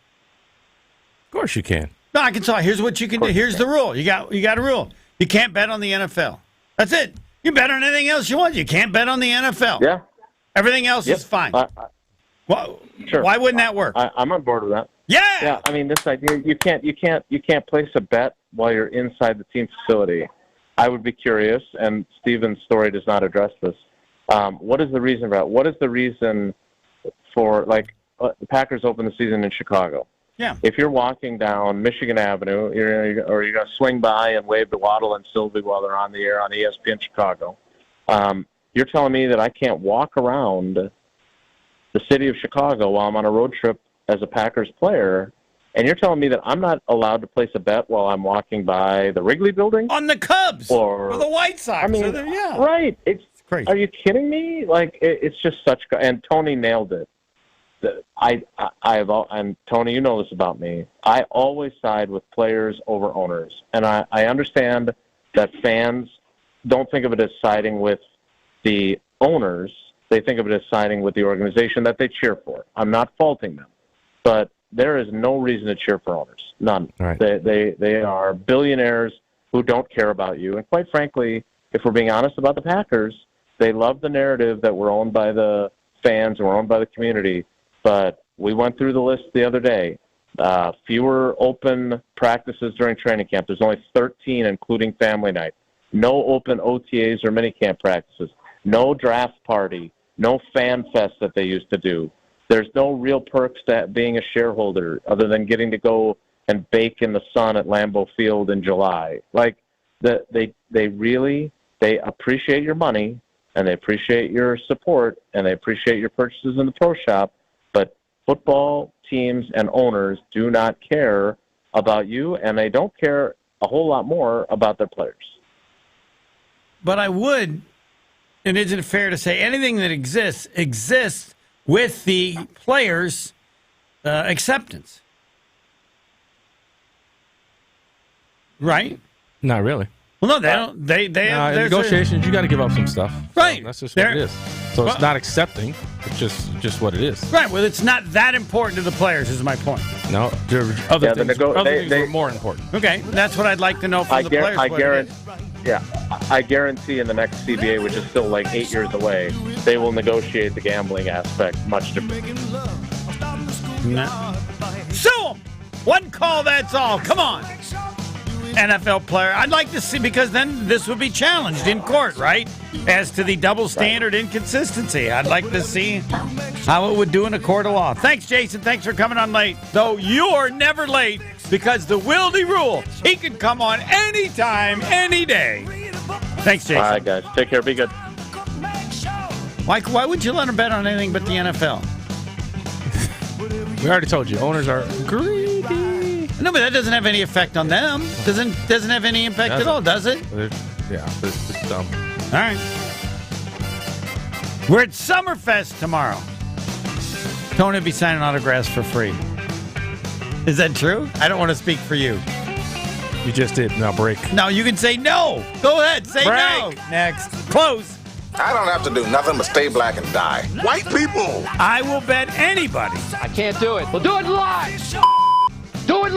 Of course you can. No, I can solve it. Here's what you can do. Here's the rule. You got a rule. You can't bet on the NFL. That's it. You bet on anything else you want. You can't bet on the NFL. Yeah. Everything else is fine. Sure. Why wouldn't that work? I'm on board with that. Yeah. Yeah. I mean, this idea you can't place a bet while you're inside the team facility. I would be curious, and Steven's story does not address this. What is the reason for that? What is the reason for, the Packers open the season in Chicago? Yeah. If you're walking down Michigan Avenue, or you're going to swing by and wave to Waddle and Sylvie while they're on the air on ESPN Chicago, you're telling me that I can't walk around the city of Chicago while I'm on a road trip as a Packers player, and you're telling me that I'm not allowed to place a bet while I'm walking by the Wrigley Building? On the Cubs or the White Sox. I mean, right. It's crazy. Are you kidding me? It's just such... And Tony nailed it. And Tony, you know this about me. I always side with players over owners. And I understand that fans don't think of it as siding with the owners. They think of it as siding with the organization that they cheer for. I'm not faulting them. But there is no reason to cheer for owners. None. Right. They are billionaires who don't care about you. And quite frankly, if we're being honest about the Packers, they love the narrative that we're owned by the fans and we're owned by the community. But we went through the list the other day. Fewer open practices during training camp. There's only 13, including family night. No open OTAs or minicamp practices. No draft party. No fan fest that they used to do. There's no real perks to being a shareholder other than getting to go and bake in the sun at Lambeau Field in July. They appreciate your money, and they appreciate your support, and they appreciate your purchases in the pro shop, but football teams and owners do not care about you, and they don't care a whole lot more about their players. But I would, and isn't it fair to say anything that exists with the players' acceptance? Right? Not really. Well, no, they don't. They have in negotiations. You got to give up some stuff. Right. So that's just what it is. So it's not accepting. It's just what it is. Right. Well, it's not that important to the players. Is my point. No. Other things are more important. Okay, that's what I'd like to know from the players. I guarantee in the next CBA, which is still 8 years away, they will negotiate the gambling aspect much differently. Sue them. One call, that's all. Come on. NFL player. I'd like to see, because then this would be challenged in court, right? As to the double standard inconsistency. I'd like to see how it would do in a court of law. Thanks, Jason. Thanks for coming on late. Though you're never late, because the Wildy rule, he can come on anytime, any day. Thanks, Jason. All right, guys. Take care. Be good. Mike, why would you let him bet on anything but the NFL? We already told you. Owners are greedy. No, but that doesn't have any effect on them. Doesn't have any impact at all, does it? It's dumb. All right. We're at Summerfest tomorrow. Tony will be signing autographs for free. Is that true? I don't want to speak for you. You just did. Now break. No, you can say no. Go ahead. Say no. Next. Close. I don't have to do nothing but stay black and die. White people. I will bet anybody. I can't do it. We'll do it live. Do it